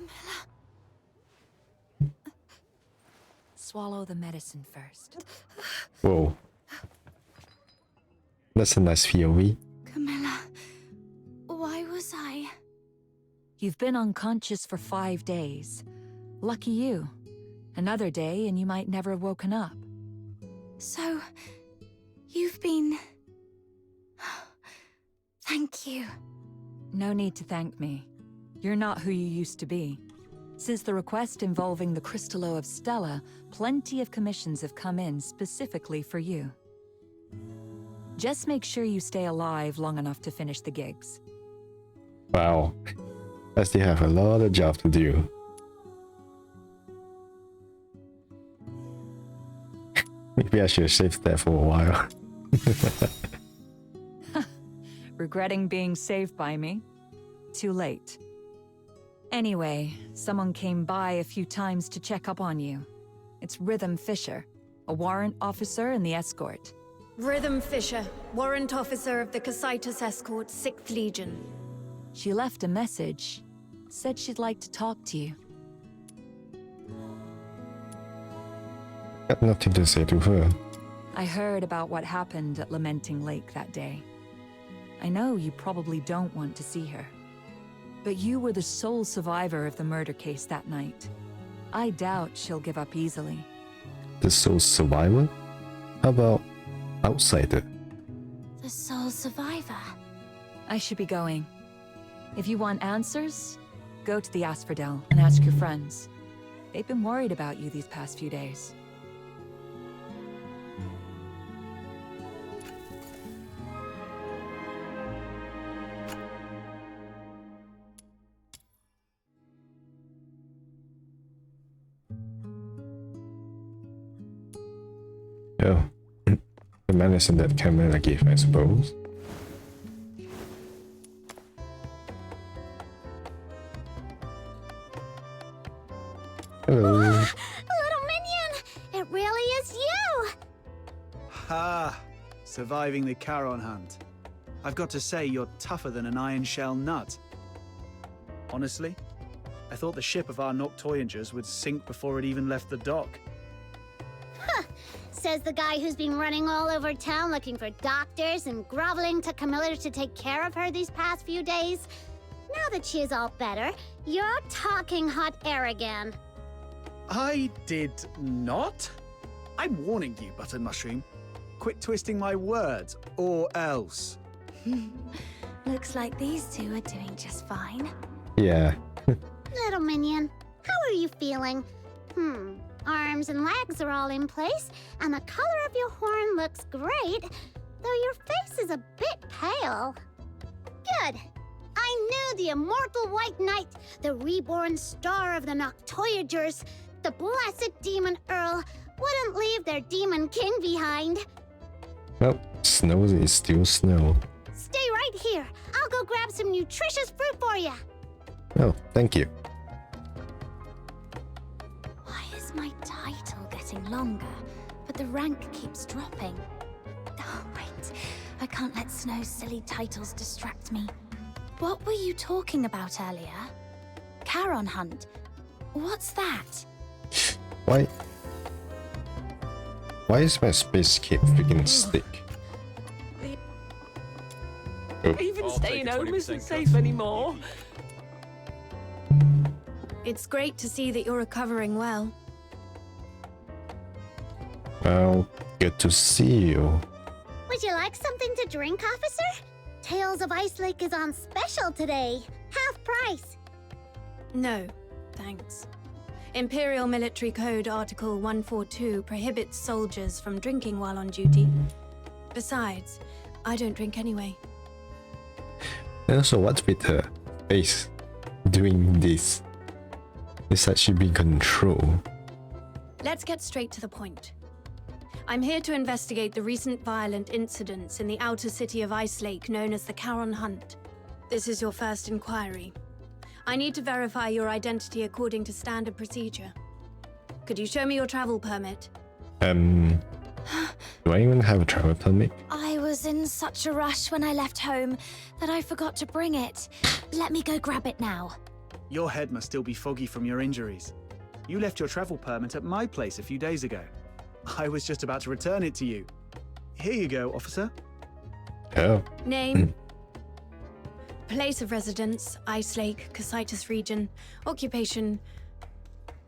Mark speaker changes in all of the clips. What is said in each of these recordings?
Speaker 1: Camilla. Swallow the medicine first.
Speaker 2: Whoa. That's a nice POV.
Speaker 1: Camilla, why was I? You've been unconscious for 5 days. Lucky you. Another day and you might never have woken up. So, you've been... Thank you. No need to thank me. You're not who you used to be. Since the request involving the Crystallo of Stella, plenty of commissions have come in specifically for you. Just make sure you stay alive long enough to finish the gigs.
Speaker 2: Wow. I still have a lot of job to do. Maybe I should have saved that for a while.
Speaker 1: Regretting being saved by me? Too late. Anyway, someone came by a few times to check up on you. It's Rhythm Fisher, a warrant officer in the escort.
Speaker 3: Rhythm Fisher, warrant officer of the Casitas Escort, 6th Legion.
Speaker 1: She left a message. Said she'd like to talk to you.
Speaker 2: Got nothing to say to her.
Speaker 1: I heard about what happened at Lamenting Lake that day. I know you probably don't want to see her. But you were the sole survivor of the murder case that night. I doubt she'll give up easily.
Speaker 2: The sole survivor? How about outsider?
Speaker 1: The sole survivor? I should be going. If you want answers, go to the Asphodel and ask your friends. They've been worried about you these past few days.
Speaker 2: Oh, the medicine that Camilla gave, I suppose. Hello.
Speaker 4: Little minion! It really is you!
Speaker 5: Ha! Surviving the Charon hunt. I've got to say, you're tougher than an iron shell nut. Honestly, I thought the ship of our Noctoyangers would sink before it even left the dock.
Speaker 4: Says the guy who's been running all over town looking for doctors and groveling to Camilla to take care of her these past few days. Now that she is all better, you're talking hot air again.
Speaker 5: I did not? I'm warning you, Button Mushroom. Quit twisting my words, or else.
Speaker 4: Looks like these two are doing just fine.
Speaker 2: Yeah.
Speaker 4: Little minion, how are you feeling? Arms and legs are all in place, and the color of your horn looks great, though your face is a bit pale. Good. I knew the immortal White Knight, the reborn star of the Noctoyagers, the blessed Demon Earl, wouldn't leave their Demon King behind.
Speaker 2: Well, snow is still snow.
Speaker 4: Stay right here. I'll go grab some nutritious fruit for you.
Speaker 2: Oh, thank you.
Speaker 4: Why is my title getting longer, but the rank keeps dropping? Oh, wait. I can't let Snow's silly titles distract me. What were you talking about earlier? Charon hunt? What's that?
Speaker 2: Why is my space cape freaking stick? Oh.
Speaker 6: Even staying home isn't safe anymore.
Speaker 3: It's great to see that you're recovering well.
Speaker 2: Well, good to see you.
Speaker 4: Would you like something to drink, officer? Tales of Ice Lake is on special today. Half price.
Speaker 3: No, thanks. Imperial Military Code Article 142 prohibits soldiers from drinking while on duty. Besides, I don't drink anyway.
Speaker 2: And also, what's with her face doing this? It's like she be in control.
Speaker 3: Let's get straight to the point. I'm here to investigate the recent violent incidents in the outer city of Ice Lake known as the Charon Hunt. This is your first inquiry. I need to verify your identity according to standard procedure. Could you show me your travel permit?
Speaker 2: Do I even have a travel permit?
Speaker 4: I was in such a rush when I left home that I forgot to bring it. Let me go grab it now.
Speaker 5: Your head must still be foggy from your injuries. You left your travel permit at my place a few days ago. I was just about to return it to you. Here you go, officer.
Speaker 2: Oh.
Speaker 3: Name? Place of residence, Ice Lake, Casitas region. Occupation,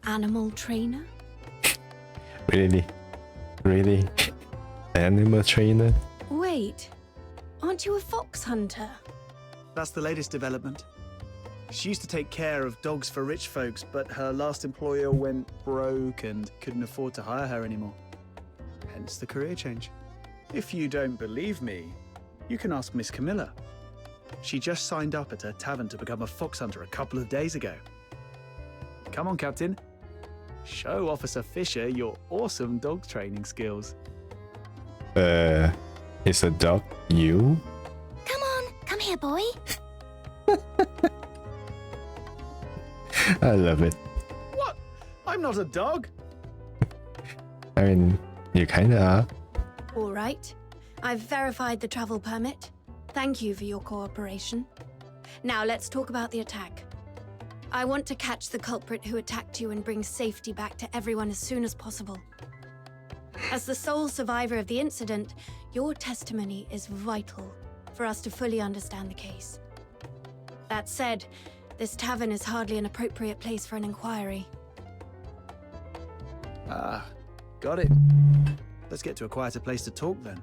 Speaker 3: animal trainer?
Speaker 2: Really? Really? Animal trainer?
Speaker 3: Wait, aren't you a fox hunter?
Speaker 5: That's the latest development. She used to take care of dogs for rich folks, but her last employer went broke and couldn't afford to hire her anymore. Hence the career change. If you don't believe me, you can ask Miss Camilla. She just signed up at her tavern to become a fox hunter a couple of days ago. Come on, Captain. Show Officer Fisher your awesome dog training skills.
Speaker 2: Is a dog you?
Speaker 4: Come on, come here, boy.
Speaker 2: I love it.
Speaker 5: What? I'm not a dog.
Speaker 2: I mean, you kinda are.
Speaker 3: All right. I've verified the travel permit. Thank you for your cooperation. Now let's talk about the attack. I want to catch the culprit who attacked you and bring safety back to everyone as soon as possible. As the sole survivor of the incident, your testimony is vital for us to fully understand the case. That said, this tavern is hardly an appropriate place for an inquiry.
Speaker 5: Got it. Let's get to a quieter place to talk then.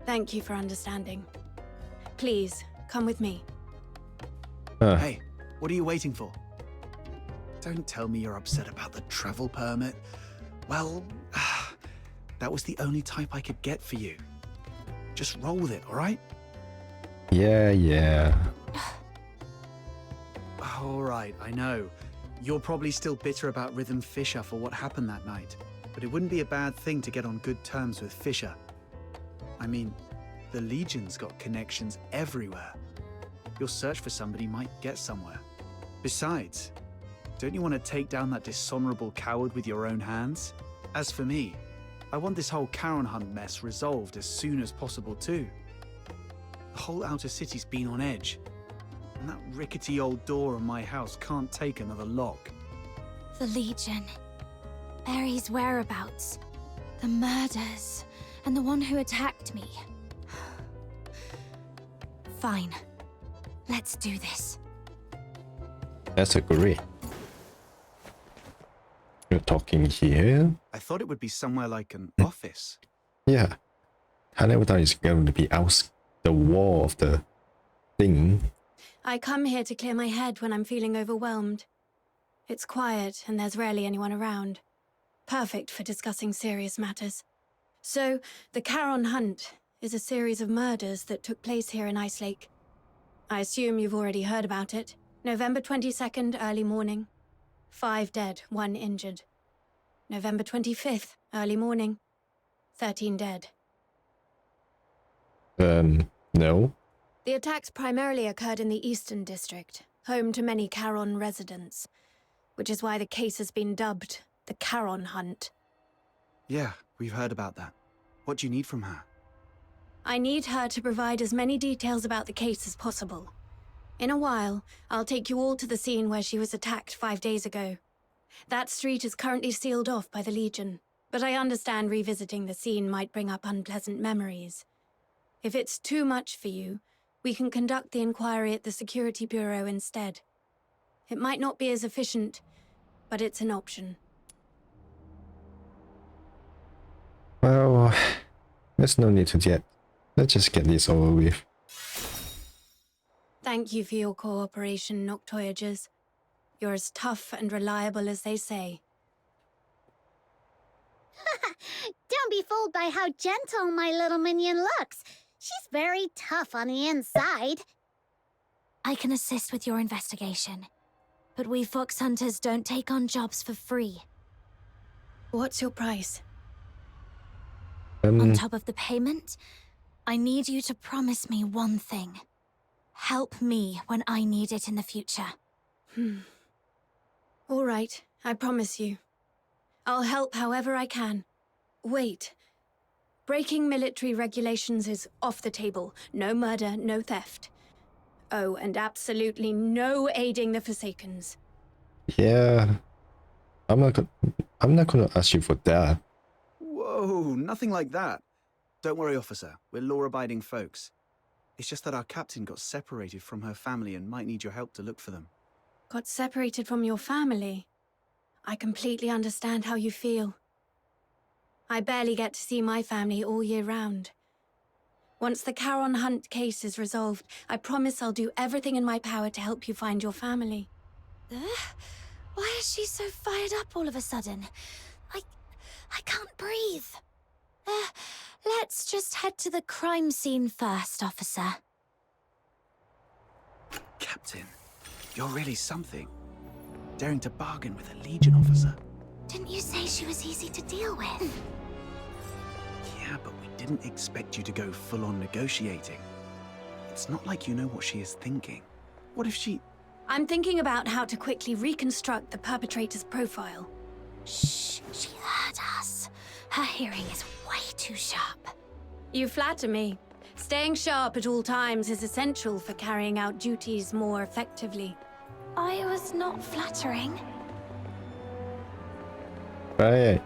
Speaker 3: Thank you for understanding. Please, come with me.
Speaker 5: Hey, what are you waiting for? Don't tell me you're upset about the travel permit. Well, that was the only type I could get for you. Just roll with it, all right?
Speaker 2: Yeah.
Speaker 5: All right, I know. You're probably still bitter about Rhythm Fisher for what happened that night, but it wouldn't be a bad thing to get on good terms with Fisher. I mean, the Legion's got connections everywhere. Your search for somebody might get somewhere. Besides, don't you want to take down that dishonorable coward with your own hands? As for me, I want this whole Charon Hunt mess resolved as soon as possible too. The whole outer city's been on edge, and that rickety old door on my house can't take another lock.
Speaker 4: The Legion. Barry's whereabouts. The murders. And the one who attacked me. Fine. Let's do this.
Speaker 2: That's a great. You're talking here?
Speaker 5: I thought it would be somewhere like an office.
Speaker 2: Yeah. I never thought it's going to be out the wall of the thing.
Speaker 3: I come here to clear my head when I'm feeling overwhelmed. It's quiet and there's rarely anyone around. Perfect for discussing serious matters. So, the Charon Hunt is a series of murders that took place here in Ice Lake. I assume you've already heard about it. November 22nd, early morning. 5 dead, 1 injured. November 25th, early morning. 13 dead.
Speaker 2: No.
Speaker 3: The attacks primarily occurred in the Eastern District, home to many Charon residents, which is why the case has been dubbed the Charon Hunt.
Speaker 5: Yeah, we've heard about that. What do you need from her?
Speaker 3: I need her to provide as many details about the case as possible. In a while, I'll take you all to the scene where she was attacked 5 days ago. That street is currently sealed off by the Legion, but I understand revisiting the scene might bring up unpleasant memories. If it's too much for you, we can conduct the inquiry at the Security Bureau instead. It might not be as efficient, but it's an option.
Speaker 2: Well, there's no need to yet. Let's just get this over with.
Speaker 3: Thank you for your cooperation, Noctoyagers. You're as tough and reliable as they say.
Speaker 4: Don't be fooled by how gentle my little minion looks. She's very tough on the inside. I can assist with your investigation, but we fox hunters don't take on jobs for free.
Speaker 3: What's your price?
Speaker 4: On top of the payment, I need you to promise me one thing. Help me when I need it in the future.
Speaker 3: All right, I promise you. I'll help however I can. Wait. Breaking military regulations is off the table. No murder, no theft. Oh, and absolutely no aiding the Forsakens.
Speaker 2: Yeah. I'm not gonna ask you for that.
Speaker 5: Whoa, nothing like that. Don't worry, officer. We're law-abiding folks. It's just that our captain got separated from her family and might need your help to look for them.
Speaker 3: Got separated from your family? I completely understand how you feel. I barely get to see my family all year round. Once the Charon Hunt case is resolved, I promise I'll do everything in my power to help you find your family.
Speaker 4: Why is she so fired up all of a sudden? I can't breathe. Let's just head to the crime scene first, officer.
Speaker 5: Captain, you're really something. Daring to bargain with a Legion officer.
Speaker 4: Didn't you say she was easy to deal with?
Speaker 5: Yeah, but we didn't expect you to go full-on negotiating. It's not like you know what she is thinking. What if she...
Speaker 3: I'm thinking about how to quickly reconstruct the perpetrator's profile.
Speaker 4: Shh, she heard us. Her hearing is way too sharp.
Speaker 3: You flatter me. Staying sharp at all times is essential for carrying out duties more effectively.
Speaker 4: I was not flattering.
Speaker 2: Right.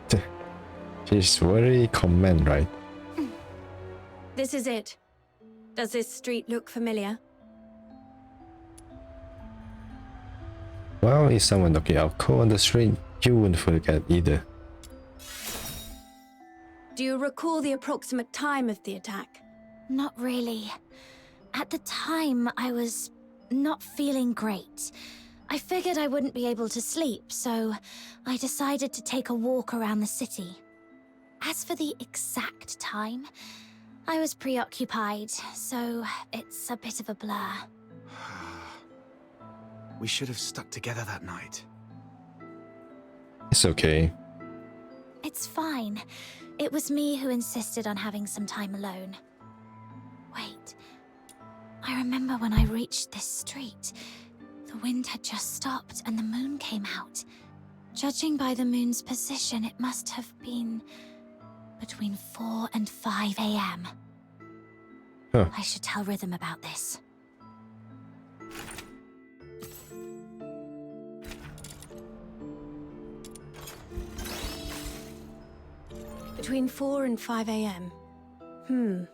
Speaker 2: She's very command, right?
Speaker 3: This is it. Does this street look familiar?
Speaker 2: Well, if someone looking out cold on the street, you wouldn't forget either.
Speaker 3: Do you recall the approximate time of the attack?
Speaker 4: Not really. At the time, I was not feeling great. I figured I wouldn't be able to sleep, so I decided to take a walk around the city. As for the exact time, I was preoccupied, so it's a bit of a blur.
Speaker 5: We should have stuck together that night.
Speaker 2: It's okay.
Speaker 4: It's fine. It was me who insisted on having some time alone. Wait. I remember when I reached this street. The wind had just stopped and the moon came out. Judging by the moon's position, it must have been between 4 and 5 a.m.
Speaker 2: Huh.
Speaker 4: I should tell Rhythm about this.
Speaker 3: Between 4 and 5 a.m.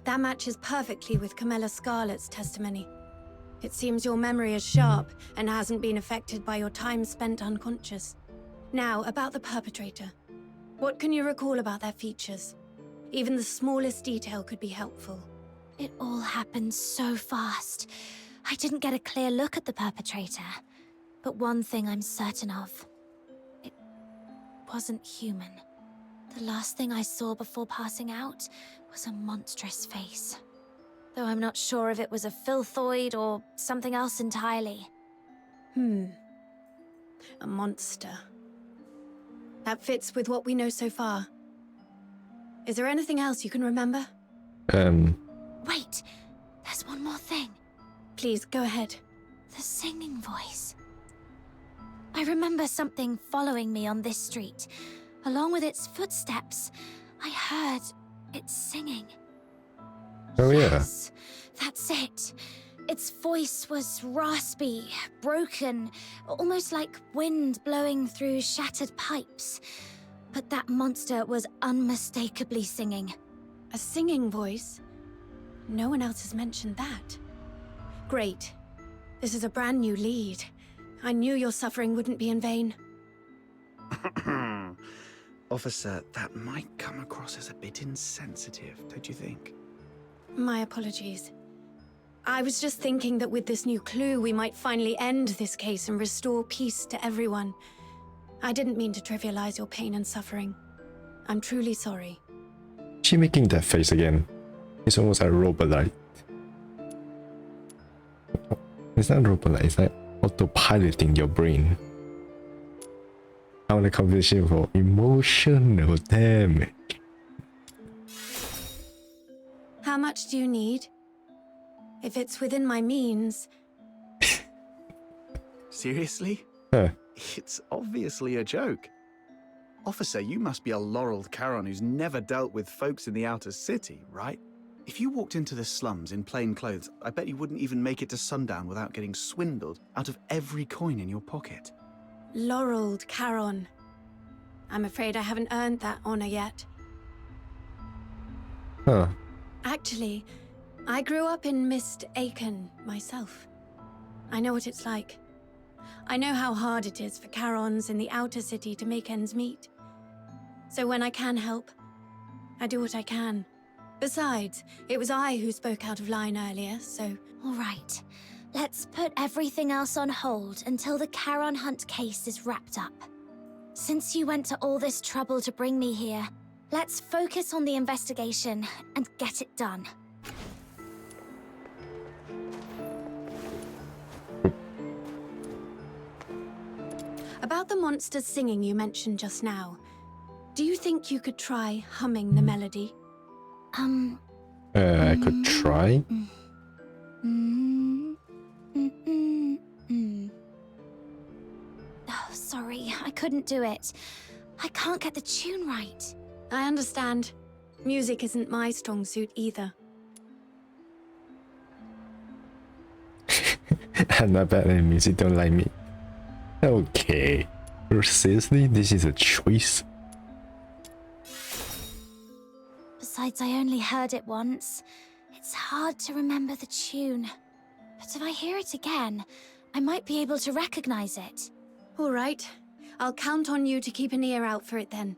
Speaker 3: That matches perfectly with Camilla Scarlet's testimony. It seems your memory is sharp and hasn't been affected by your time spent unconscious. Now, about the perpetrator. What can you recall about their features? Even the smallest detail could be helpful.
Speaker 4: It all happened so fast. I didn't get a clear look at the perpetrator. But one thing I'm certain of. It wasn't human. The last thing I saw before passing out was a monstrous face. Though I'm not sure if it was a filthoid or something else entirely.
Speaker 3: A monster. That fits with what we know so far. Is there anything else you can remember?
Speaker 4: Wait, there's one more thing.
Speaker 3: Please, go ahead.
Speaker 4: The singing voice. I remember something following me on this street. Along with its footsteps, I heard it singing.
Speaker 2: Oh yeah.
Speaker 4: Yes, that's it. Its voice was raspy, broken, almost like wind blowing through shattered pipes. But that monster was unmistakably singing.
Speaker 3: A singing voice? No one else has mentioned that. Great. This is a brand new lead. I knew your suffering wouldn't be in vain.
Speaker 5: Officer, that might come across as a bit insensitive, don't you think?
Speaker 3: My apologies. I was just thinking that with this new clue, we might finally end this case and restore peace to everyone. I didn't mean to trivialize your pain and suffering. I'm truly sorry.
Speaker 2: She making that face again. It's almost like robot-like. It's not robot-like, it's like autopiloting your brain. Having a conversation for emotional damage.
Speaker 3: How much do you need? If it's within my means...
Speaker 5: Seriously?
Speaker 2: Huh.
Speaker 5: It's obviously a joke. Officer, you must be a laureled Charon who's never dealt with folks in the outer city, right? If you walked into the slums in plain clothes, I bet you wouldn't even make it to sundown without getting swindled out of every coin in your pocket.
Speaker 3: Laureled Charon. I'm afraid I haven't earned that honor yet.
Speaker 2: Huh.
Speaker 3: Actually, I grew up in Mist Aiken myself. I know what it's like. I know how hard it is for Charons in the outer city to make ends meet. So when I can help, I do what I can. Besides, it was I who spoke out of line earlier, so...
Speaker 7: All right. Let's put everything else on hold until the Charon Hunt case is wrapped up. Since you went to all this trouble to bring me here, let's focus on the investigation and get it done.
Speaker 3: About the monsters singing you mentioned just now, do you think you could try humming the melody?
Speaker 2: I could try.
Speaker 7: Oh, sorry, I couldn't do it. I can't get the tune right.
Speaker 3: I understand. Music isn't my strong suit either.
Speaker 2: I'm not bad at music, don't like me. Okay. Seriously, this is a choice.
Speaker 7: Besides, I only heard it once. It's hard to remember the tune. But if I hear it again, I might be able to recognize it.
Speaker 3: All right. I'll count on you to keep an ear out for it then.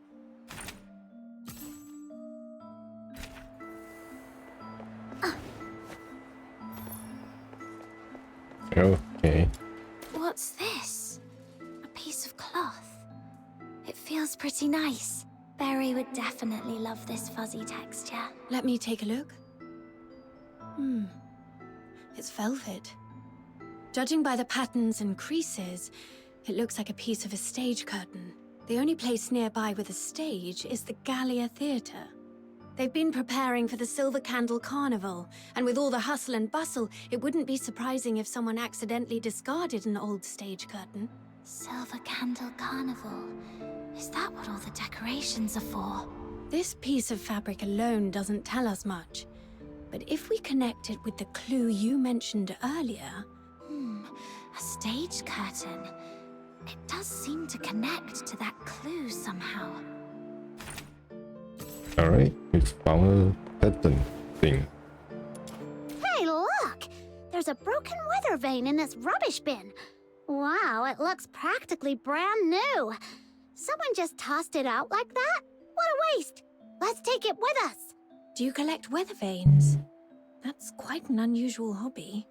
Speaker 2: Okay.
Speaker 7: What's this? A piece of cloth. It feels pretty nice. Berry would definitely love this fuzzy texture.
Speaker 3: Let me take a look. It's velvet. Judging by the patterns and creases, it looks like a piece of a stage curtain. The only place nearby with a stage is the Gallia Theatre. They've been preparing for the Silver Candle Carnival, and with all the hustle and bustle, it wouldn't be surprising if someone accidentally discarded an old stage curtain.
Speaker 7: Silver Candle Carnival. Is that what all the decorations are for?
Speaker 3: This piece of fabric alone doesn't tell us much, but if we connect it with the clue you mentioned earlier...
Speaker 7: A stage curtain. It does seem to connect to that clue somehow.
Speaker 2: Alright, we found a pattern thing.
Speaker 4: Hey, look! There's a broken weather vane in this rubbish bin. Wow, it looks practically brand new. Someone just tossed it out like that? What a waste! Let's take it with us.
Speaker 3: Do you collect weather vanes? That's quite an unusual hobby.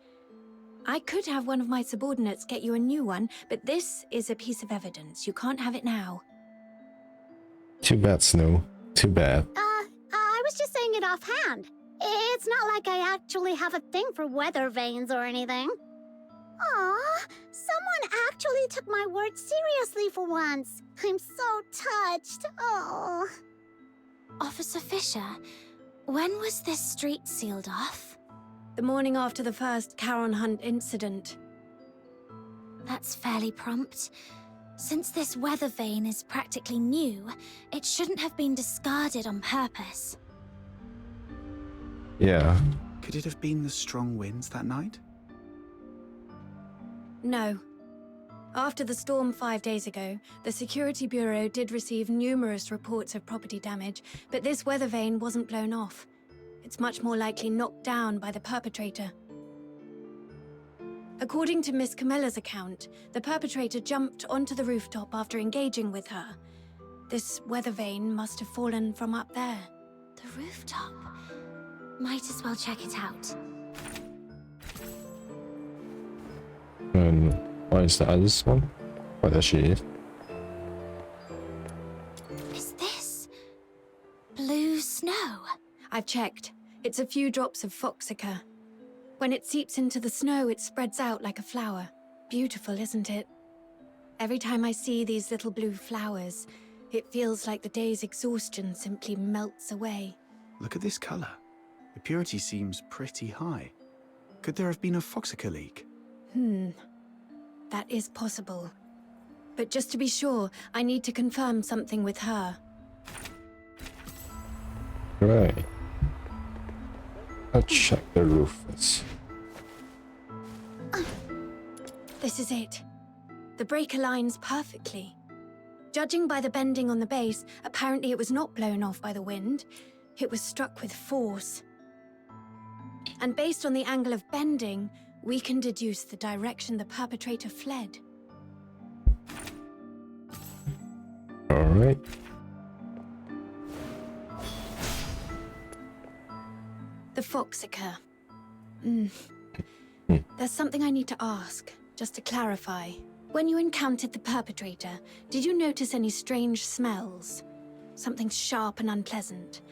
Speaker 3: I could have one of my subordinates get you a new one, but this is a piece of evidence. You can't have it now.
Speaker 2: Too bad, Snow. Too bad.
Speaker 4: I was just saying it offhand. It's not like I actually have a thing for weather vanes or anything. Aw, someone actually took my word seriously for once. I'm so touched. Oh.
Speaker 7: Officer Fisher, when was this street sealed off?
Speaker 3: The morning after the first Charon Hunt incident.
Speaker 7: That's fairly prompt. Since this weather vane is practically new, it shouldn't have been discarded on purpose.
Speaker 2: Yeah.
Speaker 5: Could it have been the strong winds that night?
Speaker 3: No. After the storm 5 days ago, the Security Bureau did receive numerous reports of property damage, but this weather vane wasn't blown off. It's much more likely knocked down by the perpetrator. According to Miss Camilla's account, the perpetrator jumped onto the rooftop after engaging with her. This weather vane must have fallen from up there.
Speaker 7: The rooftop. Might as well check it out.
Speaker 2: And what is the other one? What does she is?
Speaker 7: Is this blue snow?
Speaker 3: I've checked. It's a few drops of foxica. When it seeps into the snow, it spreads out like a flower. Beautiful, isn't it? Every time I see these little blue flowers, it feels like the day's exhaustion simply melts away.
Speaker 5: Look at this color. The purity seems pretty high. Could there have been a foxica leak?
Speaker 3: That is possible. But just to be sure, I need to confirm something with her.
Speaker 2: Right. I'll check the roof first.
Speaker 3: This is it. The break aligns perfectly. Judging by the bending on the base, apparently it was not blown off by the wind. It was struck with force. And based on the angle of bending, we can deduce the direction the perpetrator fled.
Speaker 2: Alright.
Speaker 3: The Foxica. There's something I need to ask, just to clarify. When you encountered the perpetrator, did you notice any strange smells? Something sharp and unpleasant?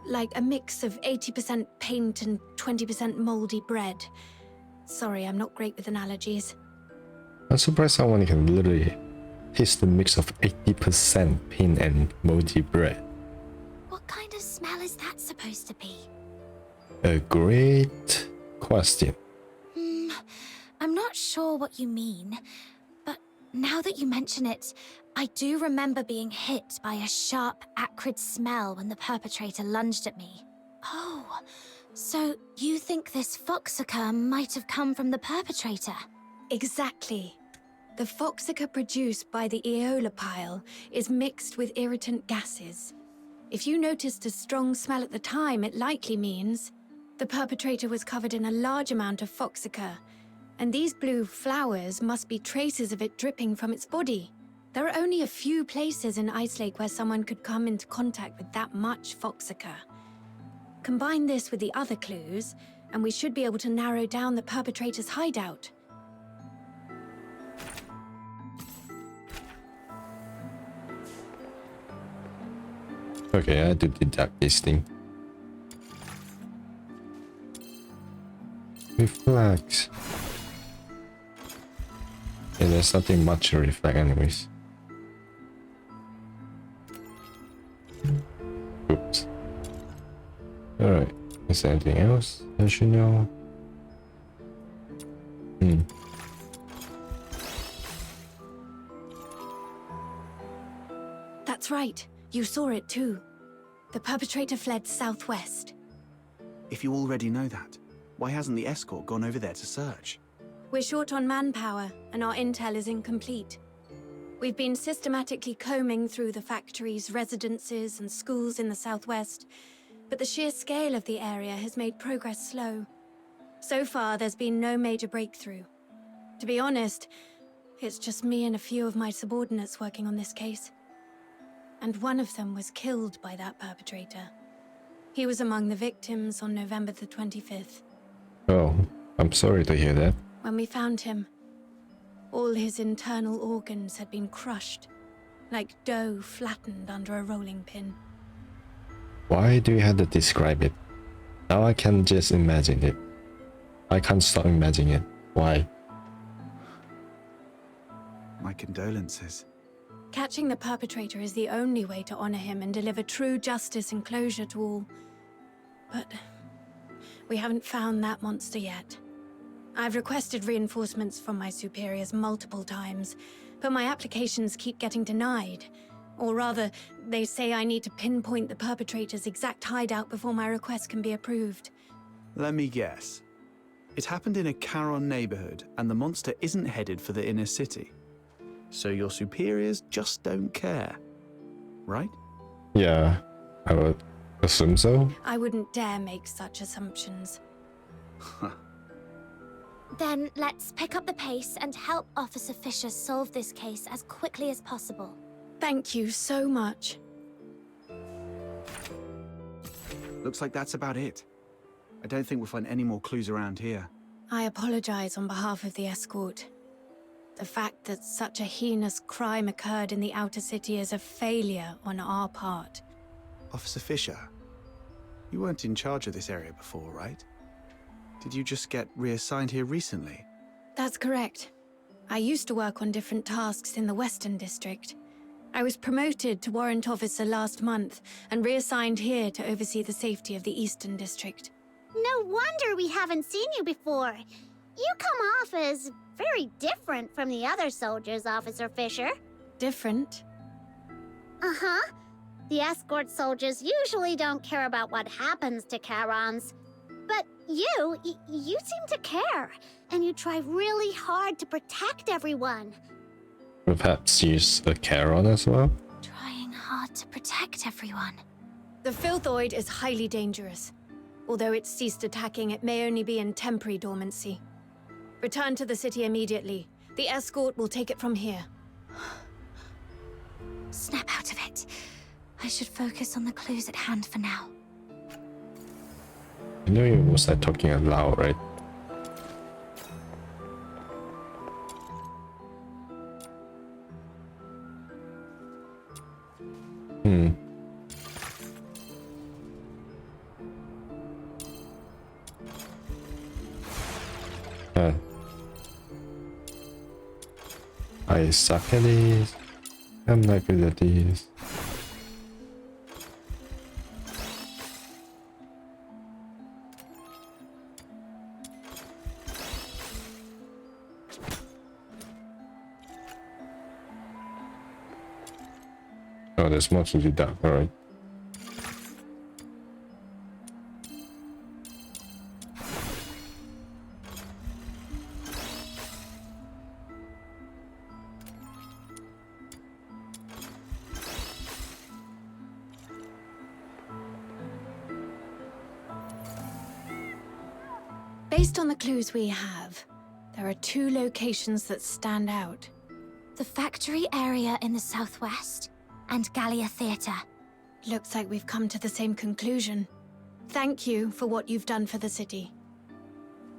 Speaker 3: Like a mix of 80% paint and 20% moldy bread. Sorry, I'm not great with analogies.
Speaker 2: I'm surprised someone can literally taste the mix of 80% paint and moldy bread.
Speaker 7: What kind of smell is that supposed to be?
Speaker 2: A great question.
Speaker 7: I'm not sure what you mean, but now that you mention it, I do remember being hit by a sharp, acrid smell when the perpetrator lunged at me. Oh, so you think this Foxica might have come from the perpetrator?
Speaker 3: Exactly. The Foxica produced by the Aeola pile is mixed with irritant gases. If you noticed a strong smell at the time, it likely means the perpetrator was covered in a large amount of Foxica, and these blue flowers must be traces of it dripping from its body. There are only a few places in Ice Lake where someone could come into contact with that much Foxica. Combine this with the other clues, and we should be able to narrow down the perpetrator's hideout.
Speaker 2: Okay, I had to deduct this thing. Reflex. Yeah, there's nothing much to reflect anyways. Oops. Alright, is there anything else I should know?
Speaker 3: That's right. You saw it too. The perpetrator fled southwest.
Speaker 5: If you already know that, why hasn't the escort gone over there to search?
Speaker 3: We're short on manpower, and our intel is incomplete. We've been systematically combing through the factories, residences, and schools in the southwest, but the sheer scale of the area has made progress slow. So far, there's been no major breakthrough. To be honest, it's just me and a few of my subordinates working on this case. And one of them was killed by that perpetrator. He was among the victims on November the 25th.
Speaker 2: Oh, I'm sorry to hear that.
Speaker 3: When we found him, all his internal organs had been crushed, like dough flattened under a rolling pin.
Speaker 2: Why do you have to describe it? Now I can just imagine it. I can't stop imagining it. Why?
Speaker 5: My condolences.
Speaker 3: Catching the perpetrator is the only way to honor him and deliver true justice and closure to all. But we haven't found that monster yet. I've requested reinforcements from my superiors multiple times, but my applications keep getting denied. Or rather, they say I need to pinpoint the perpetrator's exact hideout before my request can be approved.
Speaker 5: Let me guess. It happened in a Charon neighborhood, and the monster isn't headed for the inner city. So your superiors just don't care, right?
Speaker 2: Yeah, I would assume so.
Speaker 3: I wouldn't dare make such assumptions.
Speaker 7: Then let's pick up the pace and help Officer Fisher solve this case as quickly as possible.
Speaker 3: Thank you so much.
Speaker 5: Looks like that's about it. I don't think we'll find any more clues around here.
Speaker 3: I apologize on behalf of the escort. The fact that such a heinous crime occurred in the outer city is a failure on our part.
Speaker 5: Officer Fisher, you weren't in charge of this area before, right? Did you just get reassigned here recently?
Speaker 3: That's correct. I used to work on different tasks in the Western District. I was promoted to Warrant Officer last month and reassigned here to oversee the safety of the Eastern District.
Speaker 4: No wonder we haven't seen you before. You come off as very different from the other soldiers, Officer Fisher.
Speaker 3: Different?
Speaker 4: Uh-huh. The escort soldiers usually don't care about what happens to Charons. But you seem to care, and you try really hard to protect everyone.
Speaker 2: Perhaps use a Charon as well?
Speaker 7: Trying hard to protect everyone.
Speaker 3: The Filthoid is highly dangerous. Although it's ceased attacking, it may only be in temporary dormancy. Return to the city immediately. The escort will take it from here.
Speaker 7: Snap out of it. I should focus on the clues at hand for now.
Speaker 2: I know you was like talking aloud, right? I suck at this. I'm not good at this. Oh, there's more to do that, alright.
Speaker 3: Based on the clues we have, there are 2 locations that stand out.
Speaker 7: The factory area in the southwest and Gallia Theatre.
Speaker 3: Looks like we've come to the same conclusion. Thank you for what you've done for the city.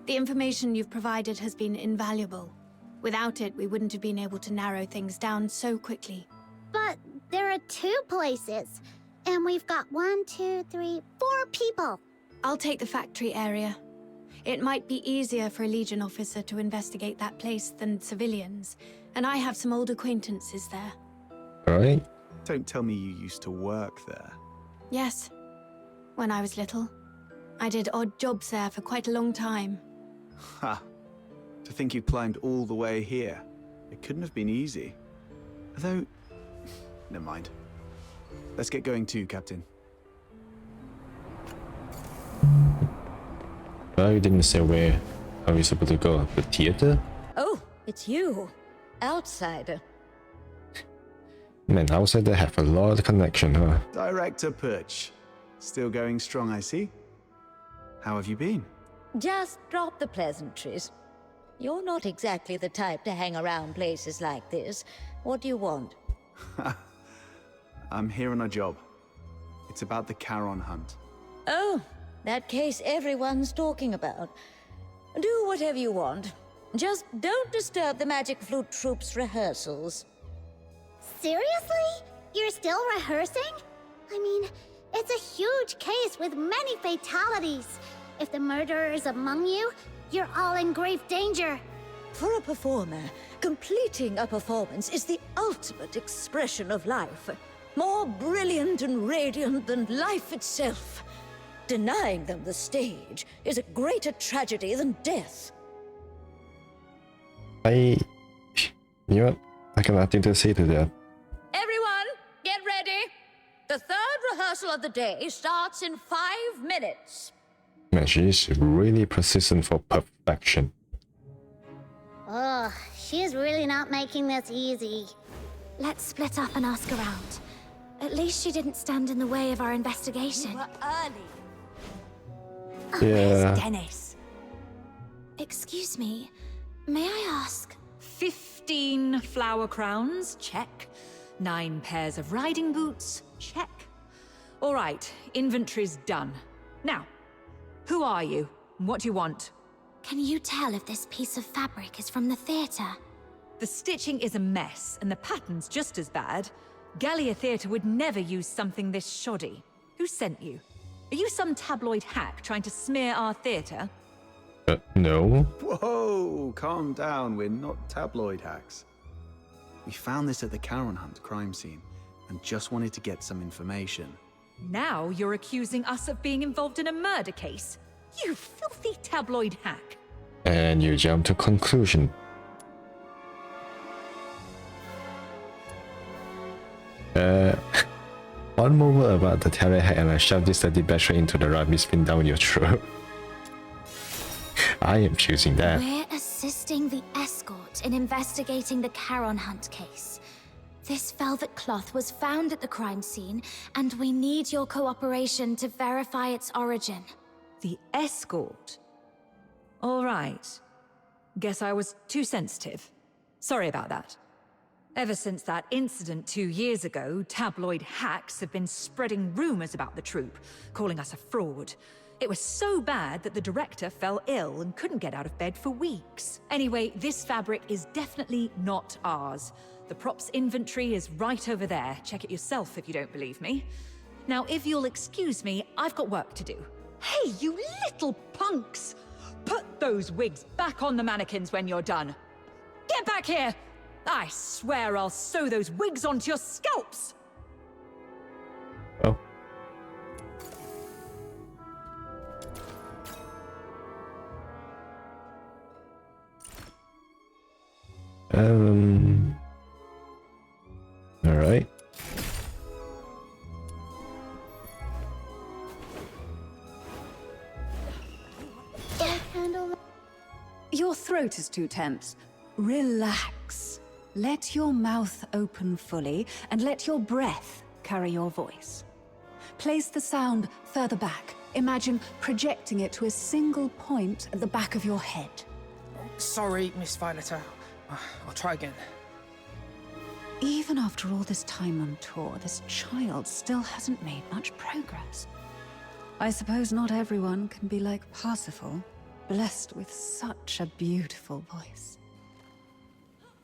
Speaker 3: The information you've provided has been invaluable. Without it, we wouldn't have been able to narrow things down so quickly.
Speaker 4: But there are 2 places, and we've got 1, 2, 3, 4 people.
Speaker 3: I'll take the factory area. It might be easier for a Legion officer to investigate that place than civilians, and I have some old acquaintances there.
Speaker 2: Alright.
Speaker 5: Don't tell me you used to work there.
Speaker 3: Yes. When I was little. I did odd jobs there for quite a long time.
Speaker 5: Ha! To think you climbed all the way here. It couldn't have been easy. Though... never mind. Let's get going too, Captain.
Speaker 2: Well, you didn't say where are we supposed to go? The theater?
Speaker 1: Oh, it's you. Outsider.
Speaker 2: Man, outsider have a lot of connection, huh?
Speaker 5: Director Putch. Still going strong, I see. How have you been?
Speaker 8: Just drop the pleasantries. You're not exactly the type to hang around places like this. What do you want?
Speaker 5: I'm here on a job. It's about the Charon hunt.
Speaker 8: Oh, that case everyone's talking about. Do whatever you want. Just don't disturb the Magic Flute Troop's rehearsals.
Speaker 4: Seriously? You're still rehearsing? I mean, it's a huge case with many fatalities. If the murderer is among you, you're all in grave danger.
Speaker 8: For a performer, completing a performance is the ultimate expression of life. More brilliant and radiant than life itself. Denying them the stage is a greater tragedy than death.
Speaker 2: You know what? I got nothing to say to that.
Speaker 8: Everyone, get ready. The 3rd rehearsal of the day starts in 5 minutes.
Speaker 2: Man, she's really persistent for perfection.
Speaker 4: Ugh, she's really not making this easy.
Speaker 7: Let's split up and ask around. At least she didn't stand in the way of our investigation.
Speaker 8: We're early.
Speaker 2: Yeah.
Speaker 1: Dennis.
Speaker 7: Excuse me, may I ask?
Speaker 1: 15 flower crowns, check. 9 pairs of riding boots, check. All right, inventory's done. Now, who are you? What do you want?
Speaker 7: Can you tell if this piece of fabric is from the theatre?
Speaker 1: The stitching is a mess, and the pattern's just as bad. Gallia Theatre would never use something this shoddy. Who sent you? Are you some tabloid hack trying to smear our theatre?
Speaker 2: No.
Speaker 5: Whoa, calm down. We're not tabloid hacks. We found this at the Charon Hunt crime scene and just wanted to get some information.
Speaker 1: Now you're accusing us of being involved in a murder case. You filthy tabloid hack.
Speaker 2: And you jump to conclusion. One more word about the terror hack and I shove this dirty battery into the rubbish bin down your throat. I am choosing that.
Speaker 7: We're assisting the escort in investigating the Charon Hunt case. This velvet cloth was found at the crime scene, and we need your cooperation to verify its origin.
Speaker 1: The escort? All right. Guess I was too sensitive. Sorry about that. Ever since that incident 2 years ago, tabloid hacks have been spreading rumors about the troupe, calling us a fraud. It was so bad that the director fell ill and couldn't get out of bed for weeks. Anyway, this fabric is definitely not ours. The props inventory is right over there. Check it yourself if you don't believe me. Now, if you'll excuse me, I've got work to do. Hey, you little punks! Put those wigs back on the mannequins when you're done. Get back here! I swear I'll sew those wigs onto your scalps!
Speaker 2: Oh. All right.
Speaker 9: Your throat is too tense. Relax. Let your mouth open fully and let your breath carry your voice. Place the sound further back. Imagine projecting it to a single point at the back of your head.
Speaker 6: Sorry, Miss Violetta. I'll try again.
Speaker 9: Even after all this time on tour, this child still hasn't made much progress. I suppose not everyone can be like Parsifal, blessed with such a beautiful voice.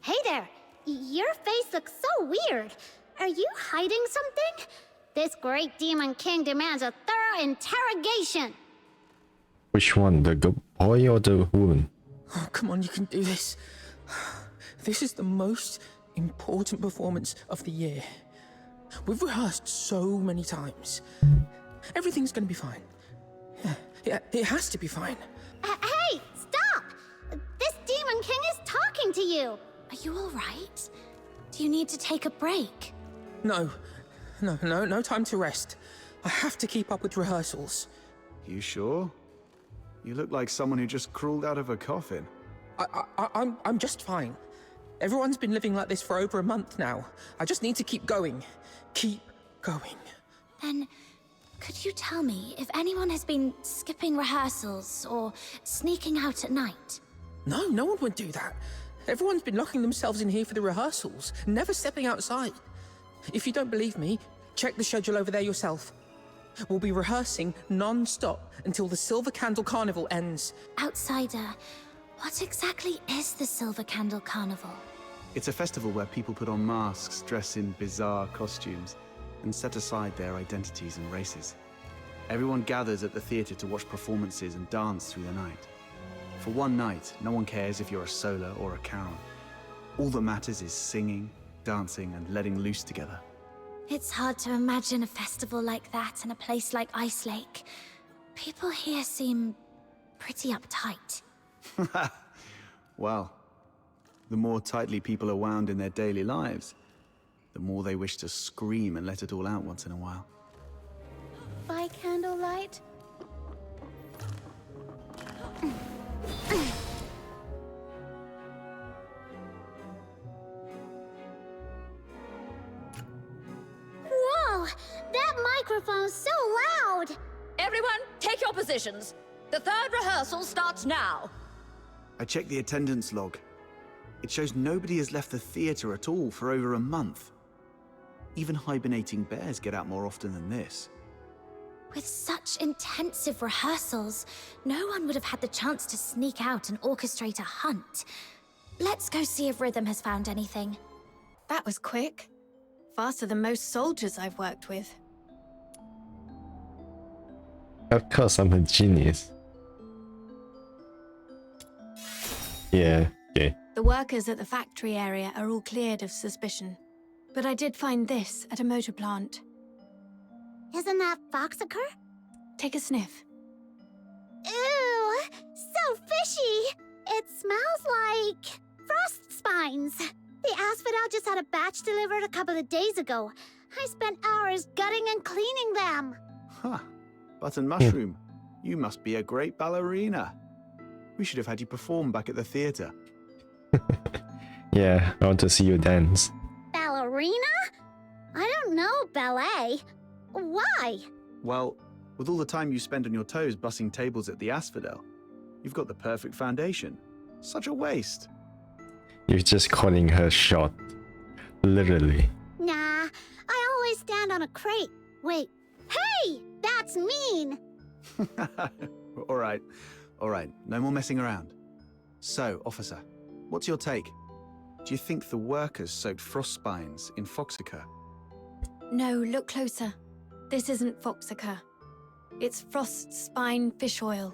Speaker 4: Hey there! Your face looks so weird. Are you hiding something? This great demon king demands a thorough interrogation.
Speaker 2: Which one, the boy or the woman?
Speaker 6: Oh, come on, you can do this. This is the most important performance of the year. We've rehearsed so many times. Everything's gonna be fine. Yeah, it has to be fine.
Speaker 4: Hey, stop! This demon king is talking to you.
Speaker 7: Are you all right? Do you need to take a break?
Speaker 6: No time to rest. I have to keep up with rehearsals.
Speaker 5: You sure? You look like someone who just crawled out of a coffin.
Speaker 6: I'm just fine. Everyone's been living like this for over a month now. I just need to keep going. Keep going.
Speaker 7: Then, could you tell me if anyone has been skipping rehearsals or sneaking out at night?
Speaker 6: No one would do that. Everyone's been locking themselves in here for the rehearsals, never stepping outside. If you don't believe me, check the schedule over there yourself. We'll be rehearsing non-stop until the Silver Candle Carnival ends.
Speaker 7: Outsider, what exactly is the Silver Candle Carnival?
Speaker 5: It's a festival where people put on masks, dress in bizarre costumes, and set aside their identities and races. Everyone gathers at the theater to watch performances and dance through the night. For one night, no one cares if you're a Solar or a Charon. All that matters is singing, dancing, and letting loose together.
Speaker 7: It's hard to imagine a festival like that in a place like Ice Lake. People here seem pretty uptight.
Speaker 5: Well, the more tightly people are wound in their daily lives, the more they wish to scream and let it all out once in a while.
Speaker 4: By candlelight? Whoa! That microphone's so loud!
Speaker 8: Everyone, take your positions. The third rehearsal starts now.
Speaker 5: I checked the attendance log. It shows nobody has left the theater at all for over a month. Even hibernating bears get out more often than this.
Speaker 7: With such intensive rehearsals, no one would have had the chance to sneak out and orchestrate a hunt. Let's go see if Rhythm has found anything.
Speaker 3: That was quick. Faster than most soldiers I've worked with.
Speaker 2: Of course, I'm a genius. Yeah, okay.
Speaker 3: The workers at the factory area are all cleared of suspicion. But I did find this at a motor plant.
Speaker 4: Isn't that Foxacre?
Speaker 3: Take a sniff.
Speaker 4: Ew! So fishy! It smells like frost spines. The asphodel just had a batch delivered a couple of days ago. I spent hours gutting and cleaning them.
Speaker 5: Huh. Button Mushroom, you must be a great ballerina. We should have had you perform back at the theater.
Speaker 2: Yeah, I want to see you dance.
Speaker 4: Ballerina? I don't know ballet. Why?
Speaker 5: Well, with all the time you spend on your toes bussing tables at the Asphodel, you've got the perfect foundation. Such a waste.
Speaker 2: You're just calling her short. Literally.
Speaker 4: Nah, I always stand on a crate. Wait. Hey! That's mean!
Speaker 5: All right. No more messing around. So, officer, what's your take? Do you think the workers soaked frost spines in foxica?
Speaker 3: No, look closer. This isn't foxica. It's frost spine fish oil.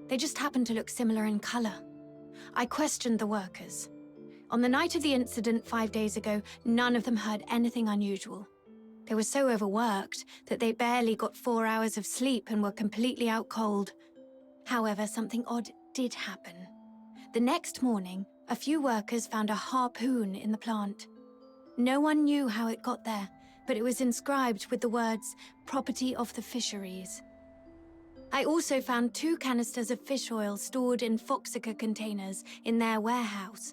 Speaker 3: They just happen to look similar in color. I questioned the workers. On the night of the incident 5 days ago, none of them heard anything unusual. They were so overworked that they barely got 4 hours of sleep and were completely out cold. However, something odd did happen. The next morning, a few workers found a harpoon in the plant. No one knew how it got there, but it was inscribed with the words, "Property of the Fisheries." I also found 2 canisters of fish oil stored in foxica containers in their warehouse.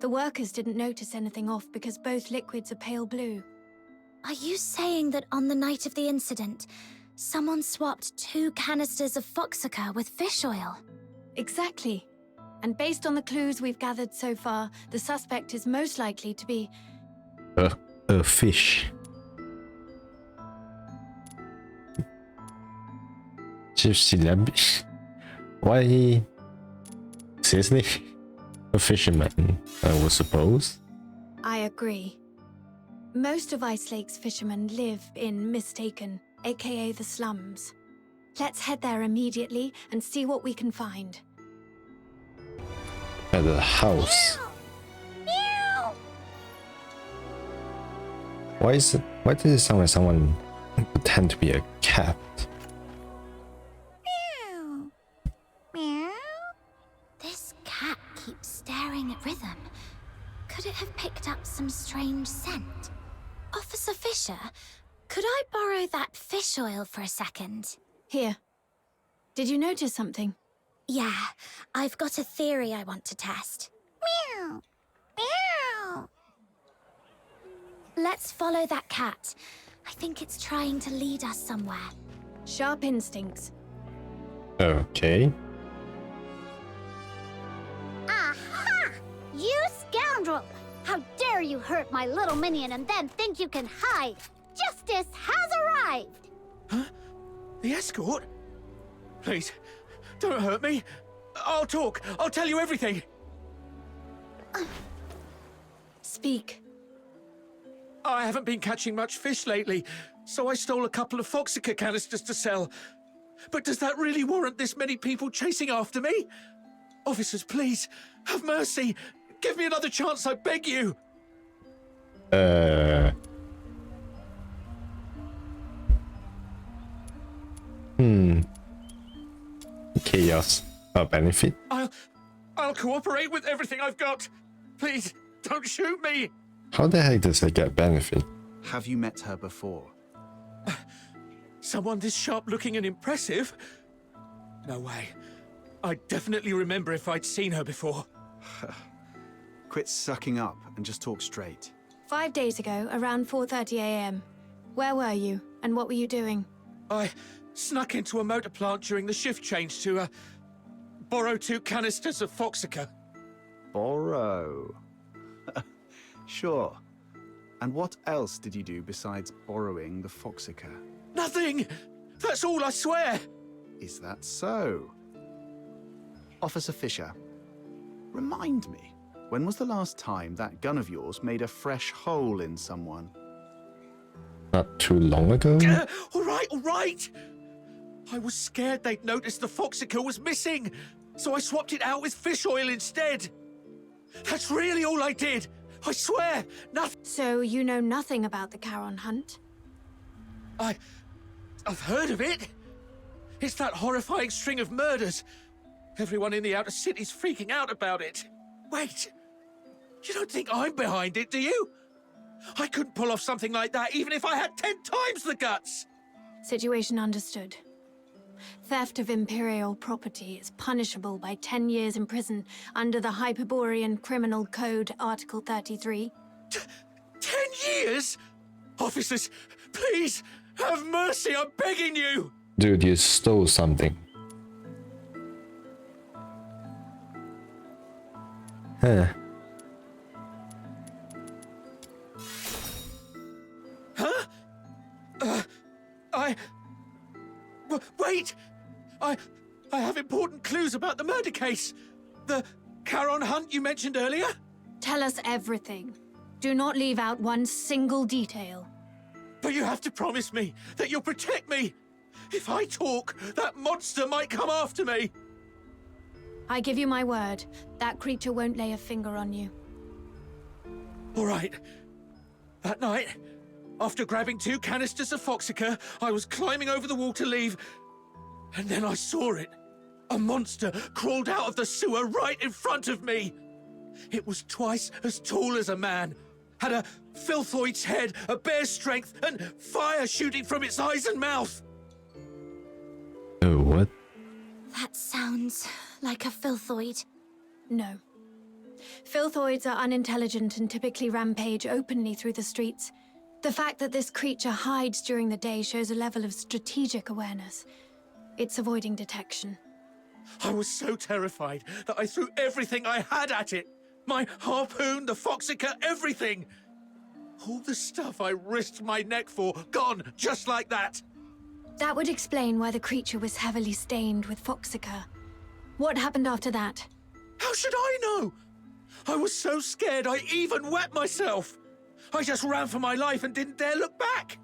Speaker 3: The workers didn't notice anything off because both liquids are pale blue.
Speaker 7: Are you saying that on the night of the incident, someone swapped 2 canisters of foxica with fish oil?
Speaker 3: Exactly. And based on the clues we've gathered so far, the suspect is most likely to be...
Speaker 2: A fish. Why? Seriously? A fisherman, I would suppose.
Speaker 3: I agree. Most of Ice Lake's fishermen live in Mistaken, aka the slums. Let's head there immediately and see what we can find.
Speaker 2: At the house. Why does it sound like someone pretend to be a cat?
Speaker 7: This cat keeps staring at Rhythm. Could it have picked up some strange scent? Officer Fisher, could I borrow that fish oil for a second?
Speaker 3: Here. Did you notice something?
Speaker 7: Yeah, I've got a theory I want to test.
Speaker 4: Meow. Meow.
Speaker 7: Let's follow that cat. I think it's trying to lead us somewhere.
Speaker 3: Sharp instincts.
Speaker 2: Okay.
Speaker 4: Aha! You scoundrel! How dare you hurt my little minion and then think you can hide? Justice has arrived!
Speaker 6: Huh? The escort? Please, don't hurt me. I'll talk. I'll tell you everything.
Speaker 3: Speak.
Speaker 6: I haven't been catching much fish lately, so I stole a couple of foxica canisters to sell. But does that really warrant this many people chasing after me? Officers, please, have mercy. Give me another chance, I beg you.
Speaker 2: Chaos. A benefit?
Speaker 6: I'll cooperate with everything I've got. Please, don't shoot me.
Speaker 2: How the heck does it get benefit?
Speaker 5: Have you met her before?
Speaker 6: Someone this sharp-looking and impressive? No way. I'd definitely remember if I'd seen her before.
Speaker 5: Quit sucking up and just talk straight.
Speaker 3: 5 days ago, around 4:30 a.m. Where were you, and what were you doing?
Speaker 6: I snuck into a motor plant during the shift change to, borrow 2 canisters of foxica.
Speaker 5: Borrow. Sure. And what else did you do besides borrowing the foxica?
Speaker 6: Nothing! That's all, I swear!
Speaker 5: Is that so? Officer Fisher, remind me, when was the last time that gun of yours made a fresh hole in someone?
Speaker 2: Not too long ago?
Speaker 6: All right! I was scared they'd noticed the foxica was missing, so I swapped it out with fish oil instead. That's really all I did! I swear, nothing.
Speaker 3: So you know nothing about the Charon hunt?
Speaker 6: I've heard of it. It's that horrifying string of murders. Everyone in the outer city's freaking out about it. Wait, you don't think I'm behind it, do you? I couldn't pull off something like that even if I had 10 times the guts.
Speaker 3: Situation understood. Theft of Imperial property is punishable by 10 years in prison under the Hyperborean Criminal Code, Article 33.
Speaker 10: 10 years? Officers, please, have mercy, I'm begging you!
Speaker 2: Dude, you stole something. Huh.
Speaker 10: Huh? Wait! I have important clues about the murder case. The Charon hunt you mentioned earlier?
Speaker 3: Tell us everything. Do not leave out one single detail.
Speaker 10: But you have to promise me that you'll protect me. If I talk, that monster might come after me.
Speaker 3: I give you my word, that creature won't lay a finger on you.
Speaker 10: All right. That night, after grabbing 2 canisters of Foxica, I was climbing over the wall to leave, and then I saw it. A monster crawled out of the sewer right in front of me. It was twice as tall as a man, had a filthoid's head, a bear's strength, and fire shooting from its eyes and mouth.
Speaker 2: Oh, what?
Speaker 7: That sounds like a filthoid.
Speaker 3: No. Filthoids are unintelligent and typically rampage openly through the streets. The fact that this creature hides during the day shows a level of strategic awareness. It's avoiding detection.
Speaker 10: I was so terrified that I threw everything I had at it. My harpoon, the Foxica, everything. All the stuff I risked my neck for, gone just like that.
Speaker 3: That would explain why the creature was heavily stained with Foxica. What happened after that?
Speaker 10: How should I know? I was so scared I even wet myself. I just ran for my life and didn't dare look back.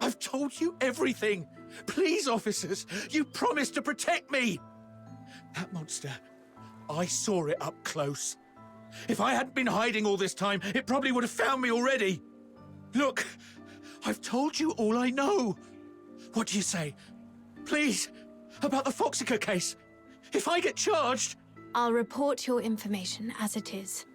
Speaker 10: I've told you everything. Please, officers, you promised to protect me. That monster, I saw it up close. If I hadn't been hiding all this time, it probably would have found me already. Look, I've told you all I know. What do you say? Please, about the Foxica case. If I get charged...
Speaker 3: I'll report your information as it is.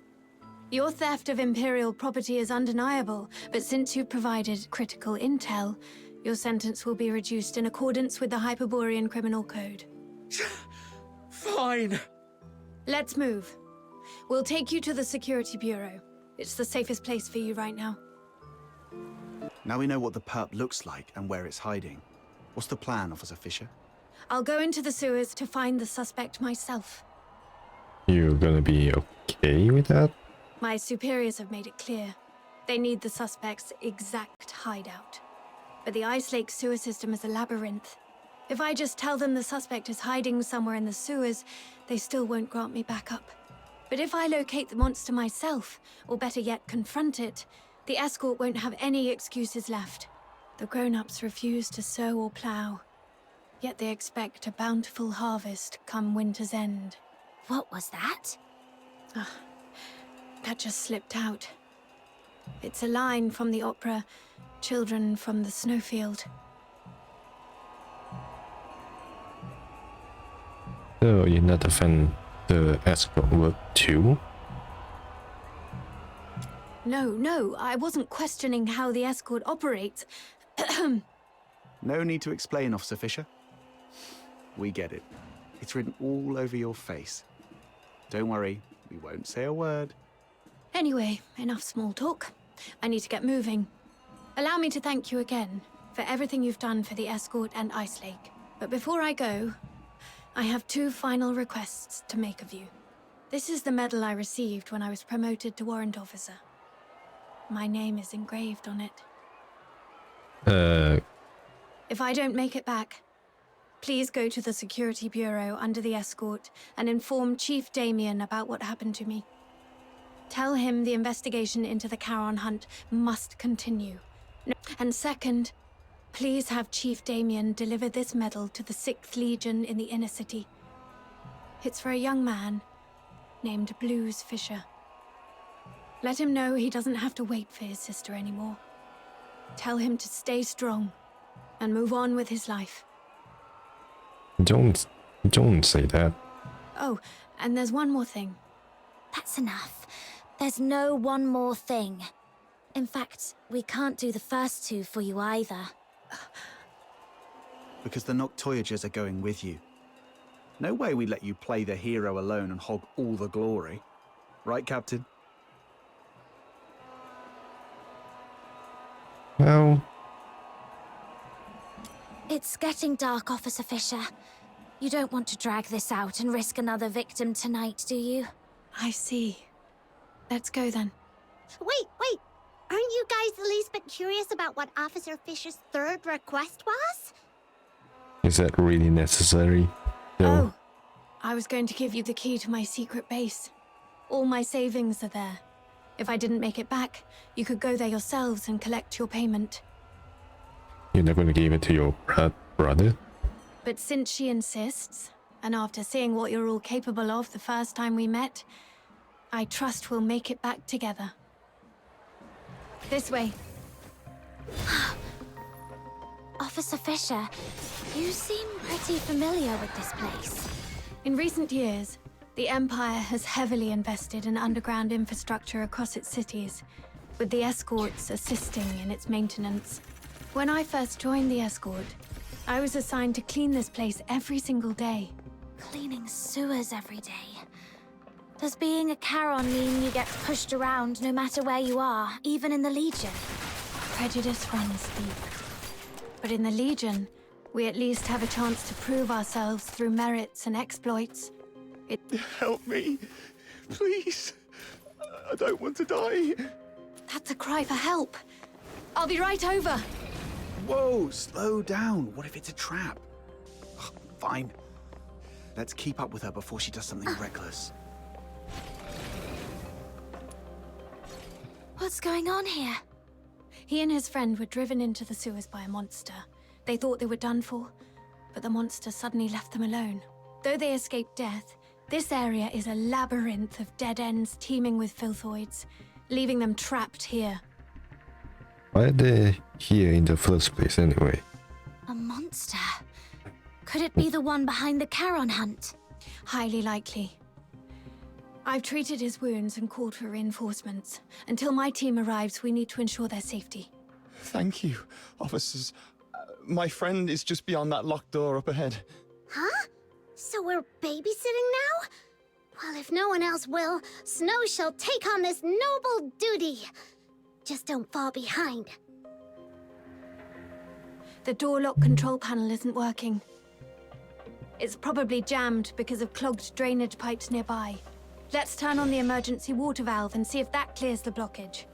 Speaker 3: Your theft of Imperial property is undeniable, but since you provided critical intel, your sentence will be reduced in accordance with the Hyperborean Criminal Code.
Speaker 10: Fine.
Speaker 3: Let's move. We'll take you to the Security Bureau. It's the safest place for you right now.
Speaker 5: Now we know what the perp looks like and where it's hiding. What's the plan, Officer Fisher?
Speaker 3: I'll go into the sewers to find the suspect myself.
Speaker 2: You gonna be okay with that?
Speaker 3: My superiors have made it clear. They need the suspect's exact hideout. But the Ice Lake sewer system is a labyrinth. If I just tell them the suspect is hiding somewhere in the sewers, they still won't grant me backup. But if I locate the monster myself, or better yet, confront it, the escort won't have any excuses left. The grown-ups refuse to sow or plow, yet they expect a bountiful harvest come winter's end.
Speaker 7: What was that?
Speaker 3: That just slipped out. It's a line from the opera, Children from the Snowfield.
Speaker 2: So you're not a fan the escort work too?
Speaker 3: No, I wasn't questioning how the escort operates.
Speaker 5: No need to explain, Officer Fisher. We get it. It's written all over your face. Don't worry, we won't say a word.
Speaker 3: Anyway, enough small talk. I need to get moving. Allow me to thank you again for everything you've done for the escort and Ice Lake. But before I go, I have 2 final requests to make of you. This is the medal I received when I was promoted to warrant officer. My name is engraved on it. If I don't make it back, please go to the Security Bureau under the escort and inform Chief Damien about what happened to me. Tell him the investigation into the Charon hunt must continue. And second, please have Chief Damien deliver this medal to the 6th Legion in the inner city. It's for a young man named Blues Fisher. Let him know he doesn't have to wait for his sister anymore. Tell him to stay strong and move on with his life.
Speaker 2: Don't say that.
Speaker 3: Oh, and there's one more thing.
Speaker 7: That's enough. There's no one more thing. In fact, we can't do the first 2 for you either.
Speaker 5: because the Noctoyagers are going with you. No way we'd let you play the hero alone and hog all the glory. Right, Captain?
Speaker 2: Well,
Speaker 7: It's getting dark, Officer Fisher. You don't want to drag this out and risk another victim tonight, do you?
Speaker 3: I see. Let's go then.
Speaker 4: Wait. Aren't you guys the least bit curious about what Officer Fisher's third request was?
Speaker 2: is that really necessary? No.
Speaker 3: Oh, I was going to give you the key to my secret base. All my savings are there. If I didn't make it back, you could go there yourselves and collect your payment.
Speaker 2: You're not going to give it to your brother?
Speaker 3: But since she insists, and after seeing what you're all capable of the first time we met, I trust we'll make it back together. This way.
Speaker 7: Officer Fisher, you seem pretty familiar with this place.
Speaker 3: In recent years, the Empire has heavily invested in underground infrastructure across its cities, with the escorts assisting in its maintenance. When I first joined the escort, I was assigned to clean this place every single day.
Speaker 7: Cleaning sewers every day. Does being a Charon mean you get pushed around no matter where you are, even in the Legion?
Speaker 3: Prejudice runs deep. But in the Legion, we at least have a chance to prove ourselves through merits and exploits.
Speaker 10: Help me. Please. I don't want to die.
Speaker 3: That's a cry for help. I'll be right over.
Speaker 5: Whoa, slow down. What if it's a trap? Ugh, fine. Let's keep up with her before she does something reckless.
Speaker 7: What's going on here?
Speaker 3: He and his friend were driven into the sewers by a monster. They thought they were done for, but the monster suddenly left them alone. Though they escaped death, this area is a labyrinth of dead ends teeming with filthoids, leaving them trapped here.
Speaker 2: Why are they here in the first place anyway?
Speaker 7: A monster? Could it be the one behind the Charon hunt?
Speaker 3: Highly likely. I've treated his wounds and called for reinforcements. Until my team arrives, we need to ensure their safety.
Speaker 11: Thank you, officers. My friend is just beyond that locked door up ahead.
Speaker 4: Huh? So we're babysitting now? Well, if no one else will, Snow shall take on this noble duty. Just don't fall behind.
Speaker 3: The door lock control panel isn't working. It's probably jammed because of clogged drainage pipes nearby. Let's turn on the emergency water valve and see if that clears the blockage.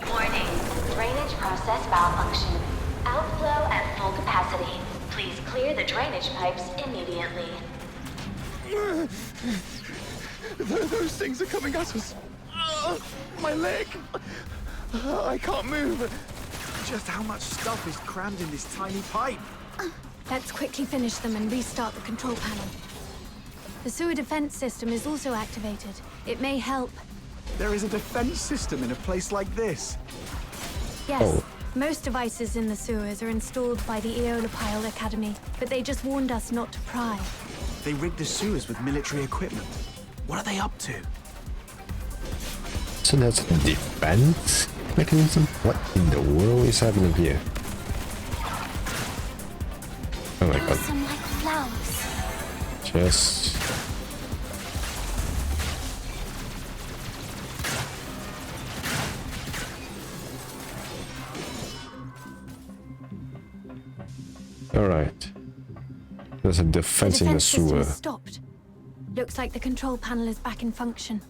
Speaker 12: Warning. Drainage process malfunction. Outflow at full capacity. Please clear the drainage pipes immediately.
Speaker 11: Those things are coming at us. My leg. I can't move.
Speaker 5: Just how much stuff is crammed in this tiny pipe?
Speaker 3: Let's quickly finish them and restart the control panel. The sewer defense system is also activated. It may help.
Speaker 5: There is a defense system in a place like this.
Speaker 3: Yes, most devices in the sewers are installed by the Eolopile Academy, but they just warned us not to pry.
Speaker 5: They rigged the sewers with military equipment. What are they up to?
Speaker 2: So that's a defense mechanism? What in the world is happening here? Oh my god.
Speaker 7: Some like flowers.
Speaker 2: Just... Alright. There's a defense in the
Speaker 3: system
Speaker 2: sewer.
Speaker 3: is stopped. Looks like the control panel is back in function.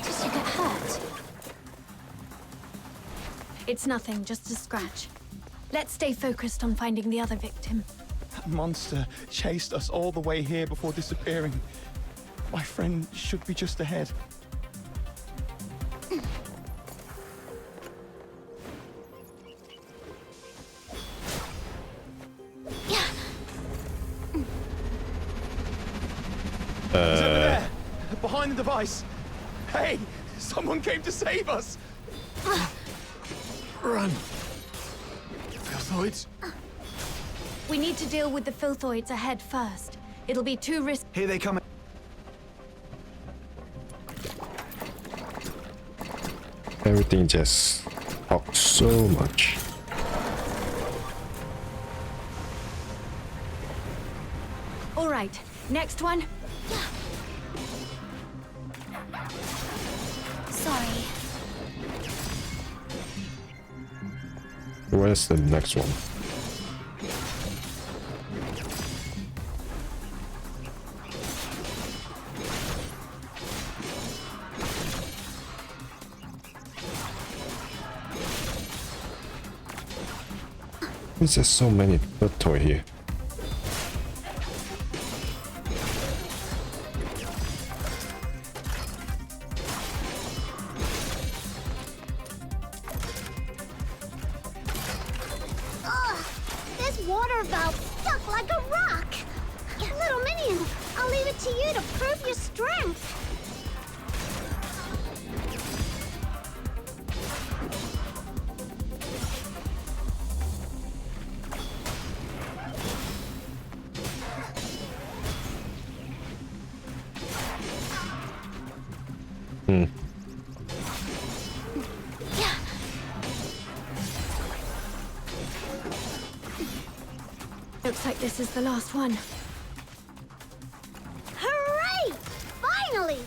Speaker 7: Did you get hurt?
Speaker 3: It's nothing, just a scratch. Let's stay focused on finding the other victim.
Speaker 11: That monster chased us all the way here before disappearing. My friend should be just ahead. He's over there, behind the device. Hey, someone came to save us.
Speaker 10: Run. Filthoids?
Speaker 3: We need to deal with the filthoids ahead first. It'll be too risky.
Speaker 5: Here they come.
Speaker 2: Everything just talks so much.
Speaker 3: All right, next one.
Speaker 7: Sorry.
Speaker 2: Where's the next one? There's just so many bird toy here.
Speaker 4: Ugh, this water valve stuck like a rock. Little minion, I'll leave it to you to prove your strength.
Speaker 3: Looks like this is the last one.
Speaker 4: Hooray! Finally!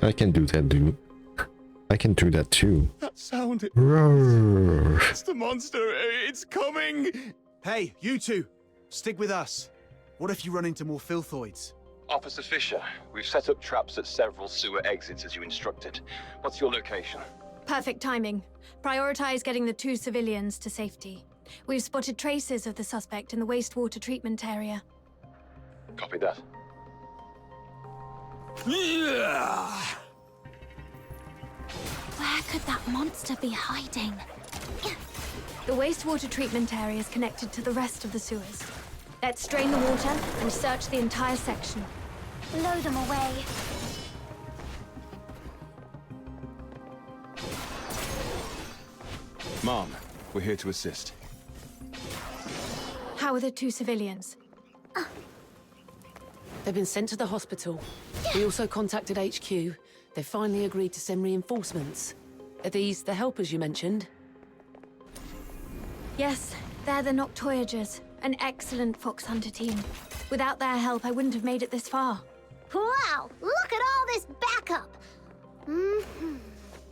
Speaker 2: I can do that, dude. I can do that too.
Speaker 11: That sound.
Speaker 2: Roar.
Speaker 11: It's the monster. It's coming.
Speaker 5: Hey, you two, stick with us. What if you run into more filthoids?
Speaker 13: Officer Fisher, we've set up traps at several sewer exits as you instructed. What's your location?
Speaker 3: Perfect timing. Prioritize getting the 2 civilians to safety. We've spotted traces of the suspect in the wastewater treatment area.
Speaker 13: Copy that.
Speaker 7: Where could that monster be hiding?
Speaker 3: The wastewater treatment area is connected to the rest of the sewers. Let's drain the water and search the entire section.
Speaker 7: Blow them away.
Speaker 14: Mom, we're here to assist.
Speaker 3: How are the 2 civilians?
Speaker 15: They've been sent to the hospital. We also contacted HQ. They finally agreed to send reinforcements. Are these the helpers you mentioned?
Speaker 3: Yes, they're the Noctoyagers, an excellent fox hunter team. Without their help, I wouldn't have made it this far.
Speaker 4: Wow, look at all this backup.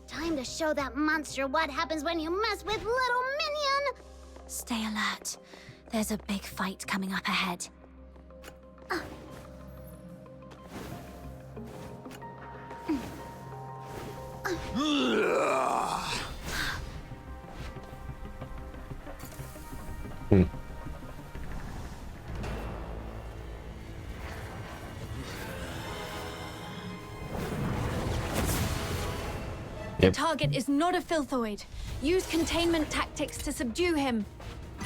Speaker 4: Time to show that monster what happens when you mess with little minion.
Speaker 7: Stay alert. There's a big fight coming up ahead.
Speaker 3: The target is not a filthoid. Use containment tactics to subdue him.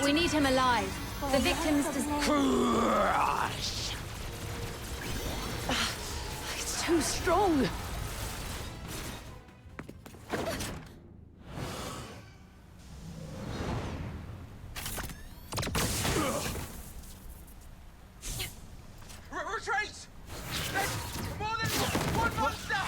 Speaker 3: We need him alive. The victims
Speaker 15: It's too strong.
Speaker 10: Retreat! There's more than one monster!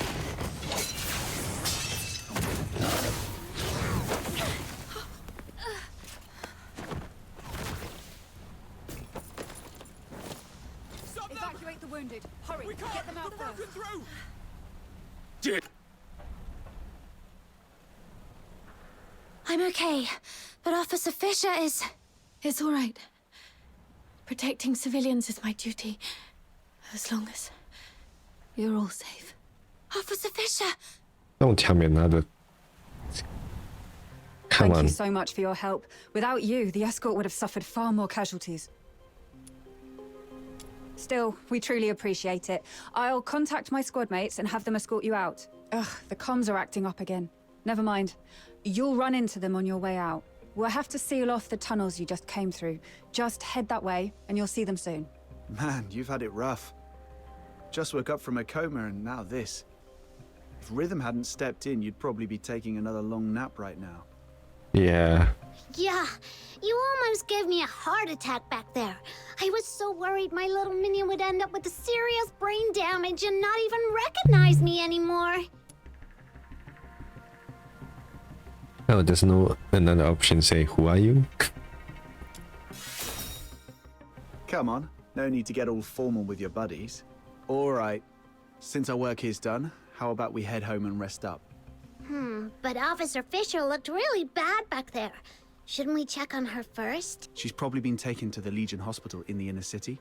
Speaker 9: Evacuate the wounded. Hurry, get them out first.
Speaker 10: Through.
Speaker 7: I'm okay, but Officer Fisher is...
Speaker 3: It's all right. Protecting civilians is my duty. As long as you're all safe.
Speaker 7: Officer Fisher!
Speaker 2: Don't tell me another. Come
Speaker 9: Thank
Speaker 2: on.
Speaker 9: you so much for your help. Without you, the escort would have suffered far more casualties. Still, we truly appreciate it. I'll contact my squad mates and have them escort you out. Ugh, the comms are acting up again. Never mind. You'll run into them on your way out. We'll have to seal off the tunnels you just came through. Just head that way, and you'll see them soon.
Speaker 5: Man, you've had it rough. Just woke up from a coma and now this. If Rhythm hadn't stepped in, you'd probably be taking another long nap right now.
Speaker 2: Yeah.
Speaker 4: Yeah, you almost gave me a heart attack back there. I was so worried my little minion would end up with a serious brain damage and not even recognize me anymore.
Speaker 2: Oh, there's no another option say, who are you?
Speaker 5: Come on, no need to get all formal with your buddies. All right, since our work here's done, how about we head home and rest up?
Speaker 4: But Officer Fisher looked really bad back there. Shouldn't we check on her first?
Speaker 5: She's probably been taken to the Legion Hospital in the inner city.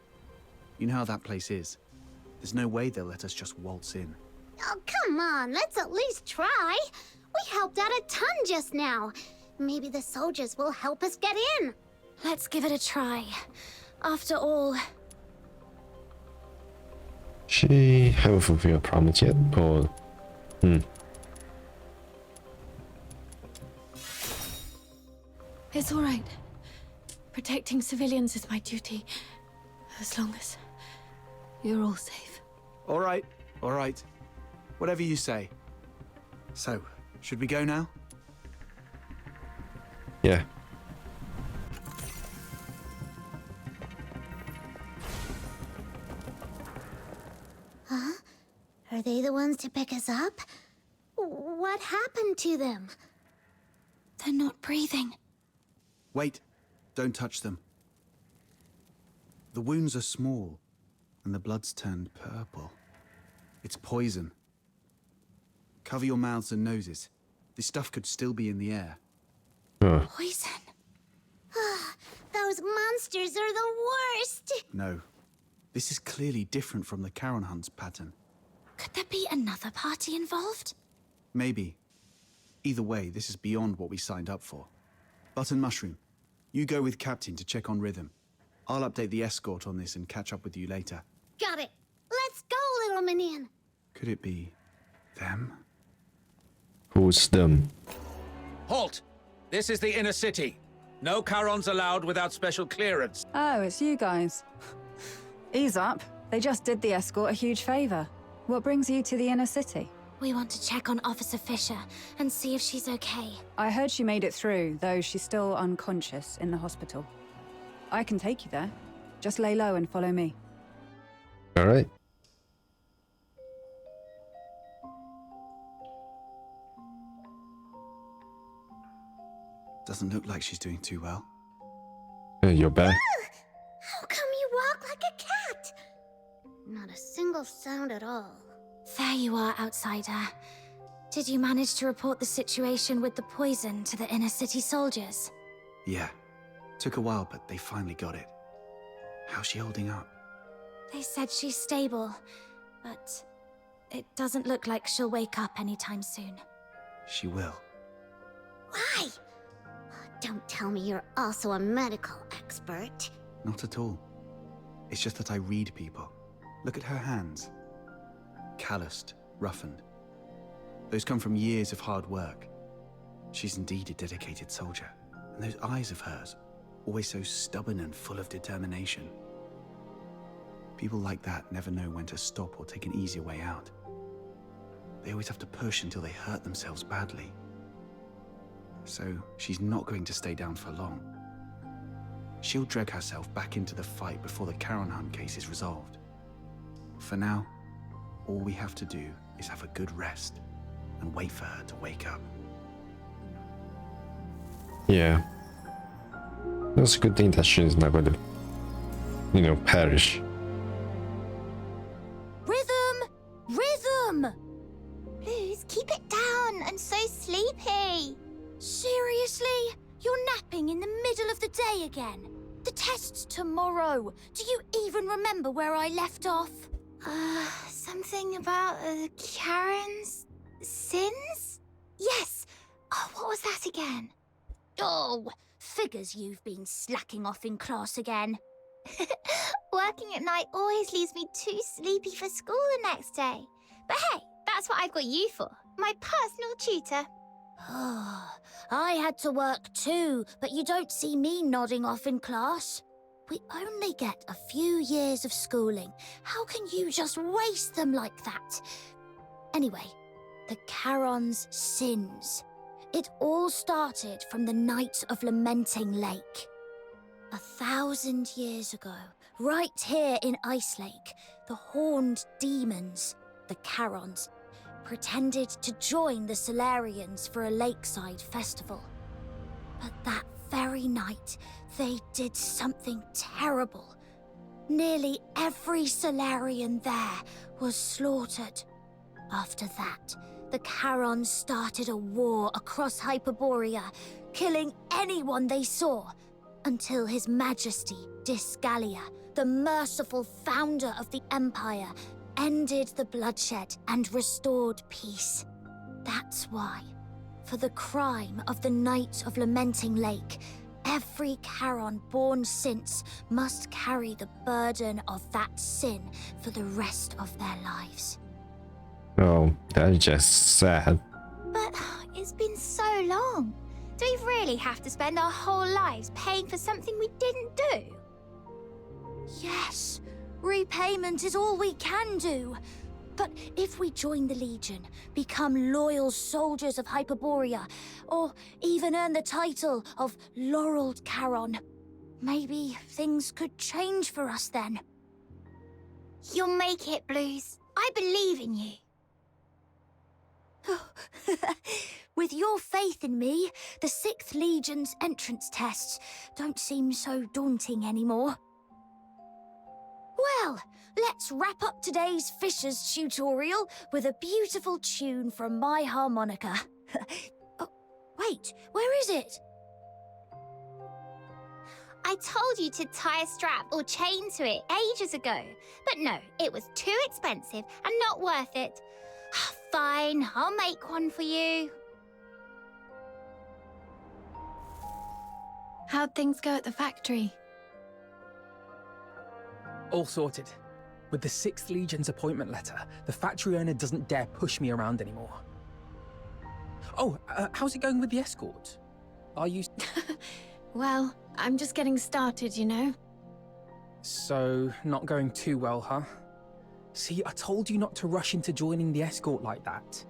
Speaker 5: You know how that place is. There's no way they'll let us just waltz in.
Speaker 4: Oh, come on, let's at least try. We helped out a ton just now. Maybe the soldiers will help us get in.
Speaker 7: Let's give it a try. After all...
Speaker 2: She haven't fulfilled a promise yet, or...
Speaker 3: It's all right. Protecting civilians is my duty. As long as you're all safe.
Speaker 5: All right, all right. Whatever you say. So, should we go now?
Speaker 2: Yeah.
Speaker 4: Huh? Are they the ones to pick us up? What happened to them?
Speaker 7: They're not breathing.
Speaker 5: Wait, don't touch them. The wounds are small, and the blood's turned purple. It's poison. Cover your mouths and noses. This stuff could still be in the air.
Speaker 7: Poison.
Speaker 4: Those monsters are the worst!
Speaker 5: No. This is clearly different from the Charon Hunt's pattern.
Speaker 7: Could there be another party involved?
Speaker 5: Maybe. Either way, this is beyond what we signed up for. Button Mushroom, you go with Captain to check on Rhythm. I'll update the escort on this and catch up with you later.
Speaker 4: Got it. Let's go, little minion.
Speaker 5: Could it be them?
Speaker 2: Who's them?
Speaker 10: Halt! This is the inner city. No Charons allowed without special clearance.
Speaker 9: Oh, it's you guys. Ease up. They just did the escort a huge favor. What brings you to the inner city?
Speaker 7: We want to check on Officer Fisher and see if she's okay.
Speaker 9: I heard she made it through, though she's still unconscious in the hospital. I can take you there. Just lay low and follow me.
Speaker 2: All right.
Speaker 5: Doesn't look like she's doing too well.
Speaker 2: You're back.
Speaker 4: How come you walk like a cat? Not a single sound at all.
Speaker 7: There you are, outsider. Did you manage to report the situation with the poison to the inner city soldiers?
Speaker 5: Yeah. Took a while, but they finally got it. How's she holding up?
Speaker 7: They said she's stable, but it doesn't look like she'll wake up anytime soon.
Speaker 5: She will.
Speaker 4: Why? Don't tell me you're also a medical expert.
Speaker 5: Not at all. It's just that I read people. Look at her hands. Calloused, roughened. Those come from years of hard work. She's indeed a dedicated soldier. And those eyes of hers, always so stubborn and full of determination. People like that never know when to stop or take an easier way out. They always have to push until they hurt themselves badly. So she's not going to stay down for long. She'll drag herself back into the fight before the Charon Hunt case is resolved. For now, all we have to do is have a good rest and wait for her to wake up.
Speaker 2: Yeah. That's a good thing that she's not going to, perish.
Speaker 7: Rhythm! Rhythm!
Speaker 4: Please keep it down. I'm so sleepy.
Speaker 7: Seriously? You're napping in the middle of the day again? The test's tomorrow. Do you even remember where I left off?
Speaker 4: Something about Karen's sins?
Speaker 7: Yes. Oh, what was that again? Oh, figures you've been slacking off in class again.
Speaker 4: Working at night always leaves me too sleepy for school the next day. But hey, that's what I've got you for. My personal tutor.
Speaker 7: Oh, I had to work too, but you don't see me nodding off in class. We only get a few years of schooling. How can you just waste them like that? Anyway, the Charon's sins. It all started from the night of Lamenting Lake. 1,000 years ago, right here in Ice Lake, the horned demons, the Charons, pretended to join the Solarians for a lakeside festival. But that very night, they did something terrible. Nearly every Solarian there was slaughtered. After that, the Charons started a war across Hyperborea, killing anyone they saw, until His Majesty Disgalia, the merciful founder of the Empire, ended the bloodshed and restored peace. That's why, for the crime of the Night of Lamenting Lake, every Charon born since must carry the burden of that sin for the rest of their lives.
Speaker 2: Oh, that's just sad.
Speaker 16: But it's been so long. Do we really have to spend our whole lives paying for something we didn't do?
Speaker 7: Yes, repayment is all we can do. But if we join the Legion, become loyal soldiers of Hyperborea, or even earn the title of Laureled Charon, maybe things could change for us then.
Speaker 16: You'll make it, Blues. I believe in you.
Speaker 7: With your faith in me, the 6th Legion's entrance tests don't seem so daunting anymore. Well, let's wrap up today's Fisher's tutorial with a beautiful tune from my harmonica. Oh, wait, where is it?
Speaker 16: I told you to tie a strap or chain to it ages ago. But no, it was too expensive and not worth it. Fine, I'll make one for you.
Speaker 3: How'd things go at the factory?
Speaker 6: All sorted. With the 6th Legion's appointment letter, the factory owner doesn't dare push me around anymore. Oh, how's it going with the escort? Are you...
Speaker 3: Well, I'm just getting started, you know.
Speaker 6: So, not going too well, huh? See, I told you not to rush into joining the escort like that.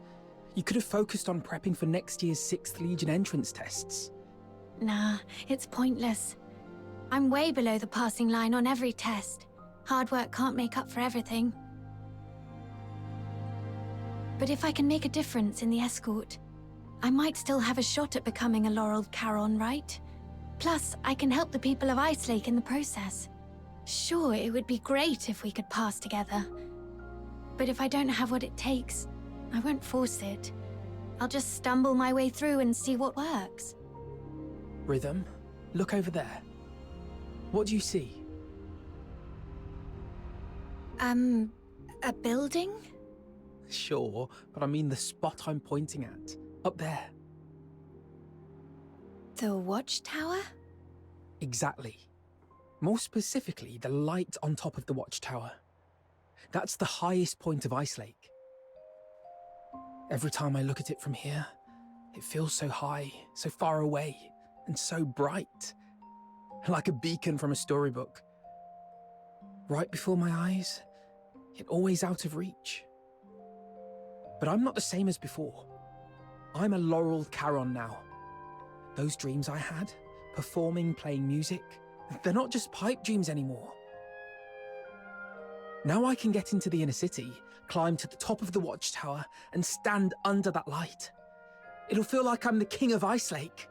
Speaker 6: You could have focused on prepping for next year's 6th Legion entrance tests.
Speaker 3: Nah, it's pointless. I'm way below the passing line on every test. Hard work can't make up for everything. But if I can make a difference in the escort, I might still have a shot at becoming a Laureled Charon, right? Plus, I can help the people of Ice Lake in the process. Sure, it would be great if we could pass together. But if I don't have what it takes, I won't force it. I'll just stumble my way through and see what works.
Speaker 6: Rhythm, look over there. What do you see?
Speaker 3: A building?
Speaker 6: Sure, but I mean the spot I'm pointing at. Up there.
Speaker 3: The watchtower?
Speaker 6: Exactly. More specifically, the light on top of the watchtower. That's the highest point of Ice Lake. Every time I look at it from here, it feels so high, so far away, and so bright. Like a beacon from a storybook. Right before my eyes, yet always out of reach. But I'm not the same as before. I'm a Laureled Charon now. Those dreams I had, performing, playing music, they're not just pipe dreams anymore. Now I can get into the inner city, climb to the top of the watchtower, and stand under that light. It'll feel like I'm the king of Ice Lake.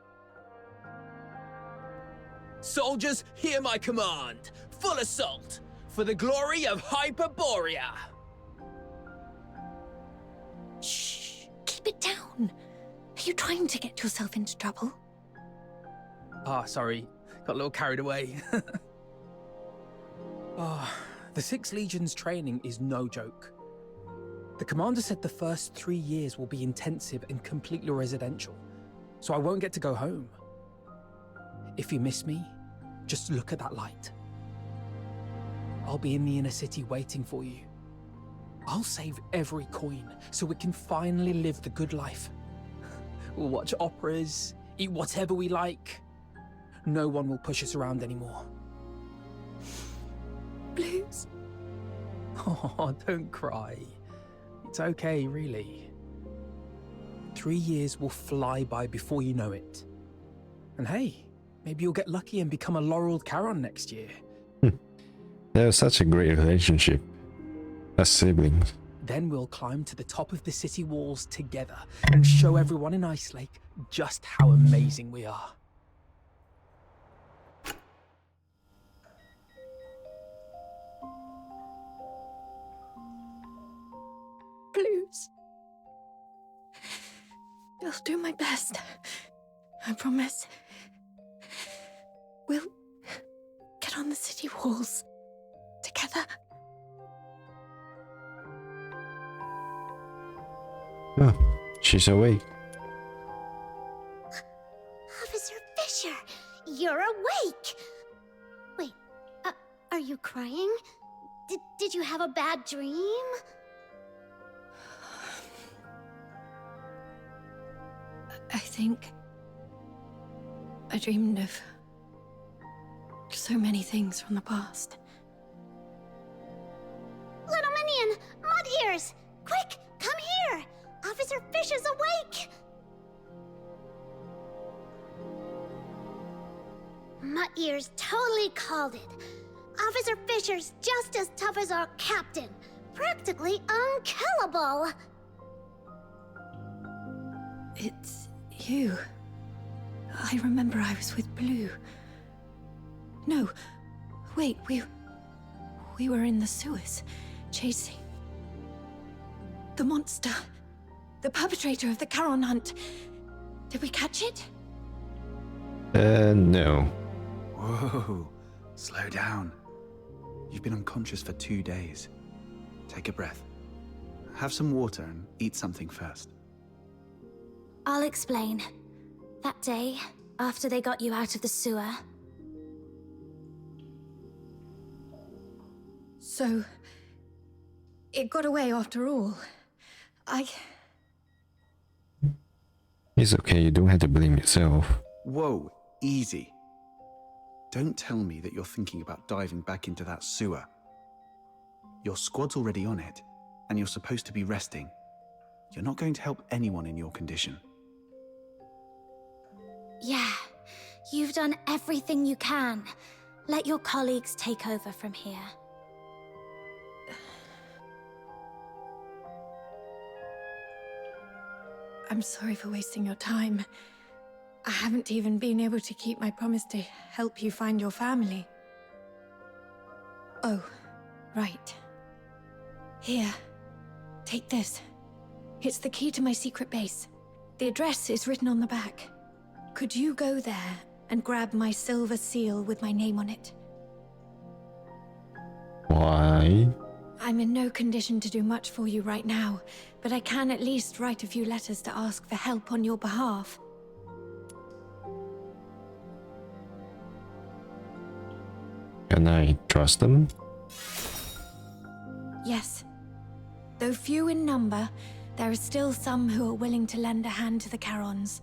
Speaker 17: Soldiers, hear my command! Full assault! For the glory of Hyperborea!
Speaker 3: Shh! Keep it down! Are you trying to get yourself into trouble?
Speaker 6: Ah, sorry. Got a little carried away. The 6th Legion's training is no joke. The commander said the first 3 years will be intensive and completely residential, so I won't get to go home. If you miss me, just look at that light. I'll be in the inner city waiting for you. I'll save every coin so we can finally live the good life. We'll watch operas, eat whatever we like. No one will push us around anymore.
Speaker 3: Blues.
Speaker 6: Oh, don't cry. It's okay, really. 3 years will fly by before you know it. And hey, maybe you'll get lucky and become a laureled Charon next year.
Speaker 2: They have such a great relationship as siblings.
Speaker 6: Then we'll climb to the top of the city walls together and show everyone in Ice Lake just how amazing we are.
Speaker 3: Please. I'll do my best. I promise. We'll get on the city walls together.
Speaker 2: Oh, she's awake.
Speaker 4: Officer Fisher, you're awake! Wait, are you crying? Did you have a bad dream?
Speaker 3: I think I dreamed of so many things from the past.
Speaker 4: Little Minion, Mud Ears! Quick, come here! Officer Fisher's awake! Mud Ears totally called it. Officer Fisher's just as tough as our captain. Practically unkillable.
Speaker 3: It's you. I remember I was with Blue. No, wait, we were in the sewers, chasing the monster, the perpetrator of the Charon hunt. Did we catch it?
Speaker 2: No.
Speaker 5: Whoa, slow down. You've been unconscious for 2 days. Take a breath. Have some water and eat something first.
Speaker 7: I'll explain. That day, after they got you out of the sewer.
Speaker 3: So, it got away after all.
Speaker 2: It's okay, you don't have to blame yourself.
Speaker 5: Whoa, easy. Don't tell me that you're thinking about diving back into that sewer. Your squad's already on it, and you're supposed to be resting. You're not going to help anyone in your condition.
Speaker 7: Yeah, you've done everything you can. Let your colleagues take over from here.
Speaker 3: I'm sorry for wasting your time. I haven't even been able to keep my promise to help you find your family. Oh, right. Here, take this. It's the key to my secret base. The address is written on the back. Could you go there and grab my silver seal with my name on it?
Speaker 2: Why?
Speaker 3: I'm in no condition to do much for you right now, but I can at least write a few letters to ask for help on your behalf.
Speaker 2: Can I trust them?
Speaker 3: Yes. Though few in number, there are still some who are willing to lend a hand to the Charons.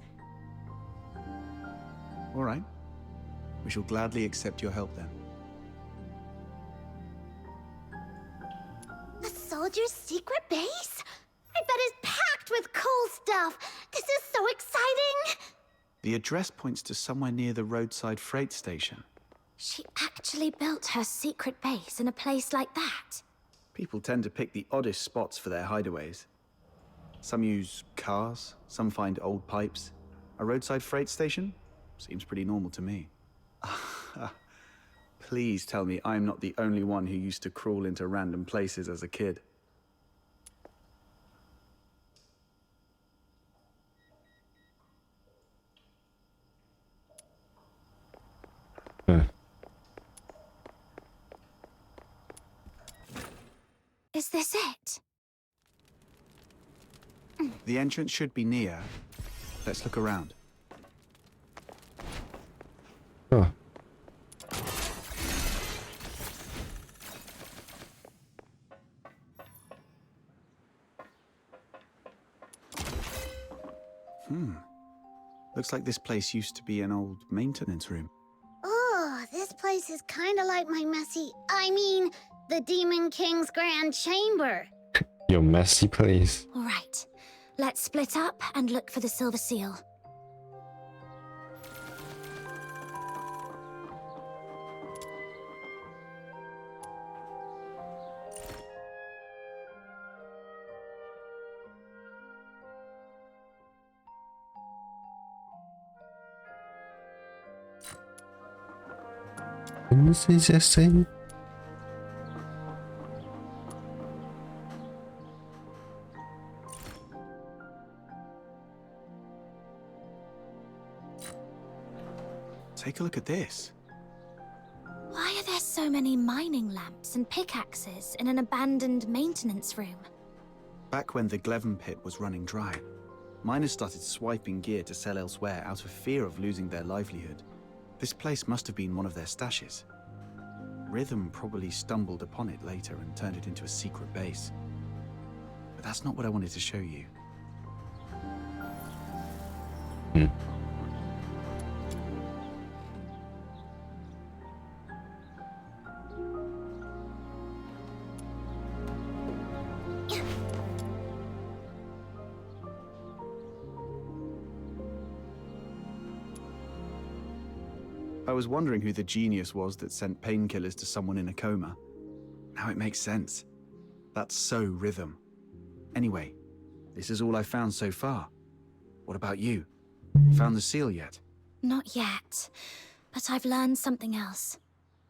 Speaker 5: All right. We shall gladly accept your help then.
Speaker 4: A soldier's secret base? I bet it's packed with cool stuff. This is so exciting!
Speaker 5: The address points to somewhere near the roadside freight station.
Speaker 7: She actually built her secret base in a place like that.
Speaker 5: People tend to pick the oddest spots for their hideaways. Some use cars, some find old pipes. A roadside freight station? Seems pretty normal to me. Please tell me I'm not the only one who used to crawl into random places as a kid.
Speaker 7: Is this it?
Speaker 5: The entrance should be near. Let's look around.
Speaker 2: Oh.
Speaker 5: Looks like this place used to be an old maintenance room.
Speaker 4: Oh, this place is kind of like my the Demon King's Grand Chamber.
Speaker 2: Your messy place.
Speaker 7: All right. Let's split up and look for the silver seal.
Speaker 2: What is he just saying?
Speaker 5: Take a look at this.
Speaker 7: Why are there so many mining lamps and pickaxes in an abandoned maintenance room?
Speaker 5: Back when the Gleven pit was running dry, miners started swiping gear to sell elsewhere out of fear of losing their livelihood. This place must have been one of their stashes. Rhythm probably stumbled upon it later and turned it into a secret base. But that's not what I wanted to show you. I was wondering who the genius was that sent painkillers to someone in a coma. Now it makes sense. That's so Rhythm. Anyway, this is all I found so far. What about you? Found the seal yet?
Speaker 7: Not yet, but I've learned something else.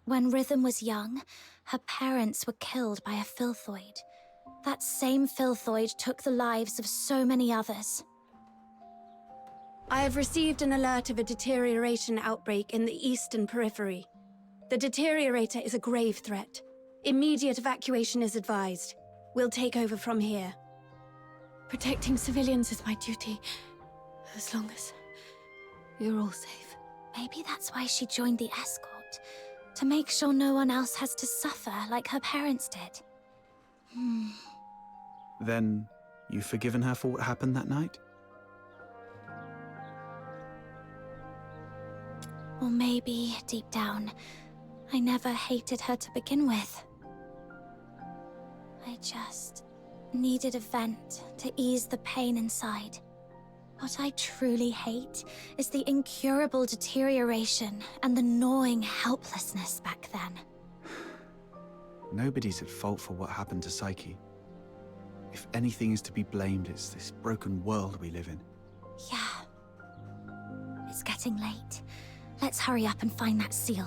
Speaker 7: When Rhythm was young, her parents were killed by a filthoid. That same filthoid took the lives of so many others.
Speaker 3: I have received an alert of a deterioration outbreak in the eastern periphery. The deteriorator is a grave threat. Immediate evacuation is advised. We'll take over from here. Protecting civilians is my duty, as long as you're all safe.
Speaker 7: Maybe that's why she joined the escort, to make sure no one else has to suffer like her parents did.
Speaker 5: Then, you've forgiven her for what happened that night?
Speaker 7: Or maybe, deep down, I never hated her to begin with. I just needed a vent to ease the pain inside. What I truly hate is the incurable deterioration and the gnawing helplessness back then.
Speaker 5: Nobody's at fault for what happened to Psyche. If anything is to be blamed, it's this broken world we live in.
Speaker 7: Yeah. It's getting late. Let's hurry up and find that seal.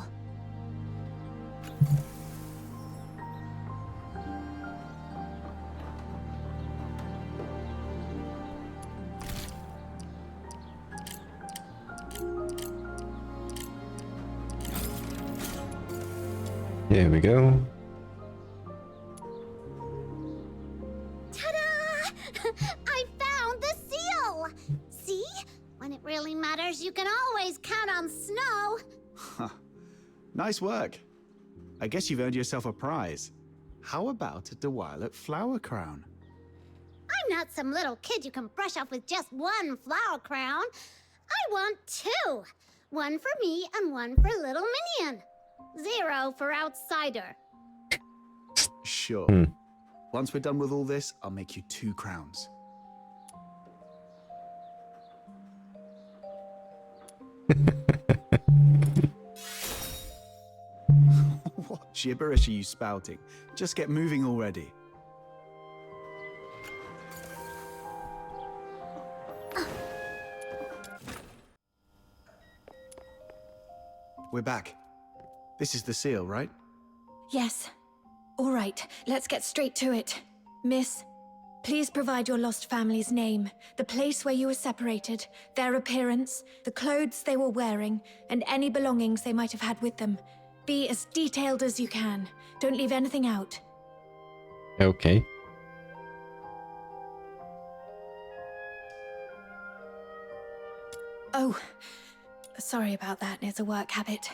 Speaker 2: Here we go.
Speaker 4: Ta-da! I found the seal! See? When it really matters, you can always count on snow.
Speaker 5: Nice work. I guess you've earned yourself a prize. How about a Duet flower crown?
Speaker 4: I'm not some little kid you can brush off with just one flower crown. I want two. One for me and one for little minion. 0 for outsider.
Speaker 5: Sure. Once we're done with all this, I'll make you 2 crowns. What gibberish are you spouting? Just get moving already. We're back. This is the seal, right?
Speaker 3: Yes. All right, let's get straight to it. Miss, please provide your lost family's name, the place where you were separated, their appearance, the clothes they were wearing, and any belongings they might have had with them. Be as detailed as you can. Don't leave anything out.
Speaker 2: Okay.
Speaker 3: Oh, sorry about that. It's a work habit.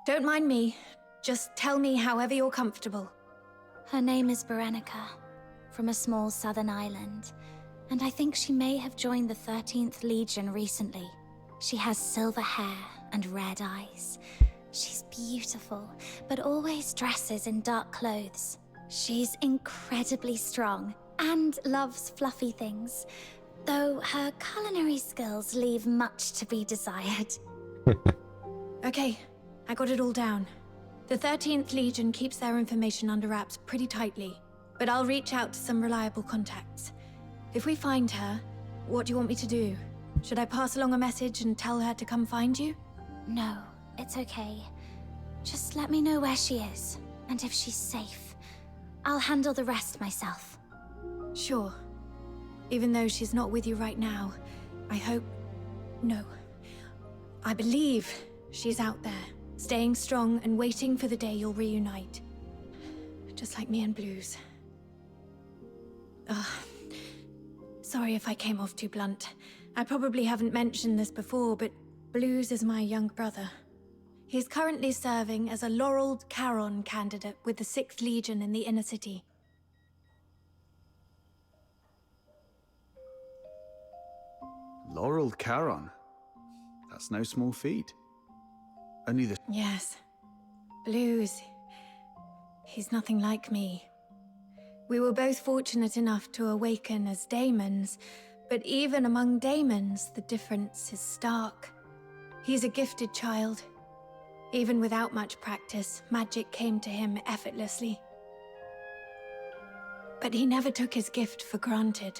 Speaker 3: Don't mind me. Just tell me however you're comfortable.
Speaker 7: Her name is Berenica, from a small southern island, and I think she may have joined the 13th Legion recently. She has silver hair and red eyes. She's beautiful, but always dresses in dark clothes. She's incredibly strong and loves fluffy things, Though her culinary skills leave much to be desired.
Speaker 3: Okay, I got it all down. The 13th Legion keeps their information under wraps pretty tightly, but I'll reach out to some reliable contacts. If we find her, what do you want me to do? Should I pass along a message and tell her to come find you?
Speaker 7: No, it's okay. Just let me know where she is, and if she's safe. I'll handle the rest myself.
Speaker 3: Sure. Even though she's not with you right now, I hope... No. I believe she's out there, staying strong and waiting for the day you'll reunite. Just like me and Blues. Ugh. Sorry if I came off too blunt. I probably haven't mentioned this before, but Blues is my young brother. He's currently serving as a laureled Charon candidate with the 6th Legion in the inner city.
Speaker 5: Laurel Charon? That's no small feat. Only the...
Speaker 3: Yes. Blues. He's nothing like me. We were both fortunate enough to awaken as daemons, but even among daemons, the difference is stark. He's a gifted child. Even without much practice, magic came to him effortlessly. But he never took his gift for granted.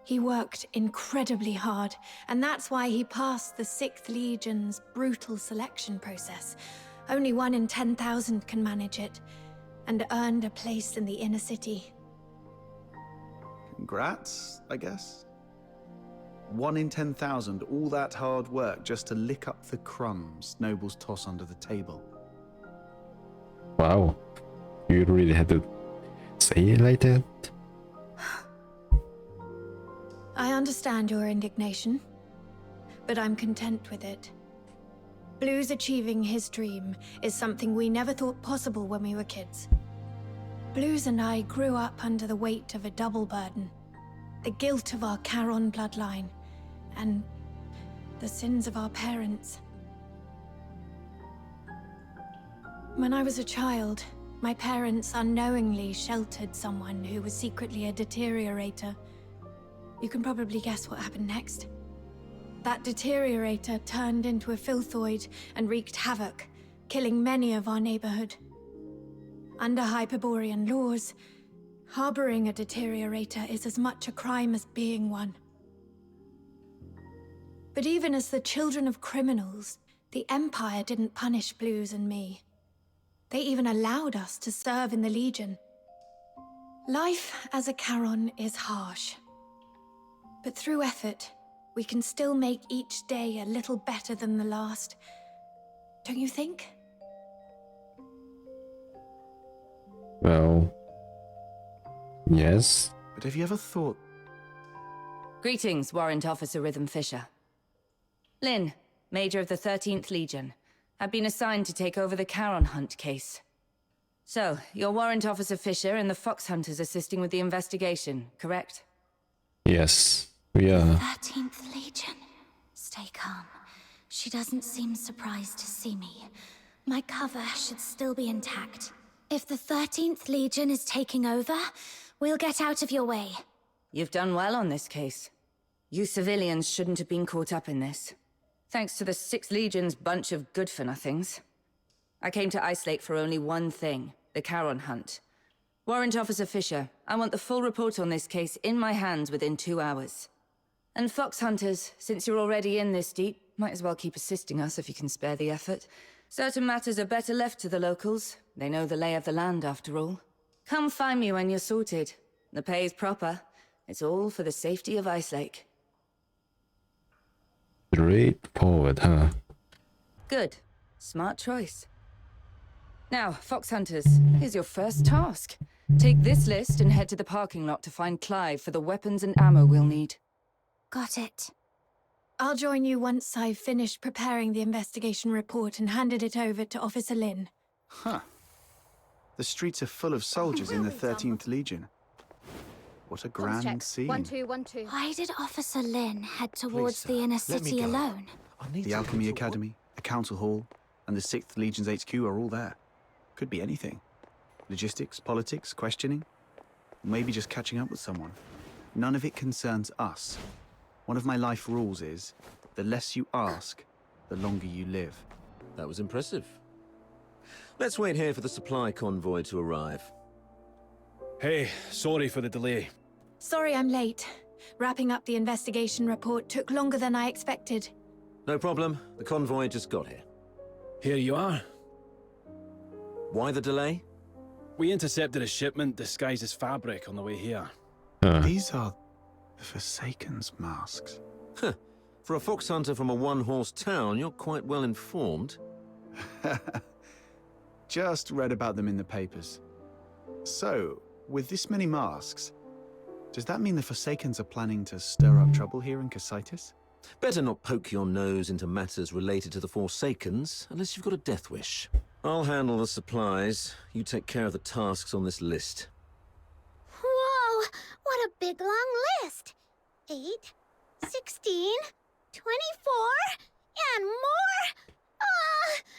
Speaker 3: He worked incredibly hard, and that's why he passed the 6th Legion's brutal selection process. Only 1 in 10,000 can manage it, and earned a place in the inner city.
Speaker 5: Congrats, I guess? 1 in 10,000, all that hard work just to lick up the crumbs nobles toss under the table.
Speaker 2: Wow. You really had to say it like that?
Speaker 3: I understand your indignation, but I'm content with it. Blues achieving his dream is something we never thought possible when we were kids. Blues and I grew up under the weight of a double burden. The guilt of our Charon bloodline, and the sins of our parents. When I was a child, my parents unknowingly sheltered someone who was secretly a deteriorator. You can probably guess what happened next. That deteriorator turned into a filthoid and wreaked havoc, killing many of our neighborhood. Under Hyperborean laws, harboring a deteriorator is as much a crime as being one. But even as the children of criminals, the Empire didn't punish Blues and me. They even allowed us to serve in the Legion. Life as a Charon is harsh. But through effort, we can still make each day a little better than the last. Don't you think?
Speaker 2: Well, yes.
Speaker 5: But have you ever thought...
Speaker 1: Greetings, Warrant Officer Rhythm Fisher. Lynn, Major of the 13th Legion. I've been assigned to take over the Charon Hunt case. So, you're Warrant Officer Fisher and the Fox Hunters assisting with the investigation, correct?
Speaker 2: Yes, we are.
Speaker 7: 13th Legion. Stay calm. She doesn't seem surprised to see me. My cover should still be intact. If the 13th Legion is taking over, we'll get out of your way.
Speaker 1: You've done well on this case. You civilians shouldn't have been caught up in this. Thanks to the 6th Legion's bunch of good-for-nothings. I came to Ice Lake for only one thing, the Charon Hunt. Warrant Officer Fisher, I want the full report on this case in my hands within 2 hours. And Fox Hunters, since you're already in this deep, might as well keep assisting us if you can spare the effort. Certain matters are better left to the locals. They know the lay of the land, after all. Come find me when you're sorted. The pay's proper. It's all for the safety of Ice Lake.
Speaker 2: Straightforward, huh?
Speaker 1: Good. Smart choice. Now, Fox Hunters, here's your first task. Take this list and head to the parking lot to find Clive for the weapons and ammo we'll need.
Speaker 7: Got it.
Speaker 3: I'll join you once I've finished preparing the investigation report and handed it over to Officer Lin.
Speaker 5: Huh. The streets are full of soldiers in the 13th Legion. What a grand scene.
Speaker 16: 1212.
Speaker 7: Why did Officer Lin head towards the inner city alone?
Speaker 5: The Alchemy Academy, the Council Hall, and the 6th Legion's HQ are all there. Could be anything. Logistics, politics, questioning. Maybe just catching up with someone. None of it concerns us. One of my life rules is, the less you ask, the longer you live.
Speaker 18: That was impressive. Let's wait here for the supply convoy to arrive.
Speaker 19: Hey, sorry for the delay.
Speaker 3: Sorry I'm late. Wrapping up the investigation report took longer than I expected.
Speaker 18: No problem. The convoy just got here.
Speaker 19: Here you are.
Speaker 18: Why the delay?
Speaker 19: We intercepted a shipment disguised as fabric on the way here.
Speaker 5: These are the Forsaken's masks.
Speaker 18: Huh. For a fox hunter from a one-horse town, you're quite well informed.
Speaker 5: Just read about them in the papers. So, with this many masks, does that mean the Forsakens are planning to stir up trouble here in Cocytus?
Speaker 18: Better not poke your nose into matters related to the Forsakens, unless you've got a death wish. I'll handle the supplies. You take care of the tasks on this list.
Speaker 4: Whoa! What a big long list! 8, 16, 24, and more?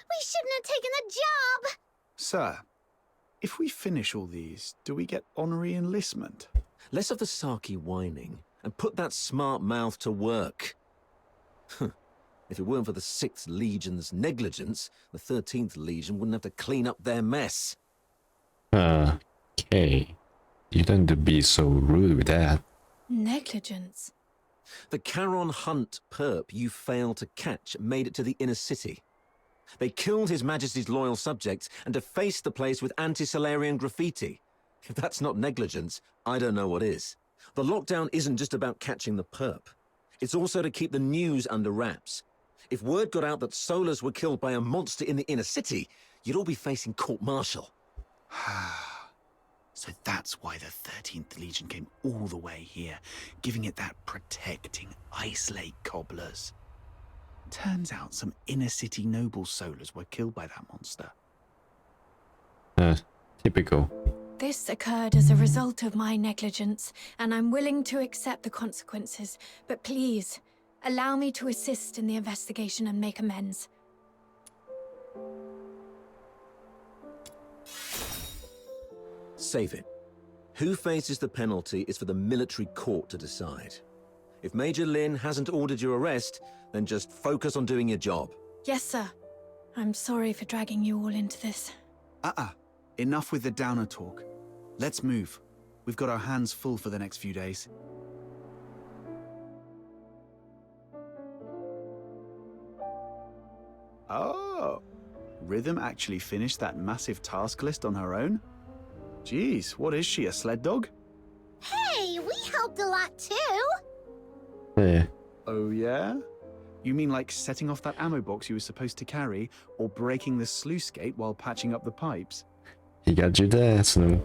Speaker 4: We shouldn't have taken the job!
Speaker 5: Sir, if we finish all these, do we get honorary enlistment?
Speaker 18: Less of the sarky whining, and put that smart mouth to work. If it weren't for the 6th Legion's negligence, the 13th Legion wouldn't have to clean up their mess.
Speaker 2: Okay. You don't have to be so rude with that.
Speaker 3: Negligence?
Speaker 18: The Charon Hunt perp you failed to catch made it to the inner city. They killed His Majesty's loyal subjects and defaced the place with anti-Solarian graffiti. If that's not negligence, I don't know what is. The lockdown isn't just about catching the perp. It's also to keep the news under wraps. If word got out that Solars were killed by a monster in the inner city, you'd all be facing court-martial.
Speaker 5: So that's why the 13th Legion came all the way here, giving it that protecting Ice Lake cobblers. Turns out some inner city noble Solars were killed by that monster.
Speaker 2: Typical.
Speaker 3: This occurred as a result of my negligence, and I'm willing to accept the consequences. But please, allow me to assist in the investigation and make amends.
Speaker 18: Save it. Who faces the penalty is for the military court to decide. If Major Lin hasn't ordered your arrest, then just focus on doing your job.
Speaker 3: Yes, sir. I'm sorry for dragging you all into this.
Speaker 5: Enough with the downer talk. Let's move. We've got our hands full for the next few days. Oh, Rhythm actually finished that massive task list on her own? Jeez, what is she, a sled dog?
Speaker 4: Hey, we helped a lot too!
Speaker 2: Yeah.
Speaker 5: Oh yeah? You mean like setting off that ammo box you were supposed to carry, or breaking the sluice gate while patching up the pipes?
Speaker 2: He got you there, Snow.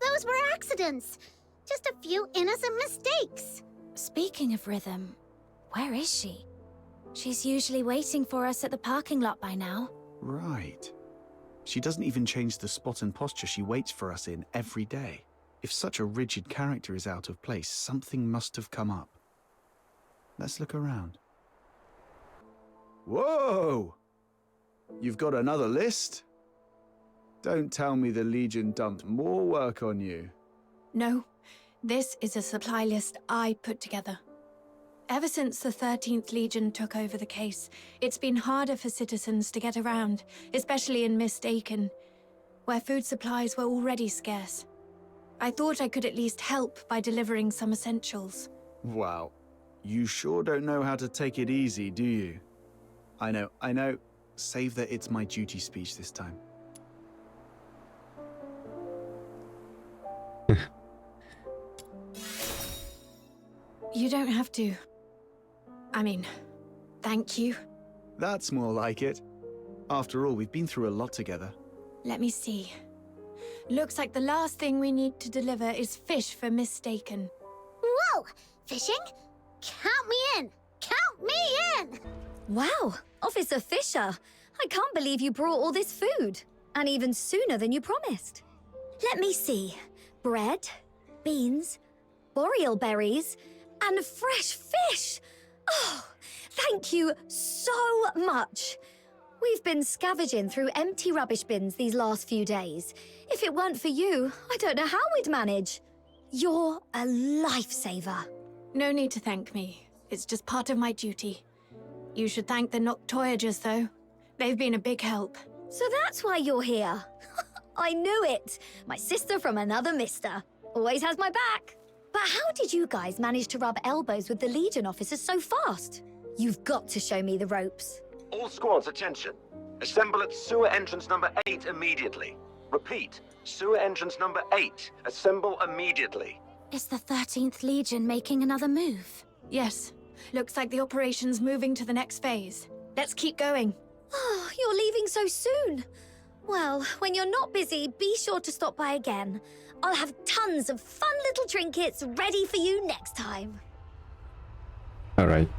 Speaker 4: Those were accidents. Just a few innocent mistakes.
Speaker 7: Speaking of Rhythm, where is she? She's usually waiting for us at the parking lot by now.
Speaker 5: Right. She doesn't even change the spot and posture she waits for us in every day. If such a rigid character is out of place, something must have come up. Let's look around. Whoa! You've got another list? Don't tell me the Legion dumped more work on you.
Speaker 3: No, this is a supply list I put together. Ever since the 13th Legion took over the case, it's been harder for citizens to get around, especially in Mistaken, where food supplies were already scarce. I thought I could at least help by delivering some essentials.
Speaker 5: Wow. You sure don't know how to take it easy, do you? I know. Save that it's my duty speech this time.
Speaker 3: You don't have to. I mean, thank you.
Speaker 5: That's more like it. After all, we've been through a lot together.
Speaker 3: Let me see. Looks like the last thing we need to deliver is fish for Mistaken.
Speaker 4: Whoa! Fishing? Count me in! Count me in!
Speaker 20: Wow, Officer Fisher. I can't believe you brought all this food. And even sooner than you promised. Let me see. Bread, beans, boreal berries, and fresh fish. Oh, thank you so much. We've been scavenging through empty rubbish bins these last few days. If it weren't for you, I don't know how we'd manage. You're a lifesaver.
Speaker 3: No need to thank me. It's just part of my duty. You should thank the Noctoyagers, though. They've been a big help.
Speaker 20: So that's why you're here. I knew it. My sister from another mister. Always has my back. But how did you guys manage to rub elbows with the Legion officers so fast? You've got to show me the ropes.
Speaker 18: All squads, attention. Assemble at sewer entrance number 8 immediately. Repeat, sewer entrance number 8. Assemble immediately.
Speaker 7: Is the 13th Legion making another move?
Speaker 3: Yes. Looks like the operation's moving to the next phase. Let's keep going.
Speaker 20: Oh, you're leaving so soon. Well, when you're not busy, be sure to stop by again. I'll have tons of fun little trinkets ready for you next time.
Speaker 2: Alright.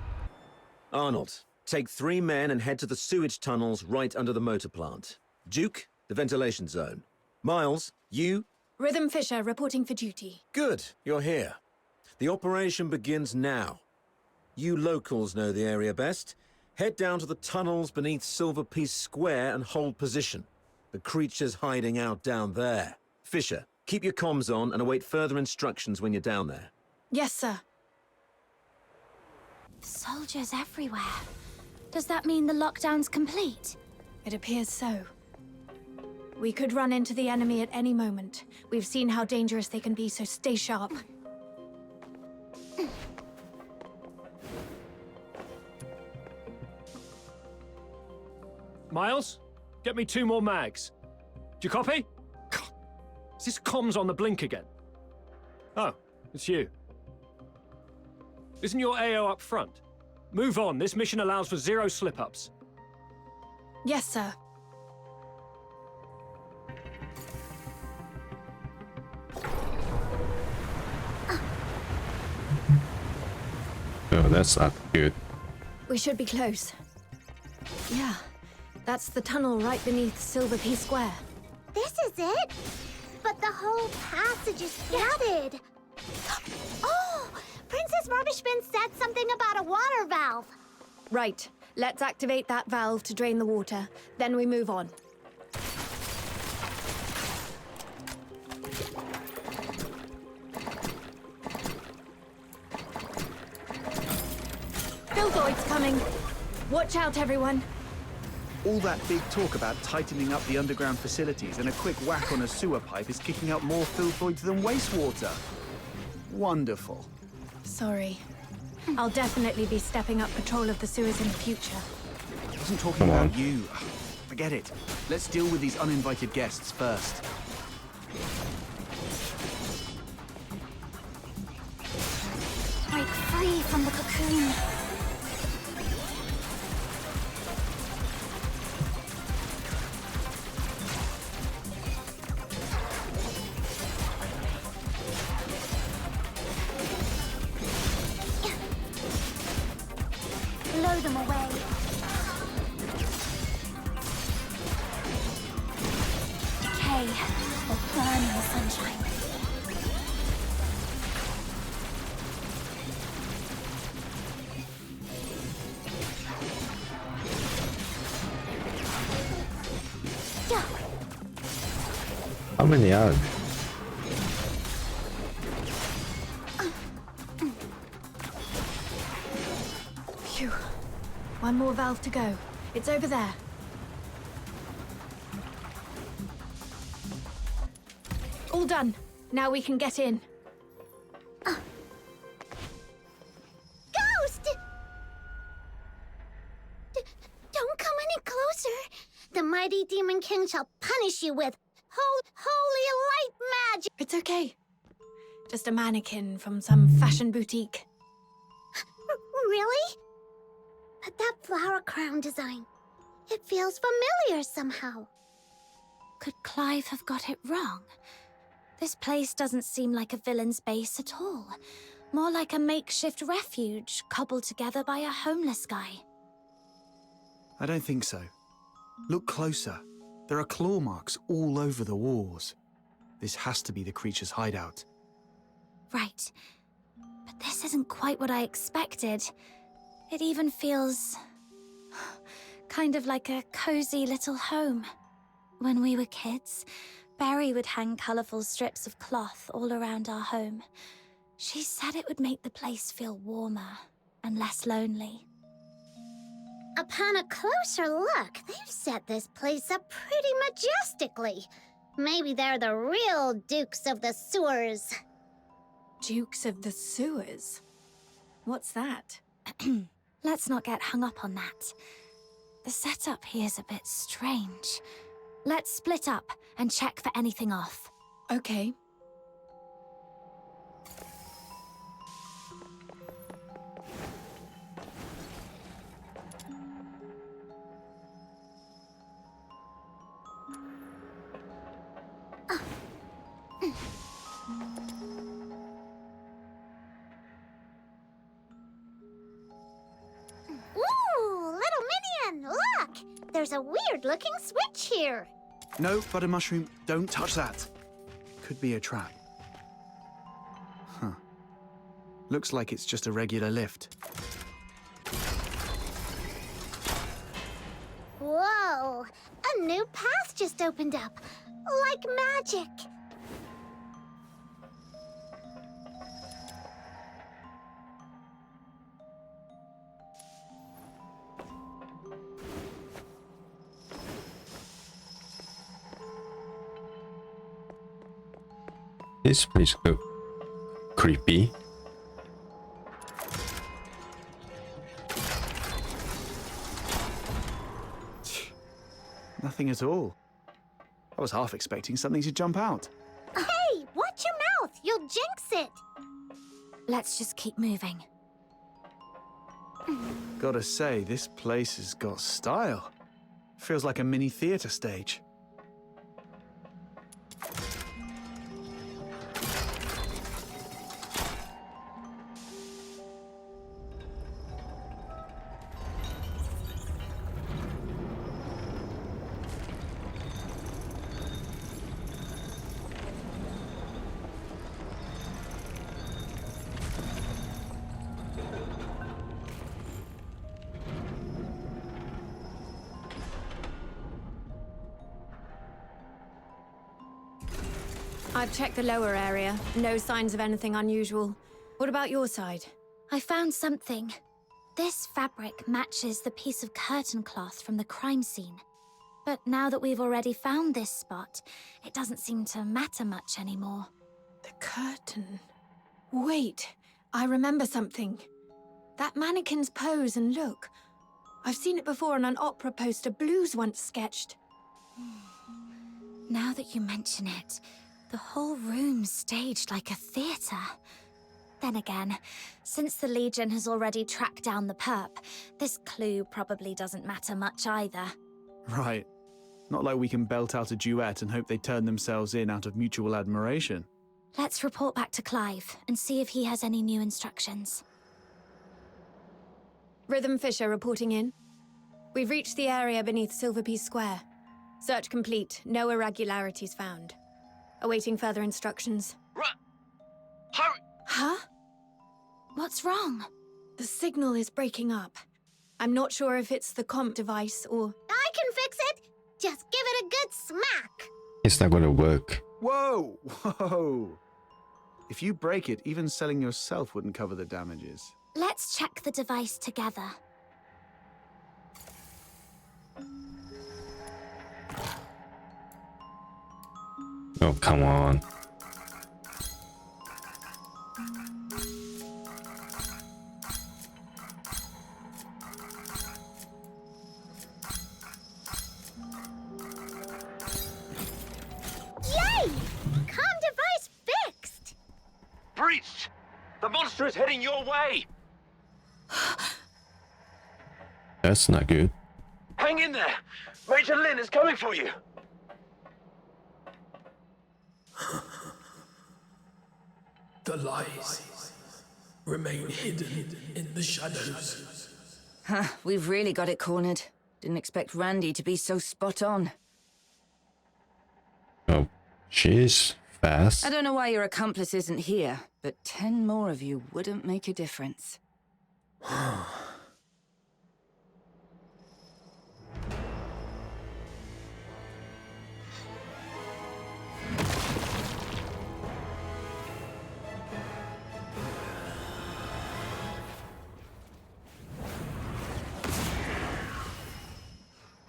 Speaker 18: Arnold, take 3 men and head to the sewage tunnels right under the motor plant. Duke, the ventilation zone. Miles, you...
Speaker 3: Rhythm Fisher reporting for duty.
Speaker 18: Good, you're here. The operation begins now. You locals know the area best. Head down to the tunnels beneath Silver Piece Square and hold position. The creature's hiding out down there. Fisher, keep your comms on and await further instructions when you're down there.
Speaker 3: Yes, sir.
Speaker 7: Soldiers everywhere. Does that mean the lockdown's complete?
Speaker 3: It appears so. We could run into the enemy at any moment. We've seen how dangerous they can be, so stay sharp.
Speaker 19: Miles, get me 2 more mags. Do you copy? God, is this comms on the blink again? Oh, it's you. Isn't your AO up front? Move on, this mission allows for 0 slip-ups.
Speaker 3: Yes, sir.
Speaker 2: Oh, that's not good.
Speaker 3: We should be close. Yeah, that's the tunnel right beneath Silver Piece Square.
Speaker 4: This is it? But the whole passage is flooded. Oh! Princess Rubbish Bin said something about a water valve.
Speaker 3: Right. Let's activate that valve to drain the water. Then we move on. Filthoid's coming. Watch out, everyone.
Speaker 5: All that big talk about tightening up the underground facilities and a quick whack on a sewer pipe is kicking out more filthoids than wastewater. Wonderful.
Speaker 3: Sorry. I'll definitely be stepping up patrol of the sewers in the future.
Speaker 5: I wasn't talking about you. Forget it. Let's deal with these uninvited guests first.
Speaker 7: Break free from the cocoon.
Speaker 4: Blow them away.
Speaker 7: Decay will burn in the sunshine.
Speaker 2: How many are there?
Speaker 3: Phew. One more valve to go. It's over there. All done. Now we can get in.
Speaker 4: Ghost! Don't come any closer. The mighty Demon King shall punish you with holy light magic.
Speaker 3: It's okay. Just a mannequin from some fashion boutique.
Speaker 4: Really? But that flower crown design, it feels familiar somehow.
Speaker 7: Could Clive have got it wrong? This place doesn't seem like a villain's base at all. More like a makeshift refuge cobbled together by a homeless guy.
Speaker 5: I don't think so. Look closer. There are claw marks all over the walls. This has to be the creature's hideout.
Speaker 7: Right. But this isn't quite what I expected. It even feels kind of like a cozy little home. When we were kids, Berry would hang colourful strips of cloth all around our home. She said it would make the place feel warmer and less lonely.
Speaker 4: Upon a closer look, they've set this place up pretty majestically. Maybe they're the real Dukes of the Sewers.
Speaker 3: Dukes of the Sewers? What's that?
Speaker 7: Let's not get hung up on that. The setup here's a bit strange. Let's split up and check for anything off.
Speaker 3: Okay.
Speaker 4: Ooh, little minion, look! There's a weird-looking switch here.
Speaker 5: No, Butter Mushroom, don't touch that. Could be a trap. Huh. Looks like it's just a regular lift.
Speaker 4: Whoa! A new path just opened up. Like magic.
Speaker 2: This place look creepy.
Speaker 5: Nothing at all. I was half expecting something to jump out.
Speaker 4: Hey, watch your mouth! You'll jinx it!
Speaker 7: Let's just keep moving.
Speaker 5: Gotta say, this place has got style. Feels like a mini theater stage.
Speaker 3: I've checked the lower area. No signs of anything unusual. What about your side?
Speaker 7: I found something. This fabric matches the piece of curtain cloth from the crime scene. But now that we've already found this spot, it doesn't seem to matter much anymore.
Speaker 3: The curtain. Wait, I remember something. That mannequin's pose and look. I've seen it before on an opera poster Blues once sketched.
Speaker 7: Now that you mention it, the whole room's staged like a theatre. Then again, since the Legion has already tracked down the perp, this clue probably doesn't matter much either.
Speaker 5: Right. Not like we can belt out a duet and hope they turn themselves in out of mutual admiration.
Speaker 7: Let's report back to Clive and see if he has any new instructions.
Speaker 3: Rhythm Fisher reporting in. We've reached the area beneath Silverpiece Square. Search complete. No irregularities found. Awaiting further instructions.
Speaker 10: Hurry!
Speaker 3: Huh?
Speaker 7: What's wrong?
Speaker 3: The signal is breaking up. I'm not sure if it's the comp device or...
Speaker 4: I can fix it! Just give it a good smack!
Speaker 2: It's not gonna work.
Speaker 5: Whoa! Whoa! If you break it, even selling yourself wouldn't cover the damages.
Speaker 7: Let's check the device together.
Speaker 2: Oh, come on.
Speaker 4: Yay! Comm device fixed!
Speaker 17: Breached! The monster is heading your way!
Speaker 2: That's not good.
Speaker 17: Hang in there! Major Lin is coming for you!
Speaker 21: The lies remain hidden in the shadows.
Speaker 22: Huh, we've really got it cornered. Didn't expect Randy to be so spot on.
Speaker 2: Oh, she's fast.
Speaker 22: I don't know why your accomplice isn't here, but 10 more of you wouldn't make a difference.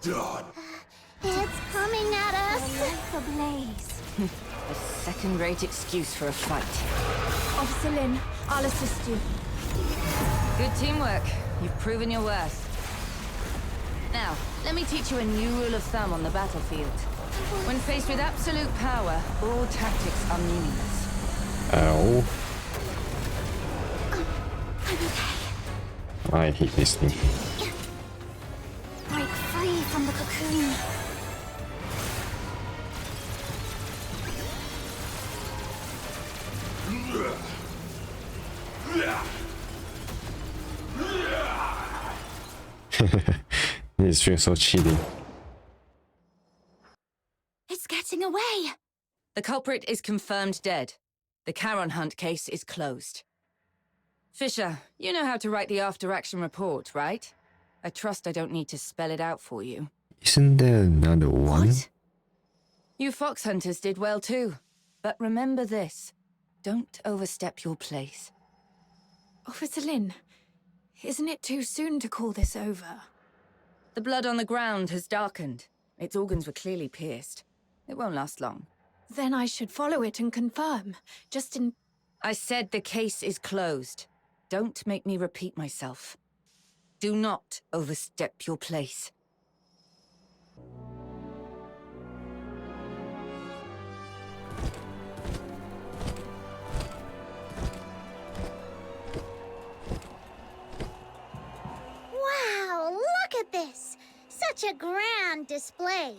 Speaker 21: done.
Speaker 4: It's coming at us.
Speaker 20: Lights ablaze.
Speaker 22: A second-rate excuse for a fight.
Speaker 3: Officer Lin, I'll assist you.
Speaker 22: Good teamwork. You've proven your worth. Now, let me teach you a new rule of thumb on the battlefield. When faced with absolute power, all tactics are meaningless.
Speaker 2: Ow.
Speaker 4: I'm okay.
Speaker 2: I hate this thing.
Speaker 4: Break free from the cocoon.
Speaker 2: This feels so cheating.
Speaker 7: It's getting away!
Speaker 22: The culprit is confirmed dead. The Charon Hunt case is closed. Fisher, you know how to write the after-action report, right? I trust I don't need to spell it out for you.
Speaker 2: Isn't there another one?
Speaker 22: You fox hunters did well too. But remember this. Don't overstep your place.
Speaker 3: Officer Lin, isn't it too soon to call this over?
Speaker 22: The blood on the ground has darkened. Its organs were clearly pierced. It won't last long.
Speaker 3: Then I should follow it and confirm, just in...
Speaker 22: I said the case is closed. Don't make me repeat myself. Do not overstep your place.
Speaker 4: Wow, look at this! Such a grand display.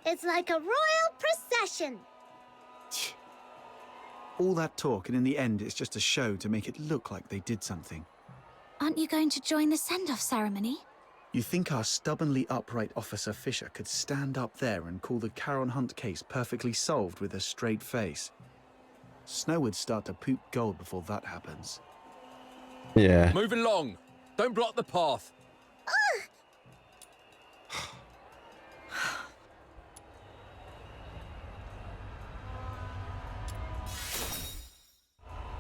Speaker 4: It's like a royal procession.
Speaker 5: All that talk, and in the end, it's just a show to make it look like they did something.
Speaker 7: Aren't you going to join the send-off ceremony?
Speaker 5: You think our stubbornly upright Officer Fisher could stand up there and call the Charon Hunt case perfectly solved with a straight face? Snow would start to poop gold before that happens.
Speaker 2: Yeah.
Speaker 17: Move along. Don't block the path.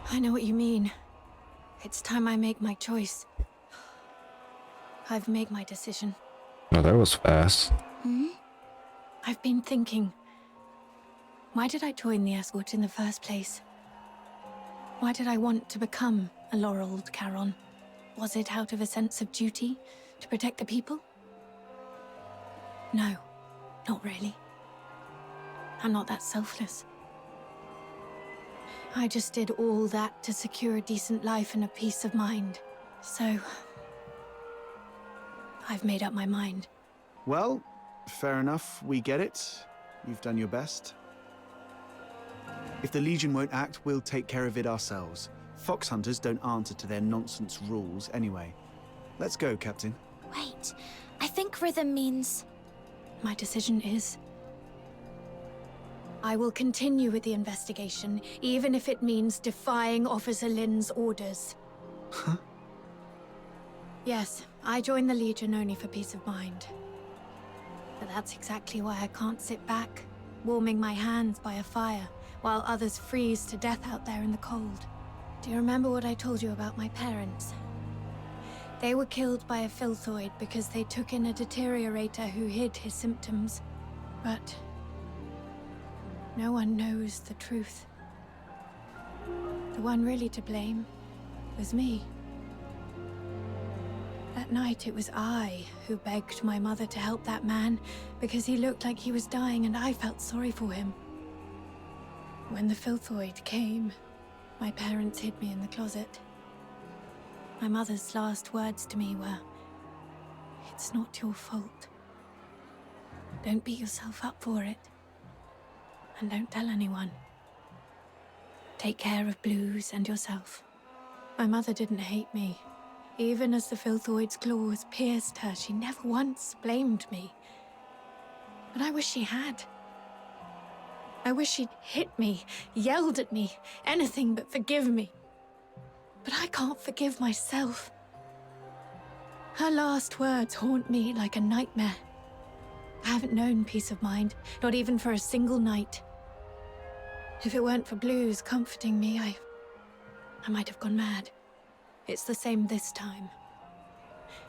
Speaker 3: I know what you mean. It's time I make my choice. I've made my decision.
Speaker 2: Oh, that was fast.
Speaker 3: I've been thinking. Why did I join the escort in the first place? Why did I want to become a laureled Charon? Was it out of a sense of duty to protect the people? No, not really. I'm not that selfless. I just did all that to secure a decent life and a peace of mind. So, I've made up my mind.
Speaker 5: Well, fair enough, we get it. You've done your best. If the Legion won't act, we'll take care of it ourselves. Fox hunters don't answer to their nonsense rules anyway. Let's go, Captain.
Speaker 7: Wait, I think rhythm means...
Speaker 3: My decision is... I will continue with the investigation, even if it means defying Officer Lin's orders.
Speaker 5: Huh?
Speaker 3: Yes, I joined the Legion only for peace of mind. But that's exactly why I can't sit back, warming my hands by a fire, while others freeze to death out there in the cold. Do you remember what I told you about my parents? They were killed by a filthoid because they took in a deteriorator who hid his symptoms. But... no one knows the truth. The one really to blame was me. That night, it was I who begged my mother to help that man because he looked like he was dying and I felt sorry for him. When the filthoid came, my parents hid me in the closet. My mother's last words to me were, "It's not your fault. Don't beat yourself up for it. And don't tell anyone. Take care of Blues and yourself." My mother didn't hate me. Even as the filthoid's claws pierced her, she never once blamed me. But I wish she had. I wish she'd hit me, yelled at me, anything but forgive me. But I can't forgive myself. Her last words haunt me like a nightmare. I haven't known peace of mind, not even for a single night. If it weren't for Blues comforting me, I might have gone mad. It's the same this time.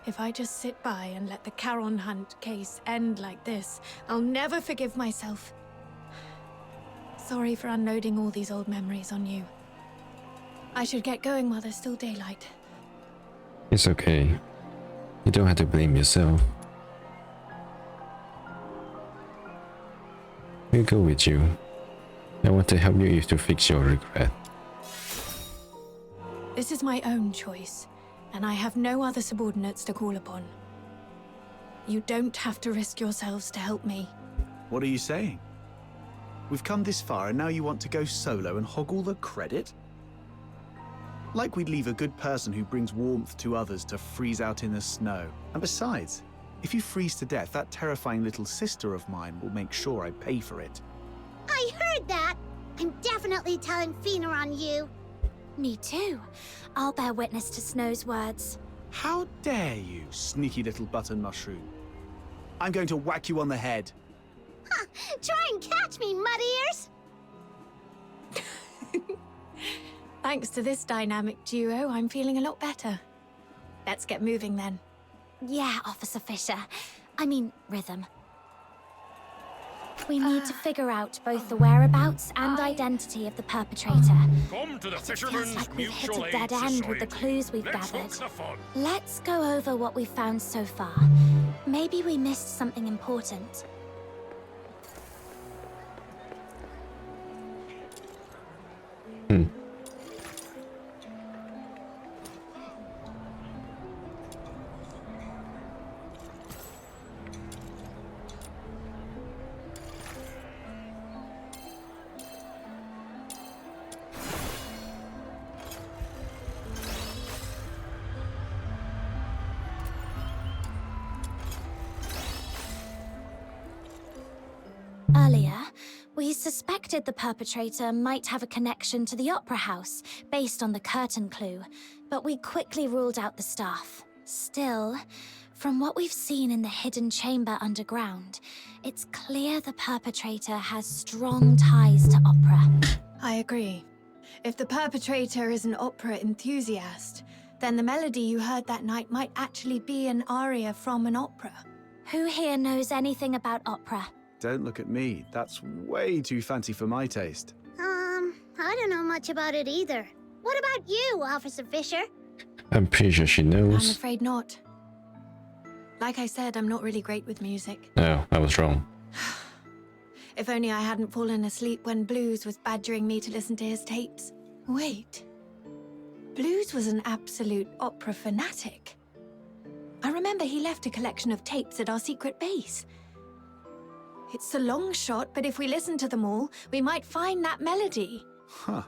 Speaker 3: If I just sit by and let the Charon Hunt case end like this, I'll never forgive myself. Sorry for unloading all these old memories on you. I should get going while there's still daylight.
Speaker 2: It's okay. You don't have to blame yourself. We'll go with you. I want to help you to fix your regret.
Speaker 3: This is my own choice, and I have no other subordinates to call upon. You don't have to risk yourselves to help me.
Speaker 5: What are you saying? We've come this far and now you want to go solo and hog all the credit? Like we'd leave a good person who brings warmth to others to freeze out in the snow. And besides, if you freeze to death, that terrifying little sister of mine will make sure I pay for it.
Speaker 4: I heard that! I'm definitely telling Fina on you.
Speaker 7: Me too. I'll bear witness to Snow's words.
Speaker 5: How dare you, sneaky little button mushroom? I'm going to whack you on the head.
Speaker 4: Ha! Try and catch me, mud ears!
Speaker 3: Thanks to this dynamic duo, I'm feeling a lot better. Let's get moving then.
Speaker 7: Yeah, Officer Fisher. I mean, Rhythm. We need to figure out both the whereabouts and identity of the perpetrator.
Speaker 8: Come to the
Speaker 7: It feels
Speaker 8: Fisherman's
Speaker 7: like we've hit
Speaker 8: Mutual
Speaker 7: a
Speaker 8: Aid
Speaker 7: dead end with the
Speaker 8: Society.
Speaker 7: clues we've
Speaker 8: Let's
Speaker 7: gathered.
Speaker 8: hook the fun.
Speaker 7: Let's go over what we've found so far. Maybe we missed something important. Earlier, we suspected the perpetrator might have a connection to the Opera House, based on the curtain clue, but we quickly ruled out the staff. Still, from what we've seen in the hidden chamber underground, it's clear the perpetrator has strong ties to opera.
Speaker 3: I agree. If the perpetrator is an opera enthusiast, then the melody you heard that night might actually be an aria from an opera.
Speaker 7: Who here knows anything about opera?
Speaker 5: Don't look at me. That's way too fancy for my taste.
Speaker 4: I don't know much about it either. What about you, Officer Fisher?
Speaker 2: I'm pretty sure she
Speaker 3: I'm
Speaker 2: knows.
Speaker 3: afraid not. Like I said, I'm not really great with music.
Speaker 2: No, I was wrong.
Speaker 3: If only I hadn't fallen asleep when Blues was badgering me to listen to his tapes. Wait. Blues was an absolute opera fanatic. I remember he left a collection of tapes at our secret base. It's a long shot, but if we listen to them all, we might find that melody.
Speaker 5: Huh.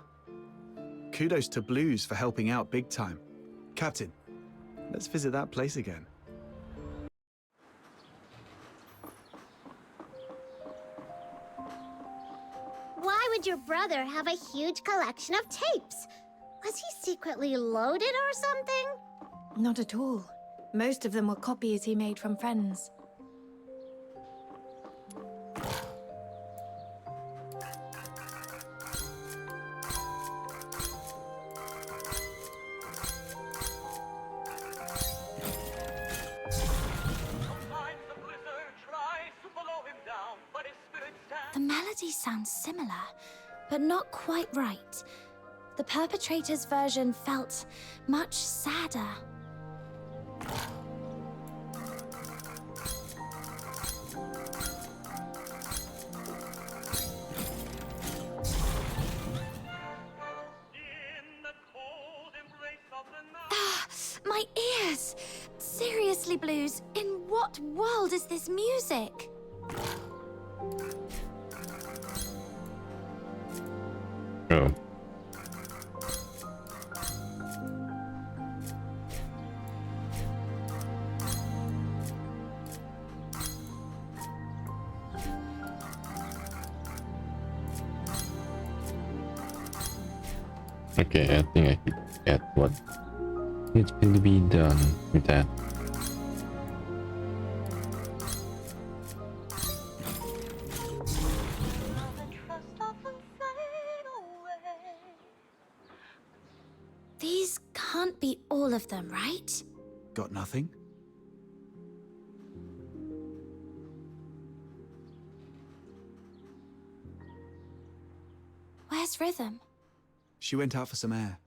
Speaker 5: Kudos to Blues for helping out big time. Captain, let's visit that place again.
Speaker 4: Why would your brother have a huge collection of tapes? Was he secretly loaded or something?
Speaker 3: Not at all. Most of them were copies he made from friends.
Speaker 7: The melody sounds similar, but not quite right. The perpetrator's version felt much sadder. Ah, my ears! Seriously, Blues, in what world is this music?
Speaker 2: Oh. Okay, I think I could get what needs to be done with that.
Speaker 7: These can't be all of them, right?
Speaker 5: Got nothing?
Speaker 7: Where's Rhythm?
Speaker 5: She went out for some air.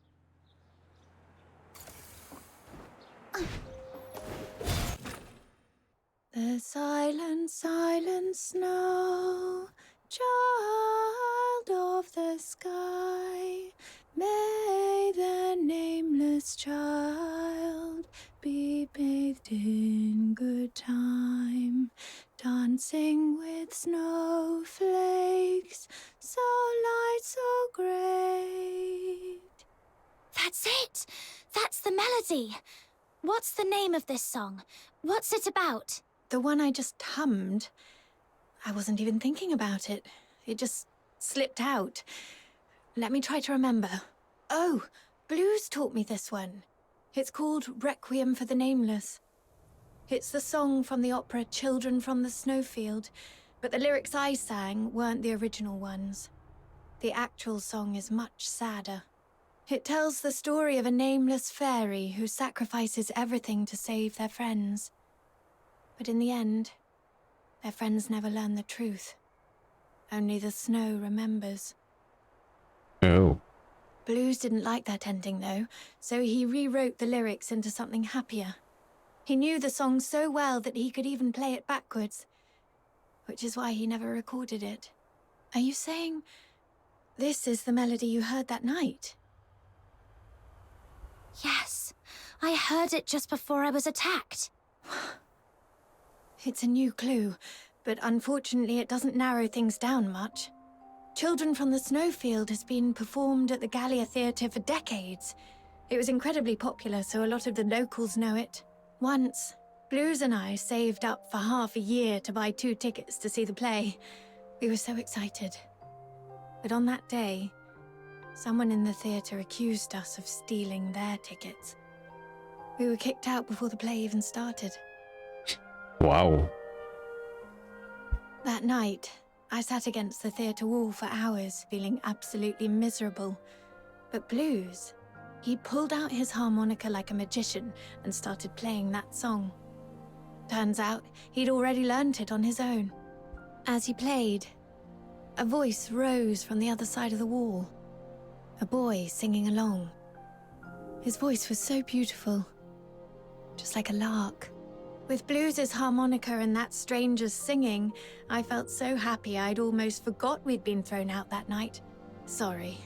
Speaker 3: The silent, silent snow, child of the sky, may the nameless child be bathed in good time, dancing with snowflakes, so light, so great.
Speaker 7: That's it! That's the melody! What's the name of this song? What's it about?
Speaker 3: The one I just hummed. I wasn't even thinking about it. It just slipped out. Let me try to remember. Oh, Blues taught me this one. It's called Requiem for the Nameless. It's the song from the opera Children from the Snowfield, but the lyrics I sang weren't the original ones. The actual song is much sadder. It tells the story of a nameless fairy who sacrifices everything to save their friends. But in the end, their friends never learn the truth. Only the snow remembers.
Speaker 2: Oh.
Speaker 3: Blues didn't like that ending, though, so he rewrote the lyrics into something happier. He knew the song so well that he could even play it backwards, which is why he never recorded it. Are you saying this is the melody you heard that night?
Speaker 7: Yes, I heard it just before I was attacked.
Speaker 3: It's a new clue, but unfortunately it doesn't narrow things down much. Children from the Snowfield has been performed at the Gallia Theatre for decades. It was incredibly popular, so a lot of the locals know it. Once, Blues and I saved up for half a year to buy 2 tickets to see the play. We were so excited. But on that day, someone in the theatre accused us of stealing their tickets. We were kicked out before the play even started.
Speaker 2: Wow.
Speaker 3: That night, I sat against the theatre wall for hours, feeling absolutely miserable. But Blues, he pulled out his harmonica like a magician and started playing that song. Turns out, he'd already learnt it on his own. As he played, a voice rose from the other side of the wall. A boy singing along. His voice was so beautiful, just like a lark. With Blues's harmonica and that stranger's singing, I felt so happy I'd almost forgot we'd been thrown out that night. Sorry.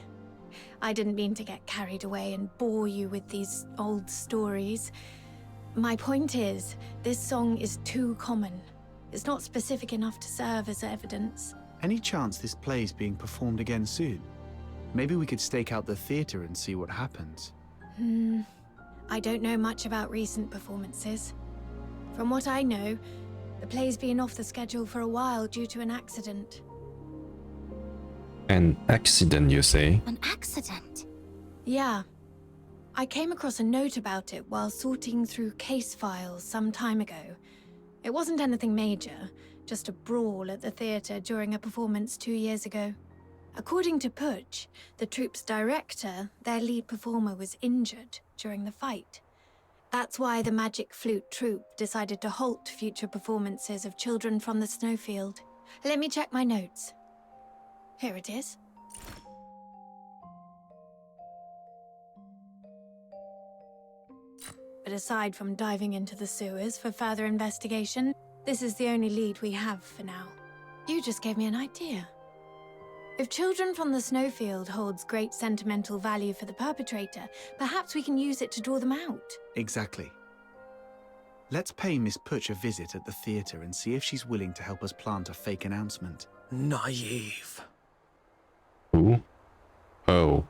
Speaker 3: I didn't mean to get carried away and bore you with these old stories. My point is, this song is too common. It's not specific enough to serve as evidence.
Speaker 5: Any chance this play's being performed again soon? Maybe we could stake out the theatre and see what happens.
Speaker 3: I don't know much about recent performances. From what I know, the play's been off the schedule for a while due to an accident.
Speaker 2: An accident, you say?
Speaker 7: An accident?
Speaker 3: Yeah. I came across a note about it while sorting through case files some time ago. It wasn't anything major, just a brawl at the theatre during a performance 2 years ago. According to Putsch, the troupe's director, their lead performer was injured during the fight. That's why the Magic Flute troupe decided to halt future performances of Children from the Snowfield. Let me check my notes. Here it is. But aside from diving into the sewers for further investigation, this is the only lead we have for now. You just gave me an idea. If Children from the Snowfield holds great sentimental value for the perpetrator, perhaps we can use it to draw them out.
Speaker 5: Exactly. Let's pay Miss Putsch a visit at the theatre and see if she's willing to help us plant a fake announcement.
Speaker 10: Naive.
Speaker 2: Who? Oh.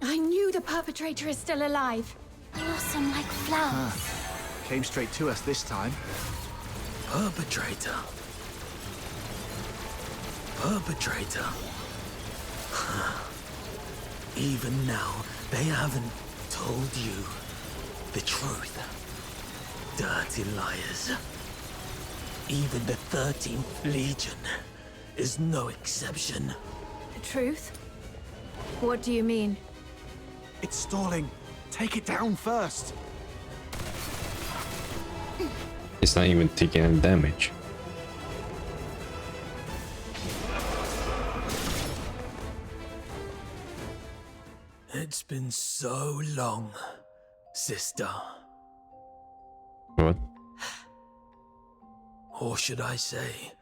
Speaker 3: I knew the perpetrator is still alive.
Speaker 7: Blossom like flowers.
Speaker 5: Came straight to us this time.
Speaker 21: Perpetrator. Perpetrator. Even now, they haven't told you the truth. Dirty liars. Even the 13th Legion is no exception.
Speaker 3: The truth? What do you mean?
Speaker 5: It's stalling.
Speaker 10: Take it down first.
Speaker 2: It's not even taking any damage.
Speaker 21: It's been so long, sister.
Speaker 2: What?
Speaker 21: Or should I say,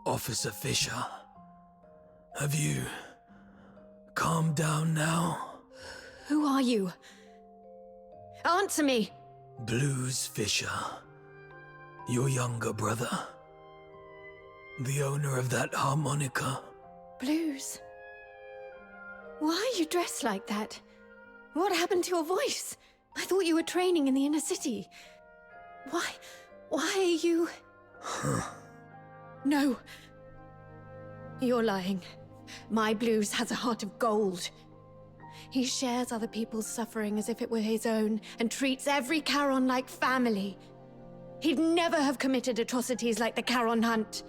Speaker 21: Officer Fisher? Have you calmed down now?
Speaker 3: Who are you? Answer me!
Speaker 21: Blues Fisher. Your younger brother. The owner of that harmonica.
Speaker 3: Blues. Why are you dressed like that? What happened to your voice? I thought you were training in the inner city. Why are you... No. You're lying. My Blues has a heart of gold. He shares other people's suffering as if it were his own, and treats every Charon like family. He'd never have committed atrocities like the Charon Hunt.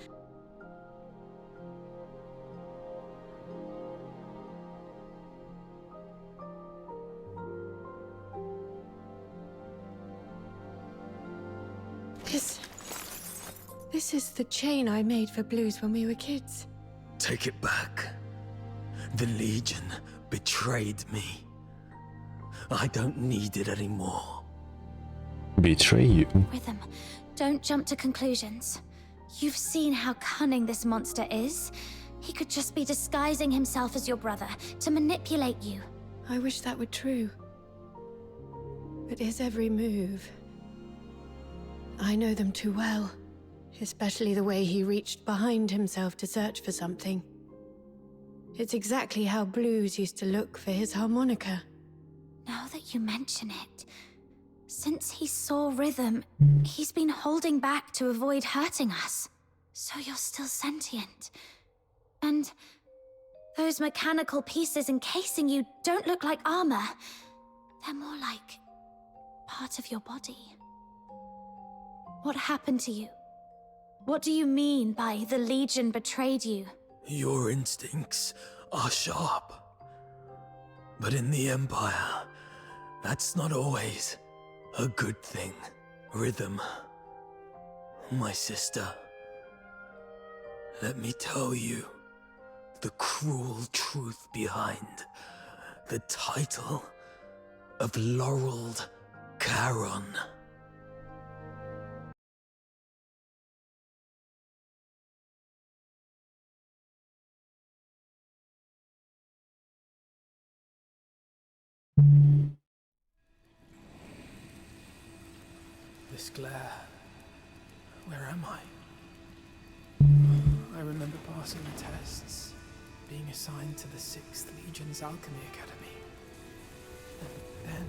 Speaker 3: This is the chain I made for Blues when we were kids.
Speaker 21: Take it back. The Legion betrayed me. I don't need it anymore.
Speaker 2: Betray you?
Speaker 7: Rhythm, don't jump to conclusions. You've seen how cunning this monster is. He could just be disguising himself as your brother to manipulate you.
Speaker 3: I wish that were true. But his every move... I know them too well. Especially the way he reached behind himself to search for something. It's exactly how Blues used to look for his harmonica.
Speaker 7: Now that you mention it, since he saw Rhythm, he's been holding back to avoid hurting us. So you're still sentient. And those mechanical pieces encasing you don't look like armor. They're more like part of your body. What happened to you? What do you mean by the Legion betrayed you?
Speaker 21: Your instincts are sharp. But in the Empire, that's not always a good thing. Rhythm, my sister, let me tell you the cruel truth behind the title of Laureled Charon. This glare. Where am I? I remember passing the tests, being assigned to the 6th Legion's Alchemy Academy. And then...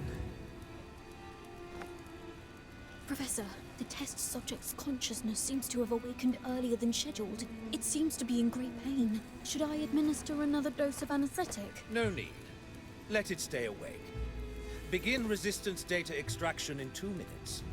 Speaker 8: Professor, the test subject's consciousness seems to have awakened earlier than scheduled. It seems to be in great pain. Should I administer another dose of anesthetic?
Speaker 10: No need. Let it stay awake. Begin resistance data extraction in 2 minutes.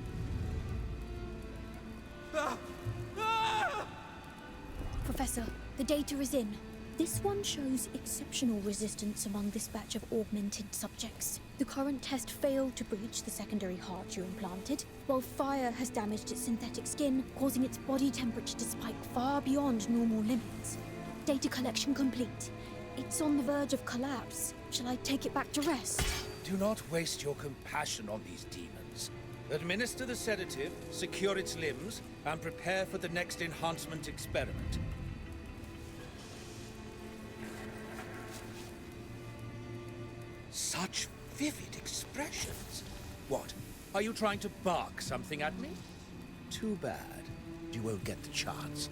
Speaker 8: Professor, the data is in. This one shows exceptional resistance among this batch of augmented subjects. The current test failed to breach the secondary heart you implanted, while fire has damaged its synthetic skin, causing its body temperature to spike far beyond normal limits. Data collection complete. It's on the verge of collapse. Shall I take it back to rest?
Speaker 10: Do not waste your compassion on these demons. Administer the sedative, secure its limbs, and prepare for the next enhancement experiment. Such vivid expressions. What? Are you trying to bark something at me? Too bad. You won't get the chance.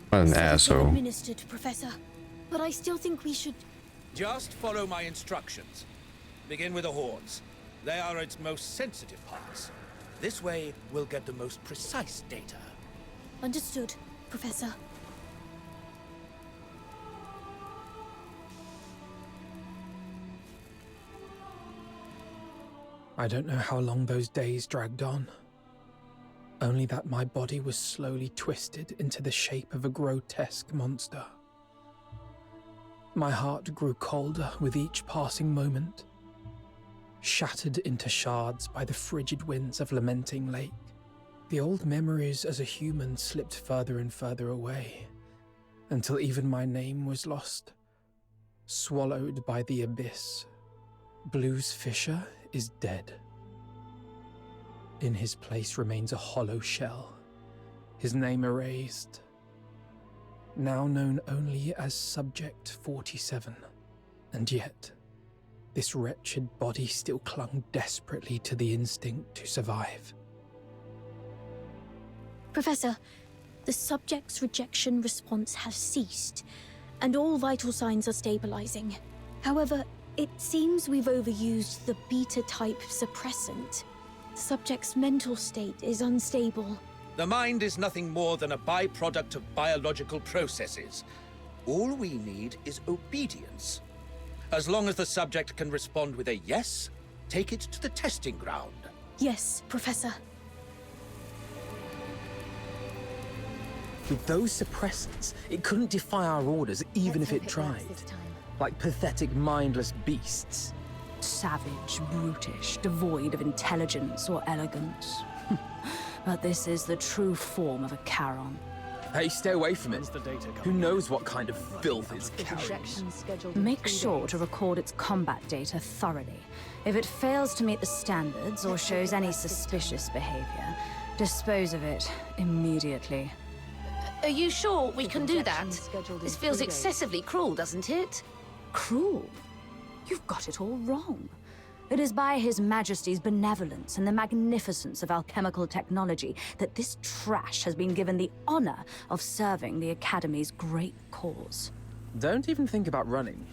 Speaker 2: What an asshole.
Speaker 8: Administered, Professor. But I still think we should...
Speaker 10: Just follow my instructions. Begin with the horns. They are its most sensitive parts. This way, we'll get the most precise data.
Speaker 8: Understood, Professor.
Speaker 21: I don't know how long those days dragged on. Only that my body was slowly twisted into the shape of a grotesque monster. My heart grew colder with each passing moment. shattered into shards by the frigid winds of Lamenting Lake. The old memories as a human slipped further and further away, until even my name was lost, swallowed by the abyss. Blues Fisher is dead. In his place remains a hollow shell, his name erased, now known only as Subject 47. And yet, this wretched body still clung desperately to the instinct to survive.
Speaker 8: Professor, the subject's rejection response has ceased, and all vital signs are stabilizing. However, it seems we've overused the beta-type suppressant. The subject's mental state is unstable.
Speaker 10: The mind is nothing more than a byproduct of biological processes. All we need is obedience. As long as the subject can respond with a yes, take it to the testing ground.
Speaker 8: Yes, Professor.
Speaker 6: With those suppressants, it couldn't defy our orders even if it tried. Like pathetic, mindless beasts.
Speaker 11: Savage, brutish, devoid of intelligence or elegance. But this is the true form of a Charon.
Speaker 17: Hey, stay away from it. Who knows what kind of filth is carried?
Speaker 11: Make sure to record its combat data thoroughly. If it fails to meet the standards or shows any suspicious behavior, dispose of it immediately.
Speaker 15: Are you sure we can do that? This feels excessively cruel, doesn't it?
Speaker 11: Cruel? You've got it all wrong. It is by His Majesty's benevolence and the magnificence of alchemical technology that this trash has been given the honor of serving the Academy's great cause.
Speaker 6: Don't even think about running.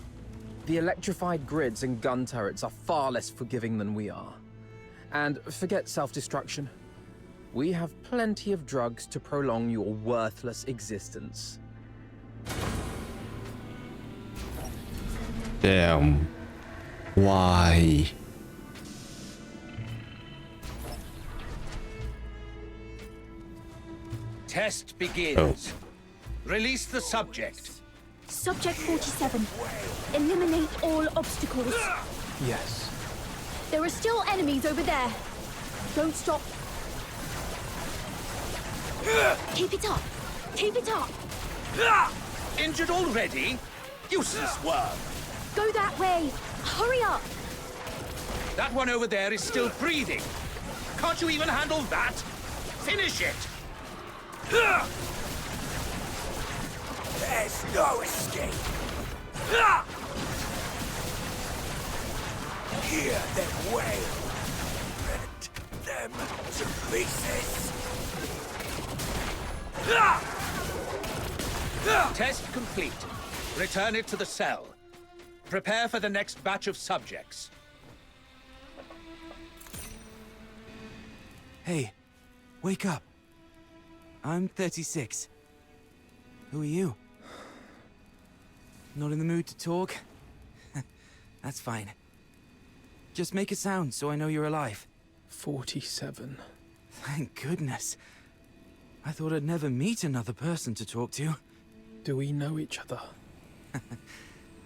Speaker 6: The electrified grids and gun turrets are far less forgiving than we are. And forget self-destruction. We have plenty of drugs to prolong your worthless existence.
Speaker 2: Damn. Why?
Speaker 10: Test begins. Release the subject.
Speaker 8: Subject 47. Eliminate all obstacles.
Speaker 21: Yes.
Speaker 8: There are still enemies over there. Don't stop. Keep it up. Keep it up.
Speaker 10: Injured already? Useless worm.
Speaker 8: Go that way. Hurry up.
Speaker 10: That one over there is still breathing. Can't you even handle that? Finish it.
Speaker 12: There's no escape. Hear them wail. Rend them to pieces.
Speaker 10: Test complete. Return it to the cell. Prepare for the next batch of subjects.
Speaker 23: Hey, wake up. I'm 36. Who are you? Not in the mood to talk? That's fine. Just make a sound so I know you're alive.
Speaker 21: 47.
Speaker 23: Thank goodness. I thought I'd never meet another person to talk to.
Speaker 21: Do we know each other?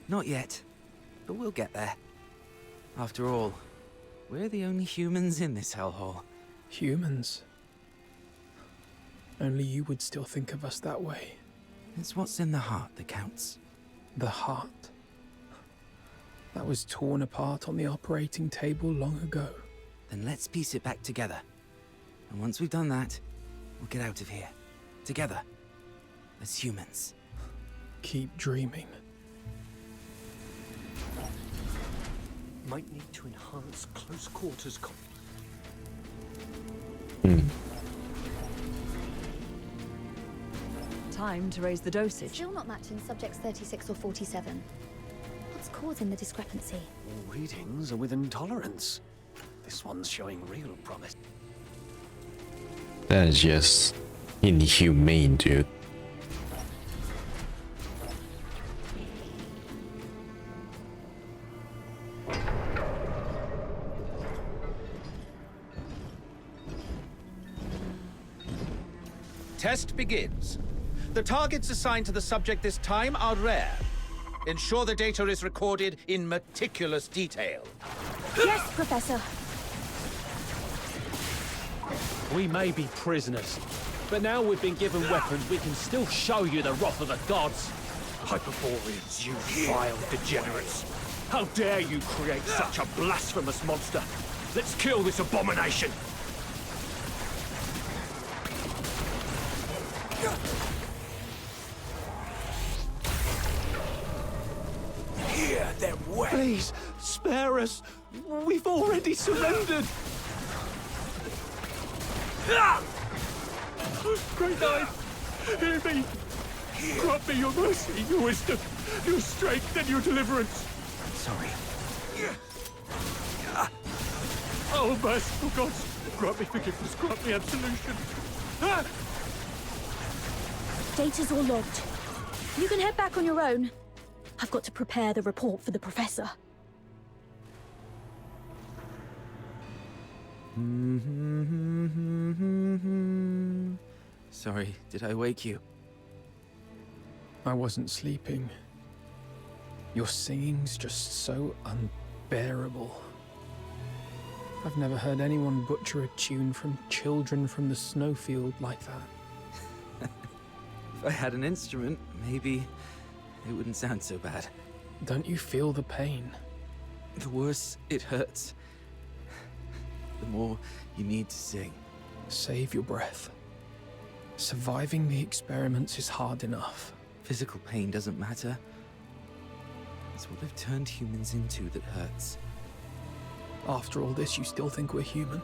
Speaker 23: Not yet, but we'll get there. After all, we're the only humans in this hellhole.
Speaker 21: Humans? Only you would still think of us that way.
Speaker 23: It's what's in the heart that counts.
Speaker 21: The heart? That was torn apart on the operating table long ago.
Speaker 23: Then let's piece it back together. And once we've done that, we'll get out of here. Together. As humans.
Speaker 21: Keep dreaming.
Speaker 24: Might need to enhance close quarters
Speaker 1: Time to raise the dosage.
Speaker 25: Still not matching subjects 36 or 47. What's causing the discrepancy?
Speaker 24: All readings are with intolerance. This one's showing real promise.
Speaker 2: That's just inhumane, dude.
Speaker 10: Test begins. The targets assigned to the subject this time are rare. Ensure the data is recorded in meticulous detail.
Speaker 8: Yes, Professor.
Speaker 19: We may be prisoners, but now we've been given weapons, we can still show you the wrath of the gods. Hyperboreans, you vile degenerates. How dare you create such a blasphemous monster? Let's kill this abomination!
Speaker 12: Hear them wail.
Speaker 10: Please, spare us. We've already surrendered. Great Knight, hear me. Grant me your mercy, your wisdom, your strength, and your deliverance.
Speaker 23: Sorry.
Speaker 10: Oh, merciful gods, grant me forgiveness, grant me absolution.
Speaker 8: Data's all logged. You can head back on your own. I've got to prepare the report for the Professor.
Speaker 23: Sorry, did I wake you?
Speaker 21: I wasn't sleeping. Your singing's just so unbearable. I've never heard anyone butcher a tune from Children from the Snowfield like that.
Speaker 23: If I had an instrument, maybe it wouldn't sound so bad.
Speaker 21: Don't you feel the pain?
Speaker 23: The worse it hurts, the more you need to sing.
Speaker 21: Save your breath. Surviving the experiments is hard enough.
Speaker 23: Physical pain doesn't matter. It's what they've turned humans into that hurts.
Speaker 21: After all this, you still think we're human?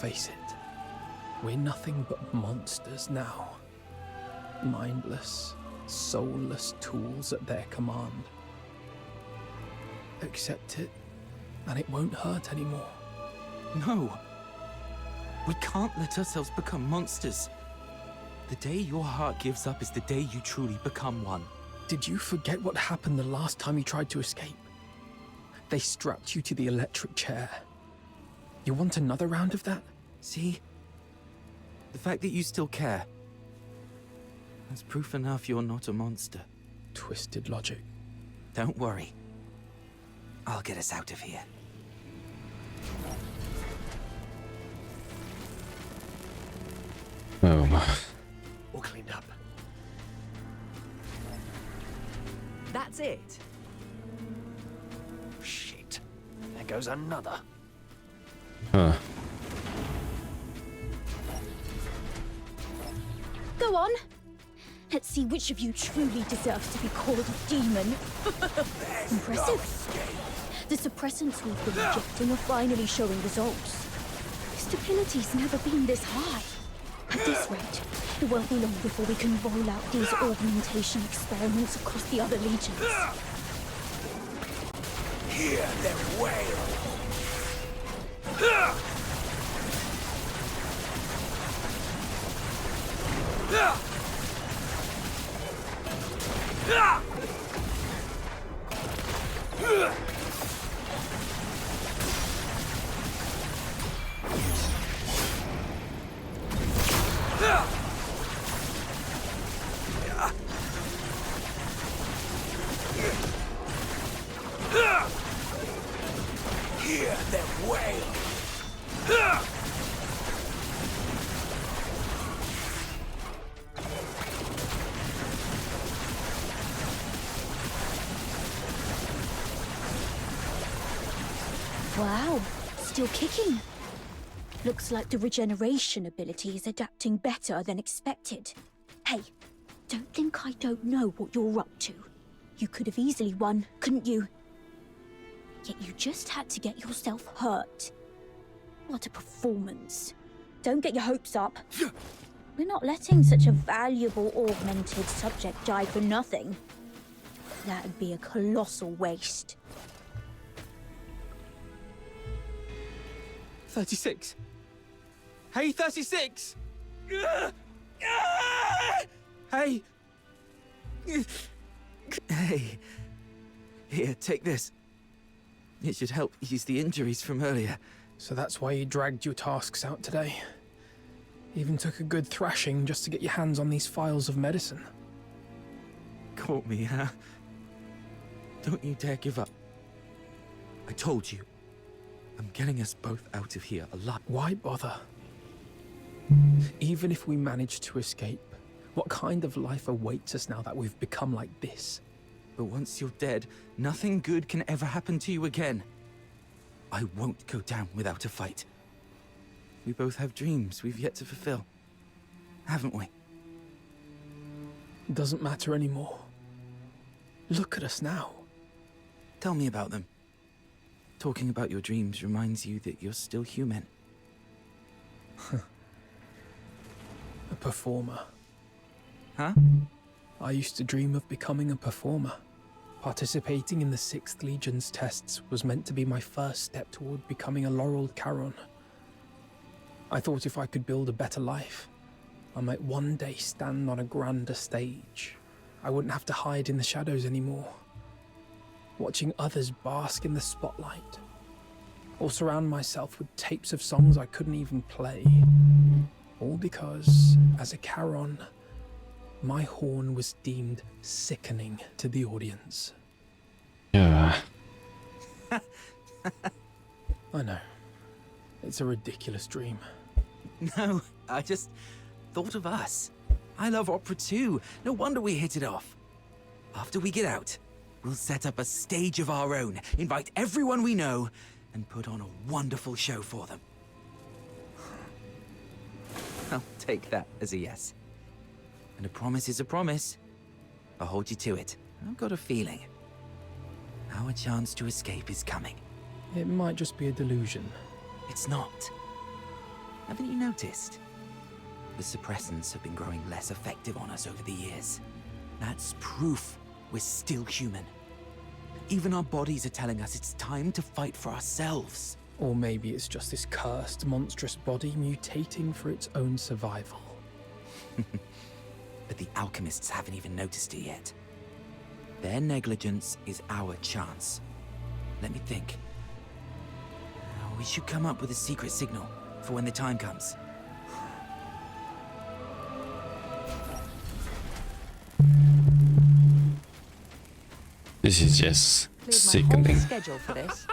Speaker 21: Face it, we're nothing but monsters now. Mindless, soulless tools at their command. Accept it, and it won't hurt anymore.
Speaker 23: No! We can't let ourselves become monsters. The day your heart gives up is the day you truly become one.
Speaker 21: Did you forget what happened the last time you tried to escape? They strapped you to the electric chair. You want another round of that?
Speaker 23: See? The fact that you still care. That's proof enough you're not a monster.
Speaker 21: Twisted logic.
Speaker 23: Don't worry. I'll get us out of here.
Speaker 2: Oh.
Speaker 24: All cleaned up.
Speaker 1: That's it.
Speaker 24: Shit. There goes another.
Speaker 2: Huh.
Speaker 8: Go on. Let's see which of you truly deserves to be called a demon. Impressive. The suppressants we've been injecting are finally showing results. Stability's never been this high. At this rate, it won't be long before we can roll out these augmentation experiments across the other legions.
Speaker 12: Hear them wail. Hear them wail.
Speaker 8: Wow, still kicking. Looks like the regeneration ability is adapting better than expected. Hey, don't think I don't know what you're up to. You could have easily won, couldn't you? Yet you just had to get yourself hurt. What a performance. Don't get your hopes up. We're not letting such a valuable augmented subject die for nothing. That'd be a colossal waste.
Speaker 17: 36. Hey, 36! Hey! Hey. Here, take this. It should help ease the injuries from earlier.
Speaker 21: So that's why you dragged your tasks out today. Even took a good thrashing just to get your hands on these files of medicine.
Speaker 23: Caught me, huh? Don't you dare give up.
Speaker 17: I told you. I'm getting us both out of here alive.
Speaker 21: Why bother? Even if we manage to escape, what kind of life awaits us now that we've become like this?
Speaker 17: But once you're dead, nothing good can ever happen to you again. I won't go down without a fight. We both have dreams we've yet to fulfill, haven't we?
Speaker 21: Doesn't matter anymore. Look at us now.
Speaker 17: Tell me about them. Talking about your dreams reminds you that you're still human.
Speaker 21: A performer.
Speaker 17: Huh?
Speaker 21: I used to dream of becoming a performer. Participating in the 6th Legion's tests was meant to be my first step toward becoming a laureled Charon. I thought if I could build a better life, I might one day stand on a grander stage. I wouldn't have to hide in the shadows anymore. Watching others bask in the spotlight, or surround myself with tapes of songs I couldn't even play. All because, as a Charon, my horn was deemed sickening to the audience.
Speaker 2: Yeah.
Speaker 21: I know. It's a ridiculous dream.
Speaker 17: No, I just thought of us. I love opera too. No wonder we hit it off. After we get out, we'll set up a stage of our own, invite everyone we know, and put on a wonderful show for them. I'll take that as a yes. And a promise is a promise. I'll hold you to it. I've got a feeling our chance to escape is coming.
Speaker 21: It might just be a delusion.
Speaker 17: It's not. Haven't you noticed? The suppressants have been growing less effective on us over the years. That's proof we're still human. Even our bodies are telling us it's time to fight for ourselves.
Speaker 21: Or maybe it's just this cursed, monstrous body mutating for its own survival.
Speaker 17: But the alchemists haven't even noticed it yet. Their negligence is our chance. Let me think. We should come up with a secret signal for when the time comes.
Speaker 2: This is just
Speaker 1: Cleared my
Speaker 2: sickening.
Speaker 1: whole schedule for this.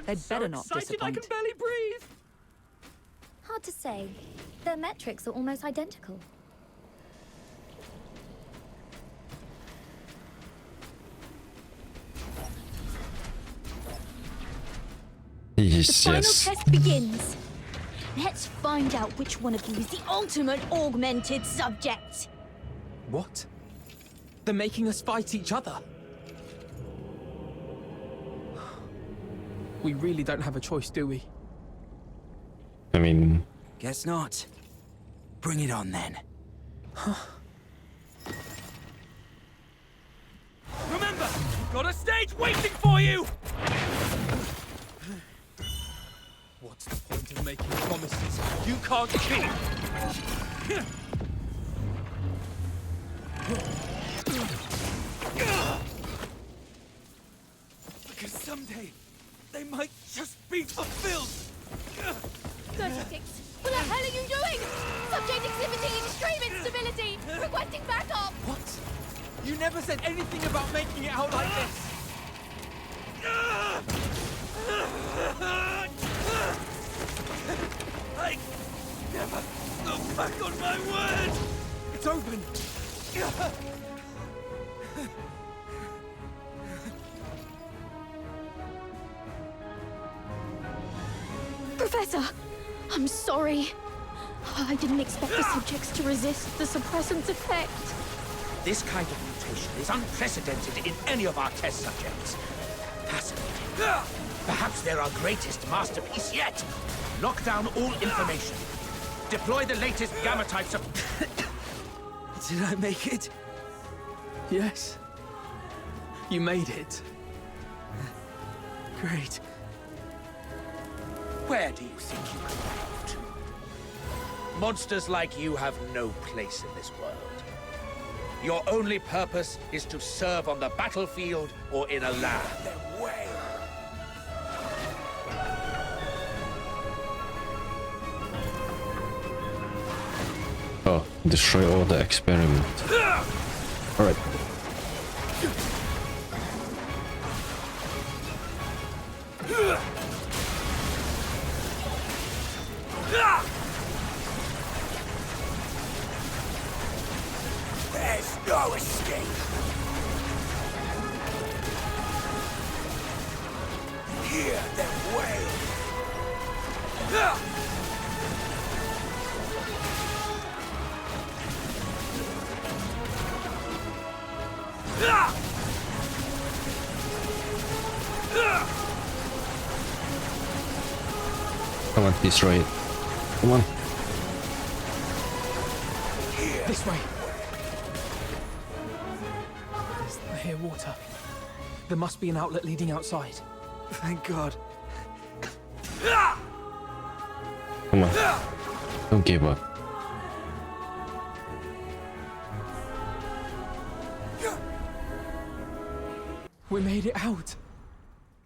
Speaker 1: They'd better not disappoint.
Speaker 15: I can barely breathe.
Speaker 25: Hard to say. Their metrics are almost identical.
Speaker 8: The
Speaker 2: Yes,
Speaker 8: final
Speaker 2: yes.
Speaker 8: test begins. Let's find out which one of you is the ultimate augmented subject.
Speaker 21: What? They're making us fight each other. We really don't have a choice, do we?
Speaker 2: I mean,
Speaker 17: Guess not. Bring it on then.
Speaker 10: Remember, you've got a stage waiting for you!
Speaker 21: What's the point of making promises you can't keep?
Speaker 10: Because someday, they might just be fulfilled!
Speaker 8: 36. What the hell are you doing? Subject exhibiting extreme instability. Requesting backup.
Speaker 21: What? You never said anything about making it out like this.
Speaker 10: I never go back on my word!
Speaker 21: It's open.
Speaker 8: Professor, I'm sorry. I didn't expect the subjects to resist the suppressant's effect.
Speaker 10: This kind of mutation is unprecedented in any of our test subjects. Fascinating. Perhaps they're our greatest masterpiece yet. Lock down all information. Deploy the latest gamma types of...
Speaker 17: Did I make it?
Speaker 21: Yes. You made it.
Speaker 17: Great.
Speaker 10: Where do you think you can move to? Monsters like you have no place in this world. Your only purpose is to serve on the battlefield or in a lab.
Speaker 2: oh, destroy all the experiment. Alright.
Speaker 12: There's no escape. Hear them wail.
Speaker 2: Come on, destroy it. Come on.
Speaker 6: This way. I hear water. There must be an outlet leading outside.
Speaker 23: Thank God.
Speaker 2: Come on. Don't give up.
Speaker 6: We made it out.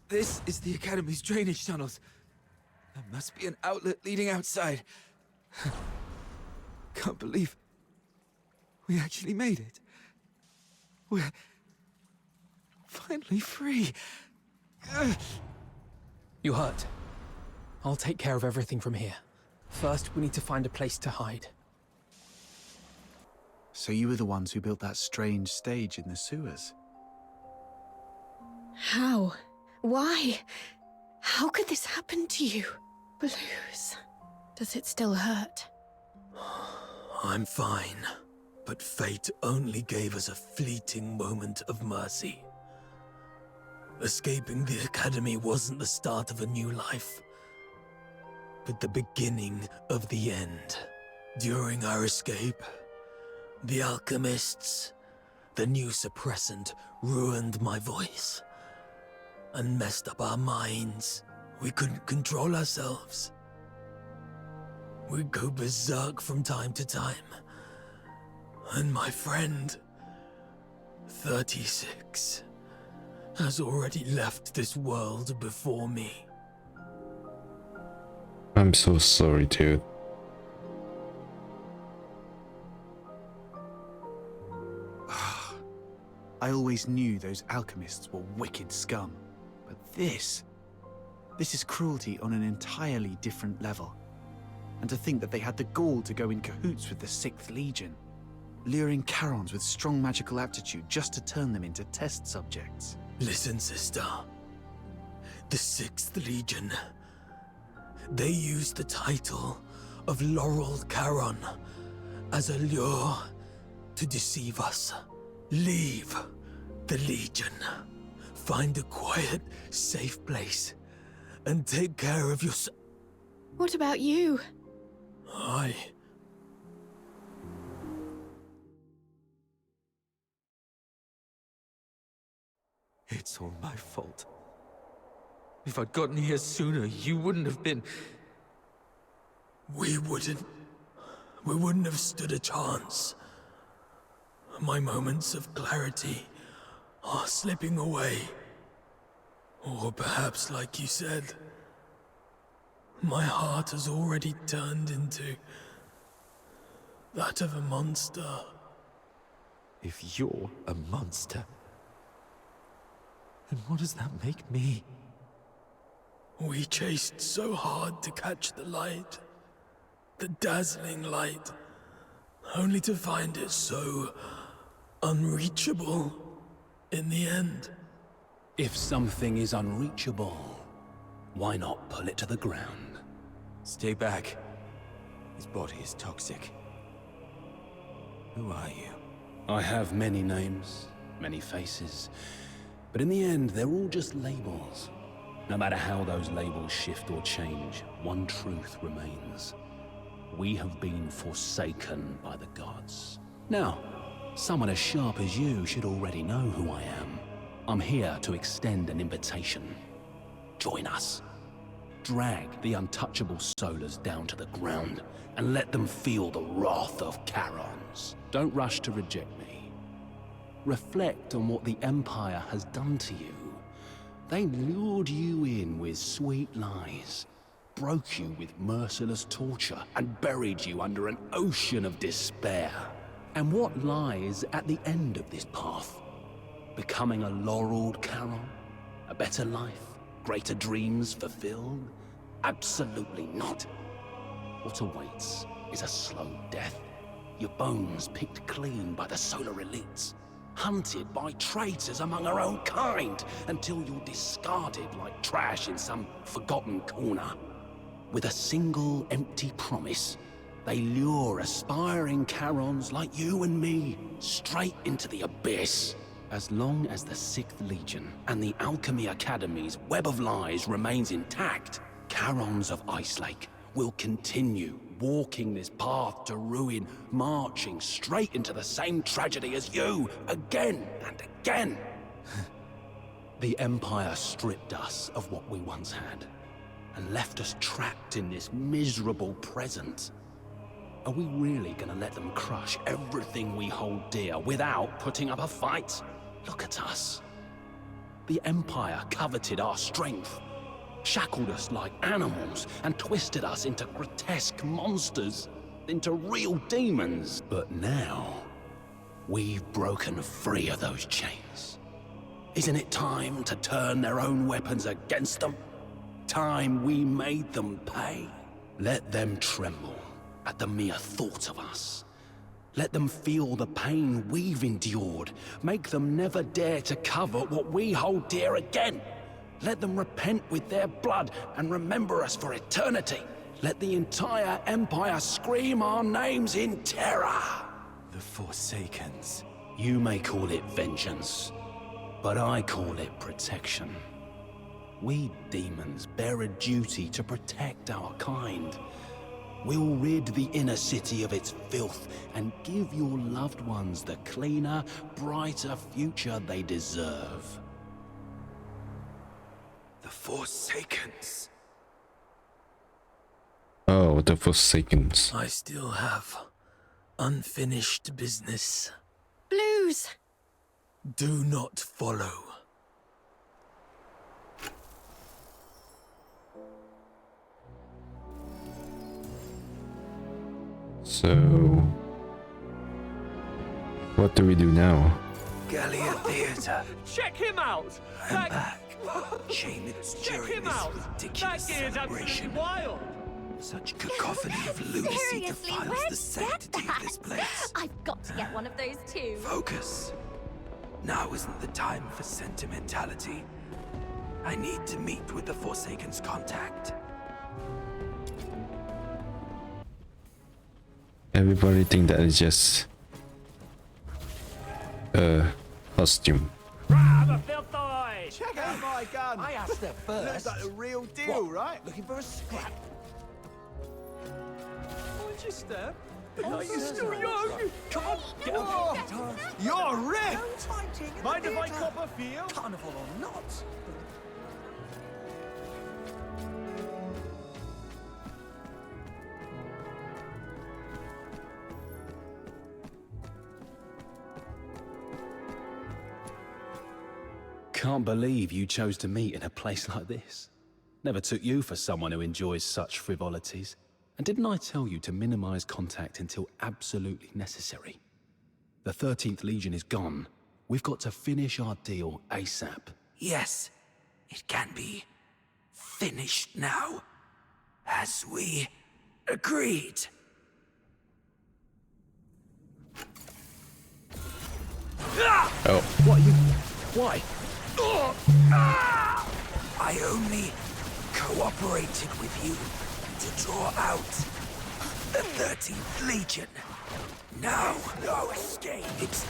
Speaker 23: This is the Academy's drainage tunnels. There must be an outlet leading outside. Can't believe we actually made it. We're finally free.
Speaker 6: You hurt. I'll take care of everything from here. First, we need to find a place to hide.
Speaker 5: So you were the ones who built that strange stage in the sewers?
Speaker 3: How? Why? How could this happen to you? Blues. Does it still hurt?
Speaker 12: I'm fine, but fate only gave us a fleeting moment of mercy. Escaping the Academy wasn't the start of a new life, but the beginning of the end. During our escape, the alchemists, the new suppressant, ruined my voice and messed up our minds. We couldn't control ourselves. We'd go berserk from time to time. And my friend, 36, has already left this world before me.
Speaker 2: I'm so sorry, dude.
Speaker 5: I always knew those alchemists were wicked scum. But this is cruelty on an entirely different level. And to think that they had the gall to go in cahoots with the 6th Legion, luring Charons with strong magical aptitude just to turn them into test subjects.
Speaker 12: Listen, sister. The 6th Legion, they used the title of Laurel Charon as a lure to deceive us. Leave the Legion. Find a quiet, safe place and take care of yourself.
Speaker 3: What about you?
Speaker 23: It's all my fault. If I'd gotten here sooner, you wouldn't have been...
Speaker 12: We wouldn't have stood a chance. My moments of clarity are slipping away. Or perhaps, like you said, my heart has already turned into that of a monster.
Speaker 23: If you're a monster, then what does that make me?
Speaker 12: We chased so hard to catch the light, the dazzling light, only to find it so unreachable in the end.
Speaker 9: If something is unreachable, why not pull it to the ground?
Speaker 23: Stay back. His body is toxic. Who are you?
Speaker 9: I have many names, many faces, but in the end, they're all just labels. No matter how those labels shift or change, one truth remains. We have been forsaken by the gods. Now, someone as sharp as you should already know who I am. I'm here to extend an invitation. Join us. Drag the untouchable Solars down to the ground and let them feel the wrath of Charons. Don't rush to reject me. Reflect on what the Empire has done to you. They lured you in with sweet lies, broke you with merciless torture, and buried you under an ocean of despair. And what lies at the end of this path? Becoming a laureled Charon? A better life? greater dreams fulfilled? Absolutely not. What awaits is a slow death. Your bones picked clean by the solar elites, hunted by traitors among our own kind, until you're discarded like trash in some forgotten corner. With a single empty promise, they lure aspiring Charons like you and me straight into the abyss. As long as the 6th Legion and the Alchemy Academy's web of lies remains intact, Charons of Icelake will continue walking this path to ruin, marching straight into the same tragedy as you, again and again. The Empire stripped us of what we once had, and left us trapped in this miserable present. Are we really gonna let them crush everything we hold dear without putting up a fight? Look at us. The Empire coveted our strength, shackled us like animals, and twisted us into grotesque monsters, into real demons. But now, we've broken free of those chains. Isn't it time to turn their own weapons against them? Time we made them pay? Let them tremble at the mere thought of us. Let them feel the pain we've endured. Make them never dare to cover what we hold dear again. Let them repent with their blood and remember us for eternity. Let the entire Empire scream our names in terror.
Speaker 23: The Forsakens.
Speaker 9: You may call it vengeance, but I call it protection. We demons bear a duty to protect our kind. We'll rid the inner city of its filth and give your loved ones the cleaner, brighter future they deserve.
Speaker 23: The Forsakens.
Speaker 2: Oh, the Forsakens.
Speaker 12: I still have unfinished business.
Speaker 3: Blues!
Speaker 12: Do not follow.
Speaker 2: So, what do we do now?
Speaker 12: Gallia Theatre.
Speaker 19: Check him out!
Speaker 12: I'm back. Shaman's during this ridiculous celebration.
Speaker 19: Wild!
Speaker 12: Such cacophony of lunacy
Speaker 7: Seriously,
Speaker 12: defiles
Speaker 7: where'd
Speaker 12: the
Speaker 7: you
Speaker 12: sanctity
Speaker 7: get
Speaker 12: of this place.
Speaker 7: I've got to get one of those too.
Speaker 12: Focus. Now isn't the time for sentimentality. I need to meet with the Forsaken's contact.
Speaker 2: Everybody think that is just a costume.
Speaker 5: Check out my gun!
Speaker 10: I asked her first.
Speaker 5: Looks like a real deal,
Speaker 10: What?
Speaker 5: right?
Speaker 10: Looking for a scrap?
Speaker 5: Why'd you step?
Speaker 10: You're still young! Come on, get
Speaker 5: Whoa.
Speaker 10: up!
Speaker 5: You're ripped! Mind if I cop a feel?
Speaker 10: Carnival or not?
Speaker 9: Can't believe you chose to meet in a place like this. Never took you for someone who enjoys such frivolities. And didn't I tell you to minimize contact until absolutely necessary? The 13th Legion is gone. We've got to finish our deal ASAP.
Speaker 12: Yes, it can be finished now, as we agreed.
Speaker 2: Oh.
Speaker 10: What are you... Why?
Speaker 12: I only cooperated with you to draw out the 13th Legion. Now, no escape. It's...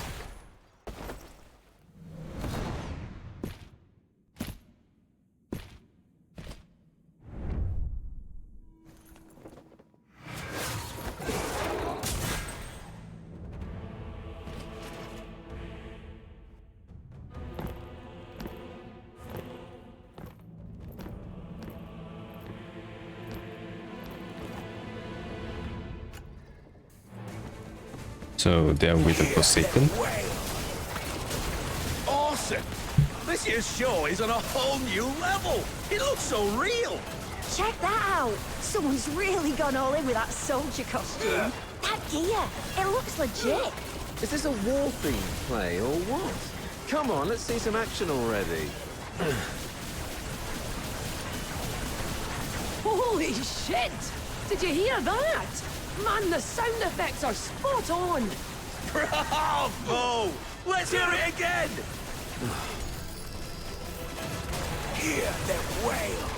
Speaker 2: So they are with the Forsaken.
Speaker 10: Awesome! This year's show is on a whole new level! It looks so real!
Speaker 11: Check that out! Someone's really gone all in with that soldier costume. That gear, it looks legit.
Speaker 13: Is this a war-themed play or what? Come on, let's see some action already.
Speaker 15: Holy shit! Did you hear that? Man, the sound effects are spot on!
Speaker 10: Bravo! Let's hear it again!
Speaker 12: Hear them wail.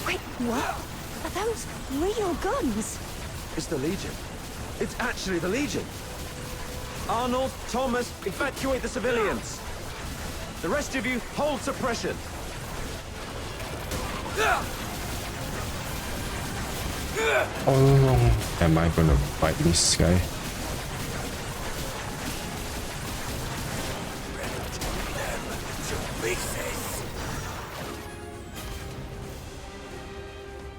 Speaker 8: Wait, what? Are those real guns?
Speaker 24: It's the Legion. It's actually the Legion. Arnold, Thomas, evacuate the civilians. The rest of you, hold suppression.
Speaker 2: How long am I gonna fight this guy?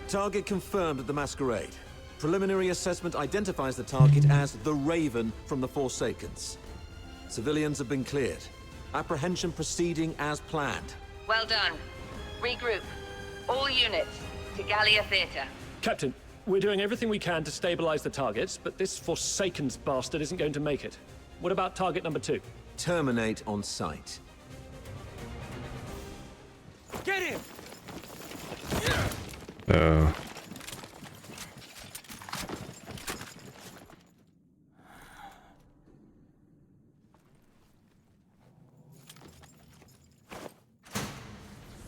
Speaker 24: Target confirmed at the Masquerade. Preliminary assessment identifies the target as the Raven from the Forsakens. Civilians have been cleared. Apprehension proceeding as planned.
Speaker 14: Well done. Regroup. All units to Gallia Theatre.
Speaker 19: Captain, we're doing everything we can to stabilize the targets, but this Forsakens bastard isn't going to make it. What about target number 2?
Speaker 24: Terminate on sight.
Speaker 10: Get him!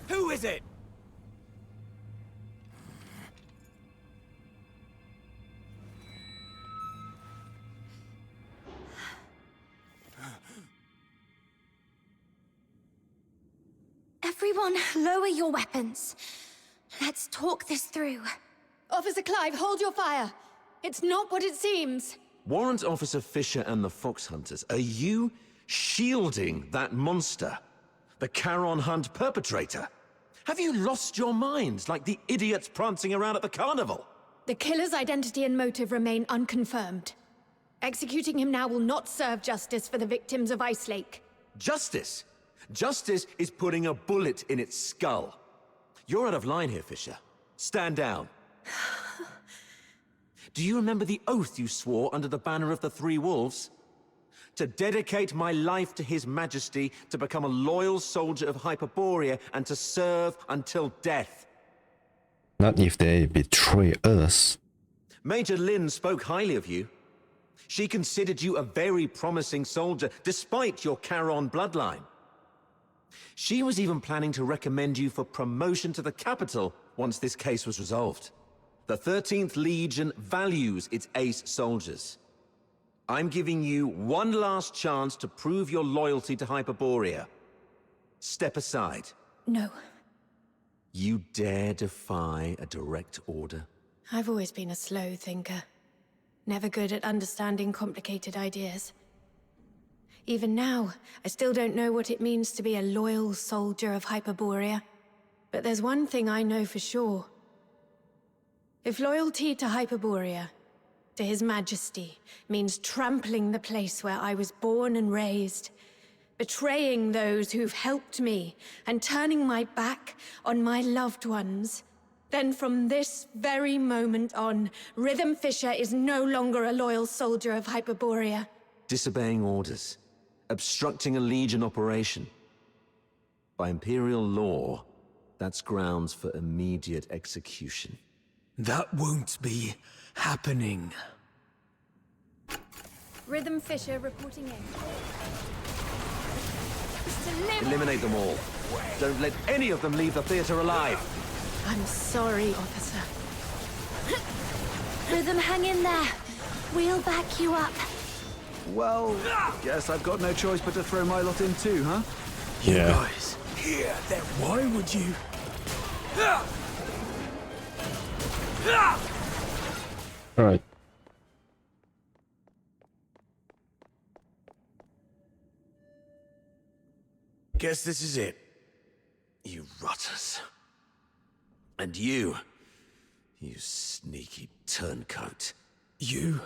Speaker 10: Who is it?
Speaker 7: Everyone, lower your weapons. Let's talk this through.
Speaker 3: Officer Clive, hold your fire. It's not what it seems.
Speaker 24: Warrant Officer Fisher and the Fox Hunters, are you shielding that monster? The Charon Hunt perpetrator? Have you lost your minds like the idiots prancing around at the carnival?
Speaker 3: The killer's identity and motive remain unconfirmed. Executing him now will not serve justice for the victims of Ice Lake.
Speaker 24: Justice? Justice is putting a bullet in its skull. You're out of line here, Fisher. Stand down. Do you remember the oath you swore under the banner of the Three Wolves? To dedicate my life to His Majesty, to become a loyal soldier of Hyperborea, and to serve until death.
Speaker 2: Not if they betray us.
Speaker 24: Major Lin spoke highly of you. She considered you a very promising soldier, despite your Charon bloodline. She was even planning to recommend you for promotion to the capital once this case was resolved. The 13th Legion values its ace soldiers. I'm giving you one last chance to prove your loyalty to Hyperborea. Step aside.
Speaker 3: No.
Speaker 24: You dare defy a direct order?
Speaker 3: I've always been a slow thinker. Never good at understanding complicated ideas. Even now, I still don't know what it means to be a loyal soldier of Hyperborea. But there's one thing I know for sure. If loyalty to Hyperborea, to His Majesty, means trampling the place where I was born and raised, betraying those who've helped me, and turning my back on my loved ones, then from this very moment on, Rhythm Fisher is no longer a loyal soldier of Hyperborea.
Speaker 24: Disobeying orders. Obstructing a Legion operation. By Imperial law, that's grounds for immediate execution.
Speaker 12: That won't be happening.
Speaker 3: Rhythm Fisher reporting in.
Speaker 24: Eliminate them all. Don't let any of them leave the theater alive.
Speaker 3: I'm sorry, officer.
Speaker 7: Rhythm, hang in there. We'll back you up.
Speaker 5: Well, guess I've got no choice but to throw my lot in too, huh?
Speaker 12: You guys, hear that? Why would you?
Speaker 2: Alright.
Speaker 24: Guess this is it. You rotters. And you sneaky turncoat.
Speaker 12: You?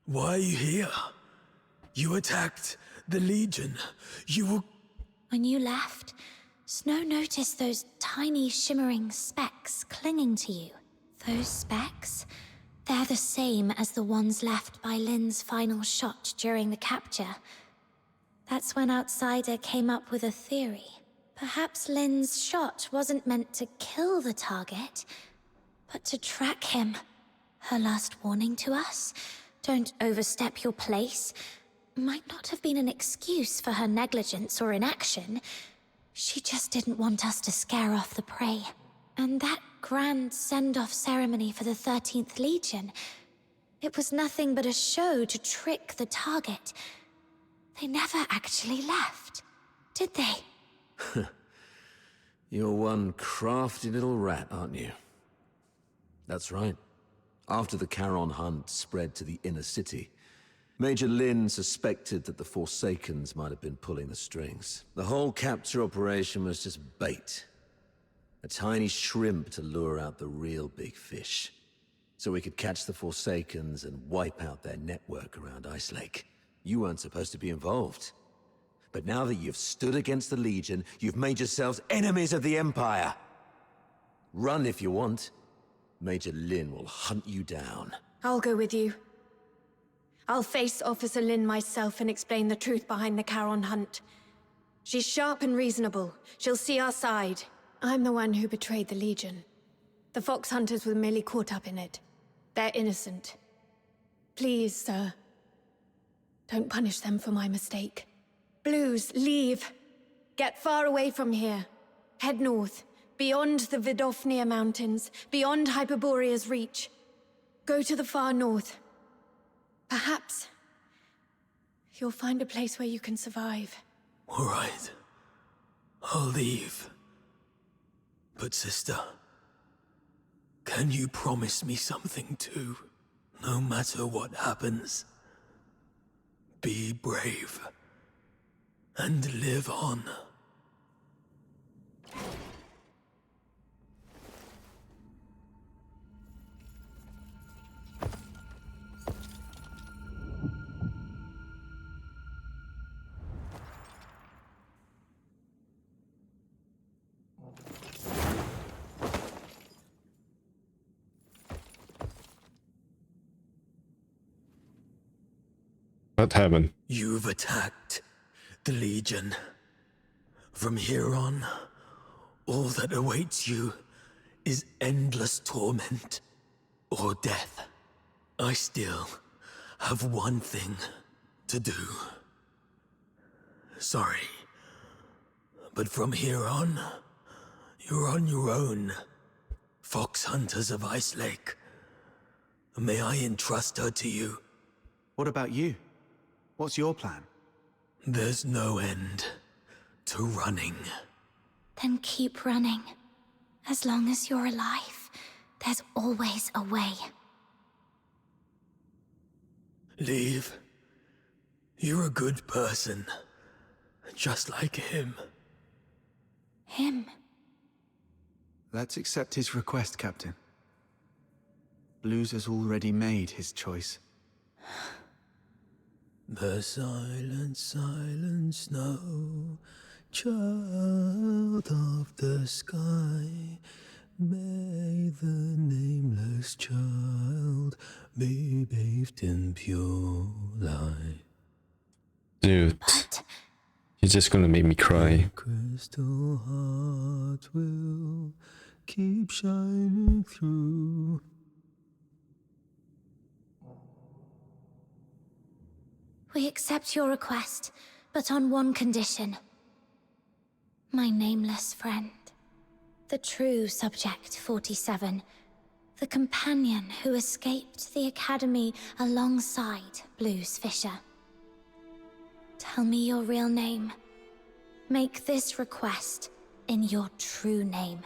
Speaker 12: Why are you here? You attacked the Legion. You were...
Speaker 7: When you left, Snow noticed those tiny shimmering specks clinging to you. Those specks? They're the same as the ones left by Lynn's final shot during the capture. That's when Outsider came up with a theory. Perhaps Lynn's shot wasn't meant to kill the target, but to track him. Her last warning to us, don't overstep your place, might not have been an excuse for her negligence or inaction. She just didn't want us to scare off the prey. And that grand send-off ceremony for the 13th Legion, it was nothing but a show to trick the target. They never actually left, did they?
Speaker 24: You're one crafty little rat, aren't you? That's right. After the Charon hunt spread to the inner city, Major Lynn suspected that the Forsakens might have been pulling the strings. The whole capture operation was just bait. A tiny shrimp to lure out the real big fish. So we could catch the Forsakens and wipe out their network around Ice Lake. You weren't supposed to be involved. But now that you've stood against the Legion, you've made yourselves enemies of the Empire. Run if you want. Major Lynn will hunt you down.
Speaker 3: I'll go with you. I'll face Officer Lynn myself and explain the truth behind the Charon hunt. She's sharp and reasonable. She'll see our side. I'm the one who betrayed the Legion. The Fox Hunters were merely caught up in it. They're innocent. Please, sir, don't punish them for my mistake. Blues, leave. Get far away from here. Head north, beyond the Vidofnir Mountains, beyond Hyperborea's reach. Go to the far north. Perhaps you'll find a place where you can survive.
Speaker 12: All right. I'll leave. But sister, can you promise me something too? No matter what happens, be brave and live on.
Speaker 2: What happened?
Speaker 12: You've attacked the Legion. From here on, all that awaits you is endless torment or death. I still have one thing to do. Sorry, but from here on, you're on your own. Fox Hunters of Ice Lake. May I entrust her to you?
Speaker 5: What about you? What's your plan?
Speaker 12: There's no end to running.
Speaker 7: Then keep running. As long as you're alive, there's always a way.
Speaker 12: Leave. You're a good person. Just like him.
Speaker 7: Him?
Speaker 5: Let's accept his request, Captain. Blues has already made his choice.
Speaker 12: The silent, silent snow, child of the sky, may the nameless child be bathed in pure light.
Speaker 2: Dude, you're just gonna make me cry.
Speaker 12: Crystal heart will keep shining through.
Speaker 7: We accept your request, but on one condition. My nameless friend. The true Subject 47. The companion who escaped the Academy alongside Blues Fisher. Tell me your real name. Make this request in your true name.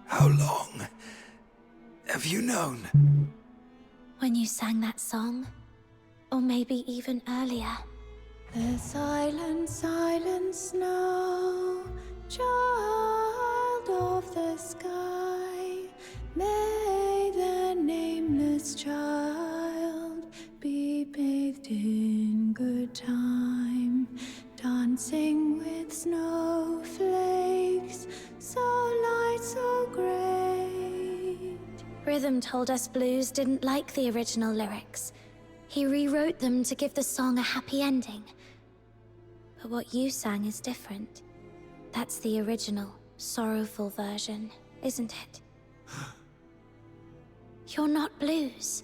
Speaker 12: How long have you known?
Speaker 7: When you sang that song, or maybe even earlier.
Speaker 3: The silent, silent snow, child of the sky, may the nameless child be bathed in good time, dancing with snowflakes, so light, so great.
Speaker 7: Rhythm told us Blues didn't like the original lyrics, He rewrote them to give the song a happy ending. But what you sang is different. That's the original, sorrowful version, isn't it? You're not Blues,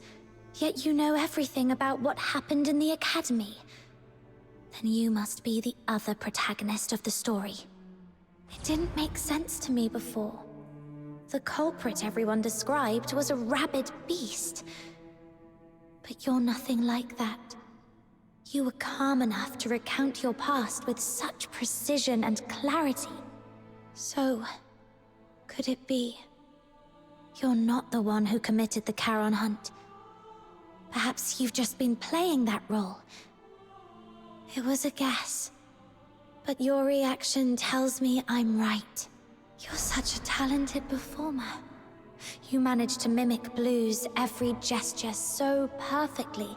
Speaker 7: yet you know everything about what happened in the Academy. Then you must be the other protagonist of the story. It didn't make sense to me before. The culprit everyone described was a rabid beast. But you're nothing like that. You were calm enough to recount your past with such precision and clarity. So, could it be you're not the one who committed the Charon hunt? Perhaps you've just been playing that role. It was a guess, but your reaction tells me I'm right. You're such a talented performer. You managed to mimic Blues' every gesture so perfectly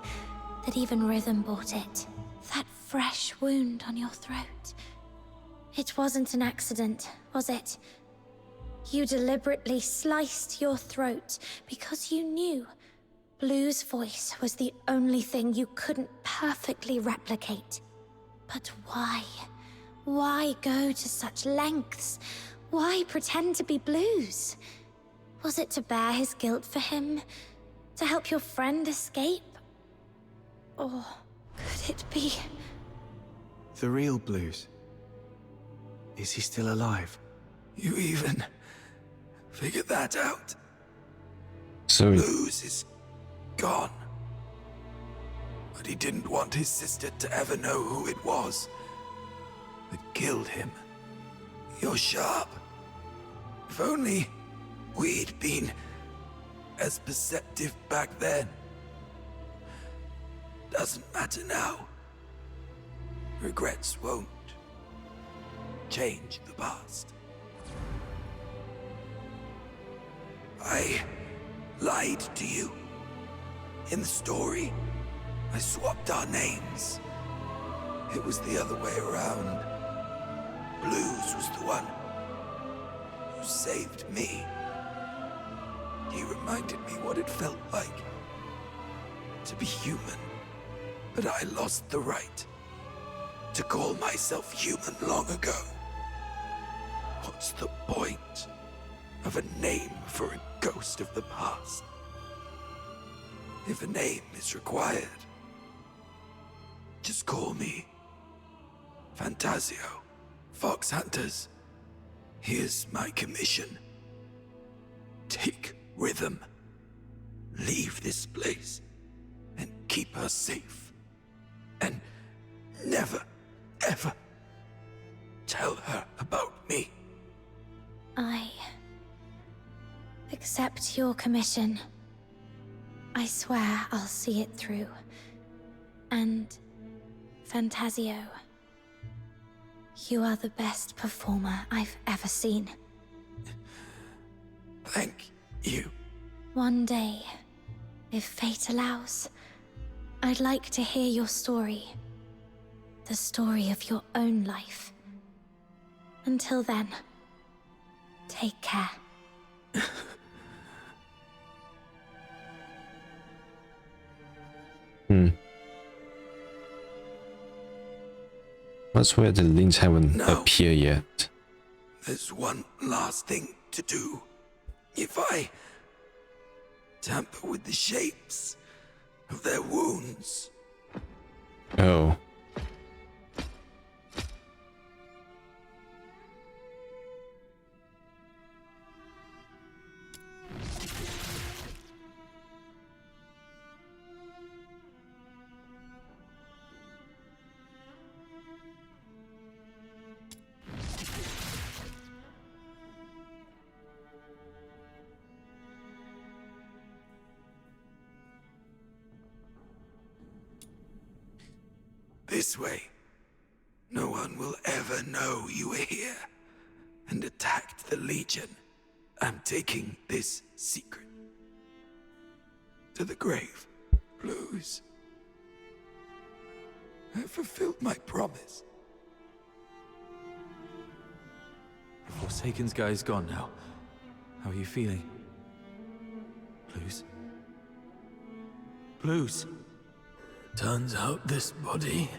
Speaker 7: that even rhythm bought it. That fresh wound on your throat. It wasn't an accident, was it? You deliberately sliced your throat because you knew Blue's voice was the only thing you couldn't perfectly replicate. But why? Why go to such lengths? Why pretend to be Blues? Was it to bear his guilt for him? To help your friend escape? Or could it be...
Speaker 5: The real Blues? Is he still alive?
Speaker 12: You even figured that out?
Speaker 2: So
Speaker 12: Blues is gone. But he didn't want his sister to ever know who it was that killed him. You're sharp. If only we'd been as perceptive back then. Doesn't matter now. Regrets won't change the past. I lied to you. In the story, I swapped our names. It was the other way around. Blues was the one who saved me. He reminded me what it felt like to be human. But I lost the right to call myself human long ago. What's the point of a name for a ghost of the past? If a name is required, just call me Fantasio. Fox Hunters, here's my commission. Take Rhythm, leave this place, and keep her safe. And never, ever tell her about me.
Speaker 7: I accept your commission. I swear I'll see it through. And, Fantasio, you are the best performer I've ever seen.
Speaker 12: Thank you.
Speaker 7: One day, if fate allows, I'd like to hear your story. The story of your own life. Until then, take care.
Speaker 2: That's where the links haven't appeared yet.
Speaker 12: There's one last thing to do. If I tamper with the shapes of their wounds.
Speaker 2: Oh.
Speaker 12: This way, no one will ever know you were here and attacked the Legion. I'm taking this secret to the grave, Blues. I fulfilled my promise.
Speaker 23: The Forsaken's guy's gone now. How are you feeling? Blues? Blues?
Speaker 12: Turns out this body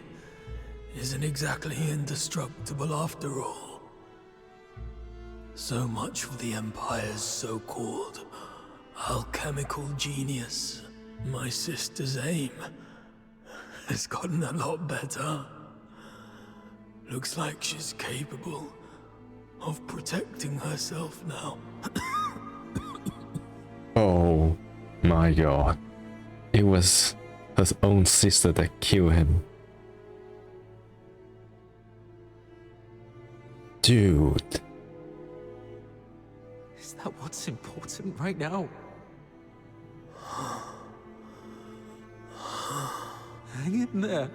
Speaker 12: isn't exactly indestructible after all. So much for the Empire's so-called alchemical genius. My sister's aim has gotten a lot better. Looks like she's capable of protecting herself now.
Speaker 2: Oh my god. It was her own sister that killed him. Dude.
Speaker 23: Is that what's important right now? Hang in there.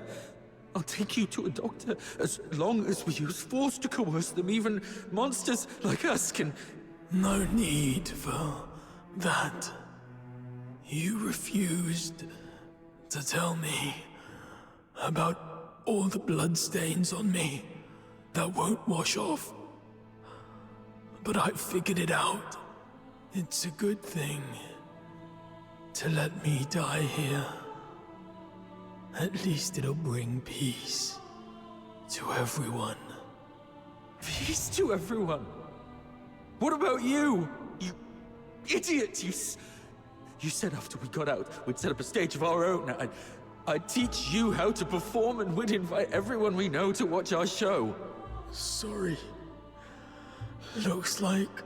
Speaker 23: I'll take you to a doctor as long as we use force to coerce them. Even monsters like us can...
Speaker 12: No need for that. You refused to tell me about all the bloodstains on me that won't wash off. But I figured it out. It's a good thing to let me die here. At least it'll bring peace to everyone.
Speaker 23: Peace to everyone? What about you? You idiot! You said after we got out, we'd set up a stage of our own. I'd teach you how to perform and we'd invite everyone we know to watch our show.
Speaker 12: Sorry. Looks like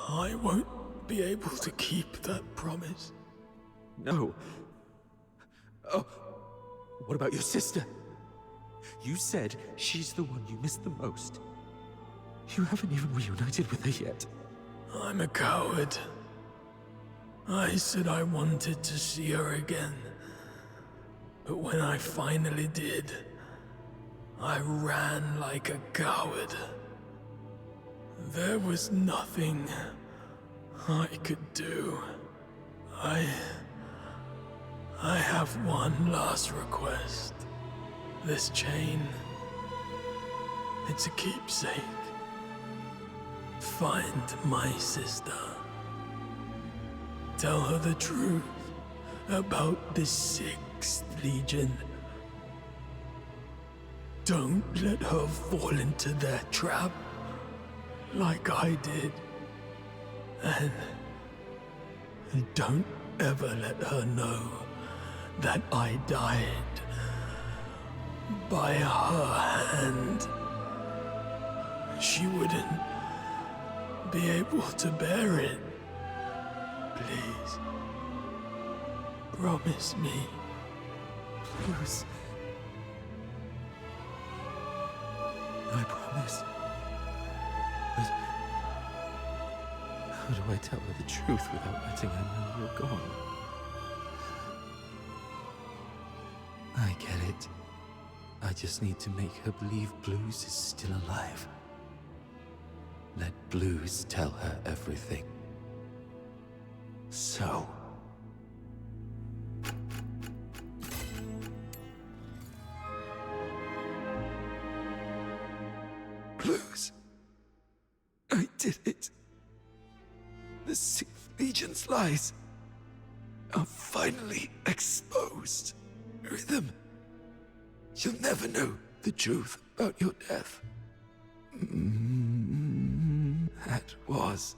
Speaker 12: I won't be able to keep that promise.
Speaker 23: No. Oh, what about your sister? You said she's the one you missed the most. You haven't even reunited with her yet.
Speaker 12: I'm a coward. I said I wanted to see her again. But when I finally did, I ran like a coward. There was nothing I could do. I have one last request. This chain, it's a keepsake. Find my sister. Tell her the truth about the 6th Legion. Don't let her fall into their trap like I did. And don't ever let her know that I died by her hand. She wouldn't be able to bear it. Please, promise me.
Speaker 23: Please. I promise. But how do I tell her the truth without letting her know you're gone? I get it. I just need to make her believe Blues is still alive. Let Blues tell her everything. So...
Speaker 12: Blues. I did it. The 6th Legion's lies are finally exposed. Rhythm, you'll never know the truth about your death. That was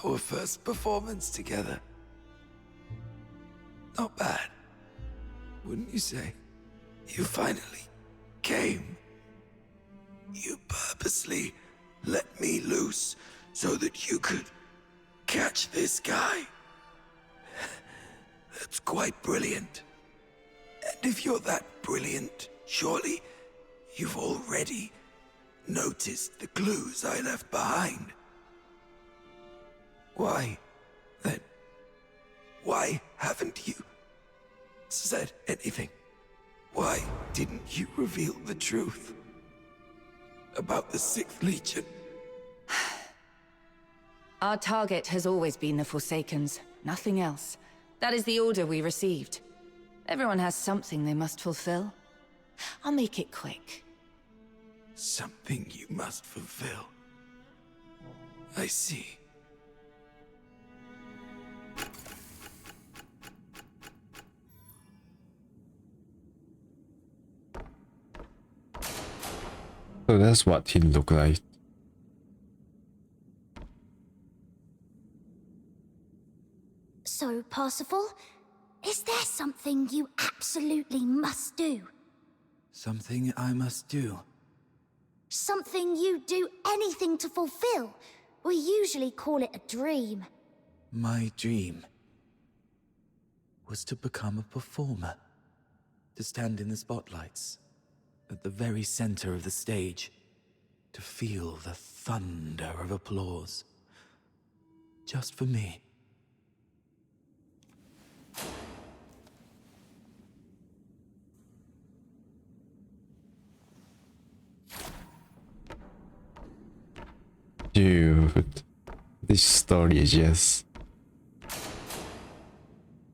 Speaker 12: our first performance together. Not bad, wouldn't you say? You finally came. You purposely let me loose so that you could catch this guy. That's quite brilliant. And if you're that brilliant, surely you've already noticed the clues I left behind. Why, then, why haven't you said anything? Why didn't you reveal the truth about the 6th Legion?
Speaker 14: Our target has always been the Forsakens, nothing else. That is the order we received. Everyone has something they must fulfill. I'll make it quick.
Speaker 12: Something you must fulfill. I see.
Speaker 2: So that's what he looked like.
Speaker 7: So, Parsifal, is there something you absolutely must do?
Speaker 17: Something I must do.
Speaker 7: Something you do anything to fulfill? We usually call it a dream.
Speaker 17: My dream was to become a performer. To stand in the spotlights, at the very center of the stage. To feel the thunder of applause. Just for me.
Speaker 2: Dude, this story is just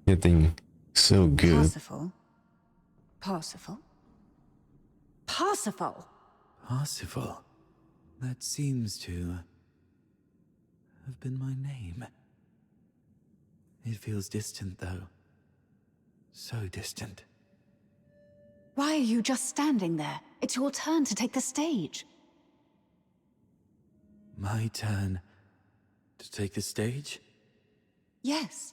Speaker 2: getting so good.
Speaker 11: Parsifal? Parsifal? Parsifal?
Speaker 17: Parsifal. That seems to have been my name. It feels distant, though. So distant.
Speaker 11: Why are you just standing there? It's your turn to take the stage.
Speaker 17: My turn to take the stage?
Speaker 11: Yes.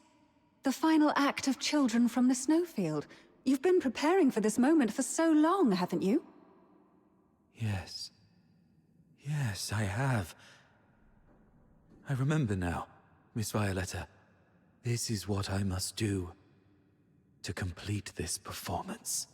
Speaker 11: The final act of Children from the Snowfield. You've been preparing for this moment for so long, haven't you?
Speaker 17: Yes. Yes, I have. I remember now, Miss Violetta. This is what I must do to complete this performance.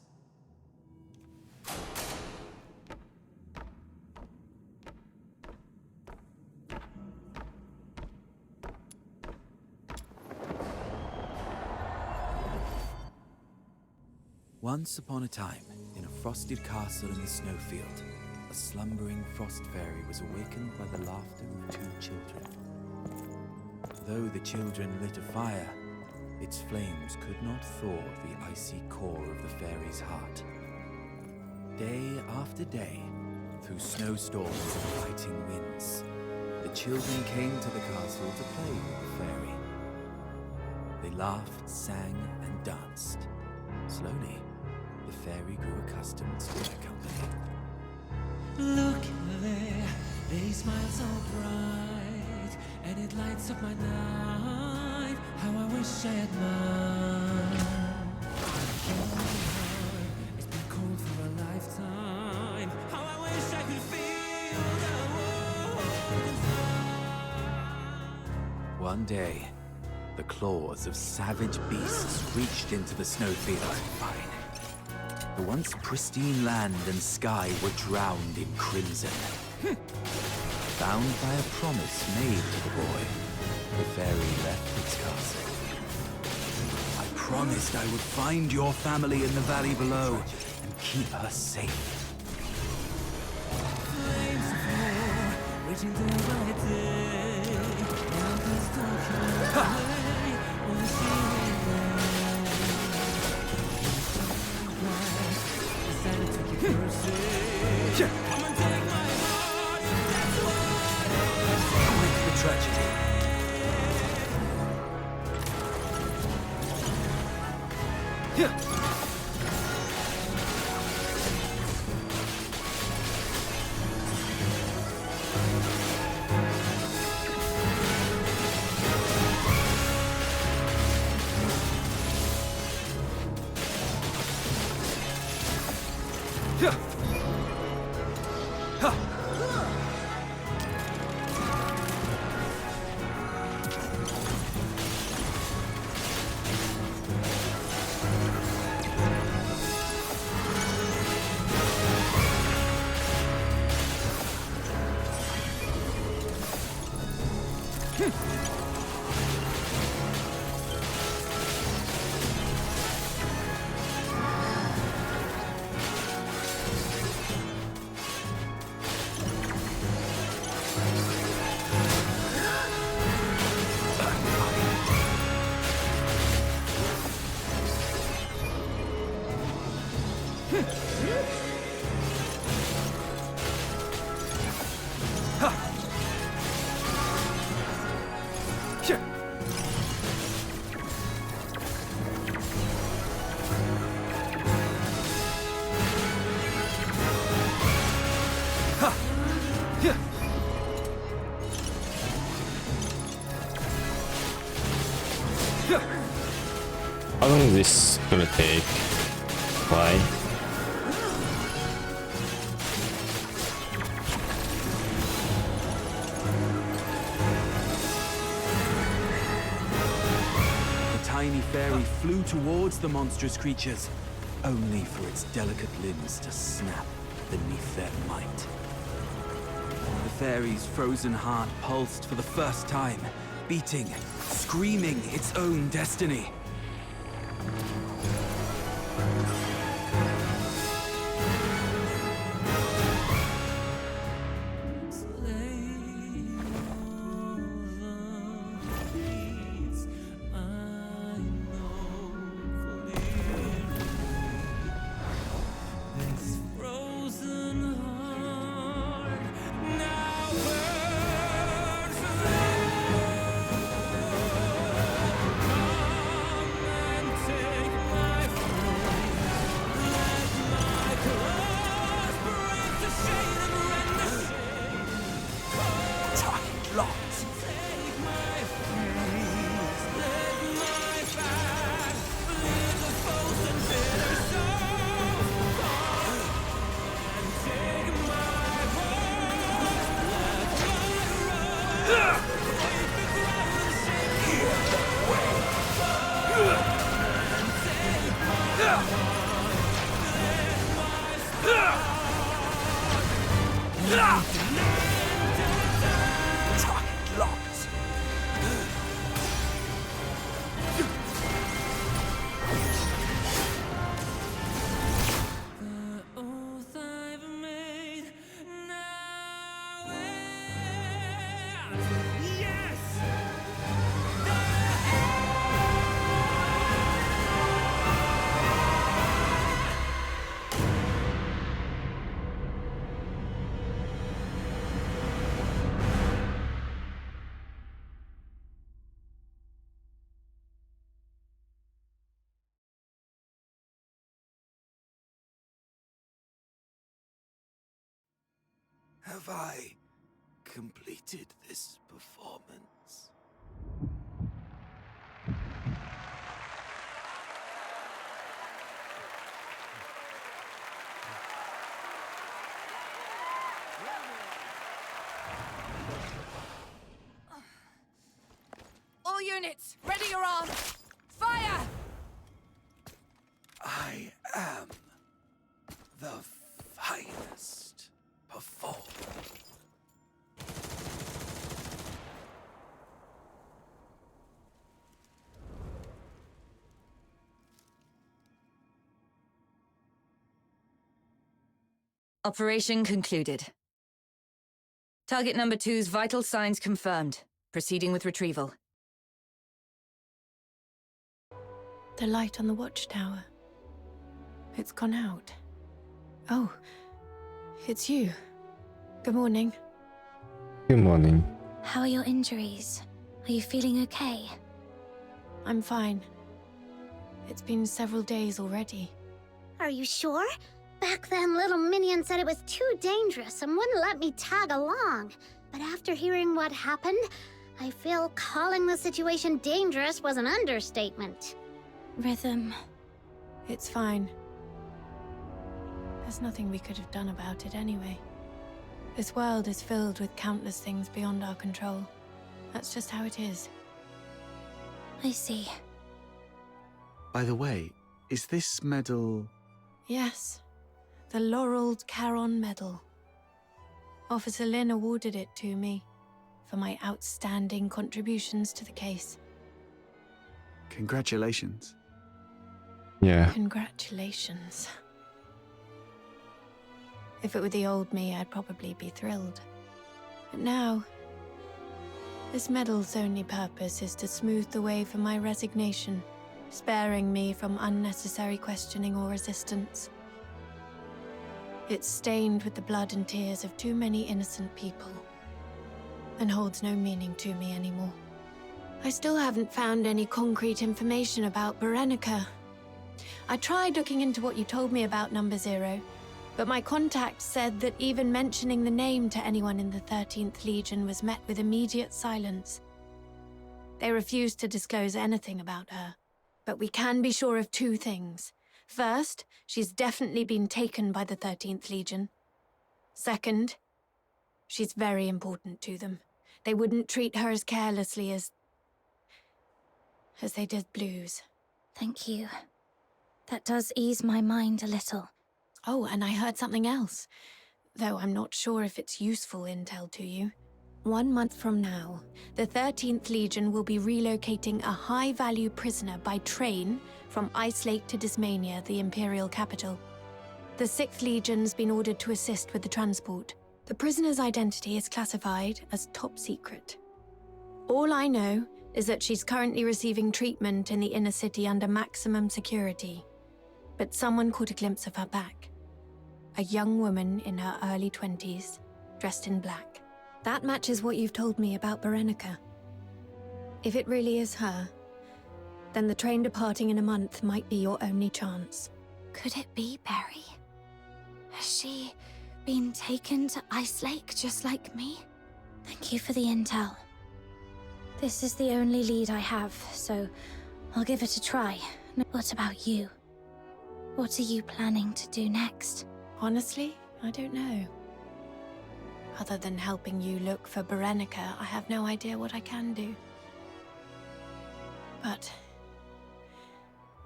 Speaker 17: Once upon a time, in a frosted castle in the snowfield, a slumbering frost fairy was awakened by the laughter of two children. Though the children lit a fire, its flames could not thaw the icy core of the fairy's heart. Day after day, through snowstorms and biting winds, the children came to the castle to play with the fairy. They laughed, sang, and danced. Slowly, the fairy grew accustomed to their company.
Speaker 4: Look there, they smile so bright, and it lights up my night. How I wish I had mine. It's been cold for a lifetime. How I wish I could feel the world inside.
Speaker 17: One day, the claws of savage beasts reached into the snowfield. The once pristine land and sky were drowned in crimson. Bound by a promise made to the boy, the fairy left its castle. I promised I would find your family in the valley below and keep her safe.
Speaker 4: Flames of war, reaching day by day. And this dark away, only seeing decided to keep mercy. Come and take my heart, that's what
Speaker 17: Quit the tragedy.
Speaker 2: long is this gonna take? Why?
Speaker 17: The tiny fairy flew towards the monstrous creatures, only for its delicate limbs to snap beneath their might. The fairy's frozen heart pulsed for the first time, beating, screaming its own destiny. Have I completed this performance?
Speaker 14: All units, ready your arms! Fire!
Speaker 17: I am the finest performer.
Speaker 14: Operation concluded. Target number 2's vital signs confirmed. Proceeding with retrieval.
Speaker 3: The light on the watchtower. It's gone out. Oh, it's you. Good morning.
Speaker 2: Good morning.
Speaker 7: How are your injuries? Are you feeling okay?
Speaker 3: I'm fine. It's been several days already.
Speaker 1: Are you sure? Back then, little Minion said it was too dangerous and wouldn't let me tag along. But after hearing what happened, I feel calling the situation dangerous was an understatement.
Speaker 7: Rhythm.
Speaker 3: It's fine. There's nothing we could have done about it anyway. This world is filled with countless things beyond our control. That's just how it is.
Speaker 7: I see.
Speaker 5: By the way, is this medal...
Speaker 3: Yes. The Laureled Charon Medal. Officer Lin awarded it to me for my outstanding contributions to the case.
Speaker 5: Congratulations.
Speaker 2: Yeah.
Speaker 3: Congratulations. If it were the old me, I'd probably be thrilled. But now, this medal's only purpose is to smooth the way for my resignation, sparing me from unnecessary questioning or resistance. It's stained with the blood and tears of too many innocent people, and holds no meaning to me anymore. I still haven't found any concrete information about Berenica. I tried looking into what you told me about Number Zero, but my contact said that even mentioning the name to anyone in the 13th Legion was met with immediate silence. They refused to disclose anything about her, But we can be sure of 2 things. First, she's definitely been taken by the 13th Legion. Second, she's very important to them. They wouldn't treat her as carelessly as they did Blues.
Speaker 7: Thank you. That does ease my mind a little.
Speaker 3: Oh, and I heard something else, though I'm not sure if it's useful intel to you. 1 month from now, the 13th Legion will be relocating a high-value prisoner by train from Ice Lake to Dismania, the Imperial capital. The 6th Legion's been ordered to assist with the transport. The prisoner's identity is classified as top secret. All I know is that she's currently receiving treatment in the inner city under maximum security. But someone caught a glimpse of her back. A young woman in her early 20s, dressed in black. That matches what you've told me about Berenica. If it really is her, then the train departing in a month might be your only chance.
Speaker 7: Could it be Berry? Has she been taken to Ice Lake just like me? Thank you for the intel. This is the only lead I have, so I'll give it a try. What about you? What are you planning to do next?
Speaker 3: Honestly, I don't know. Other than helping you look for Berenica, I have no idea what I can do. But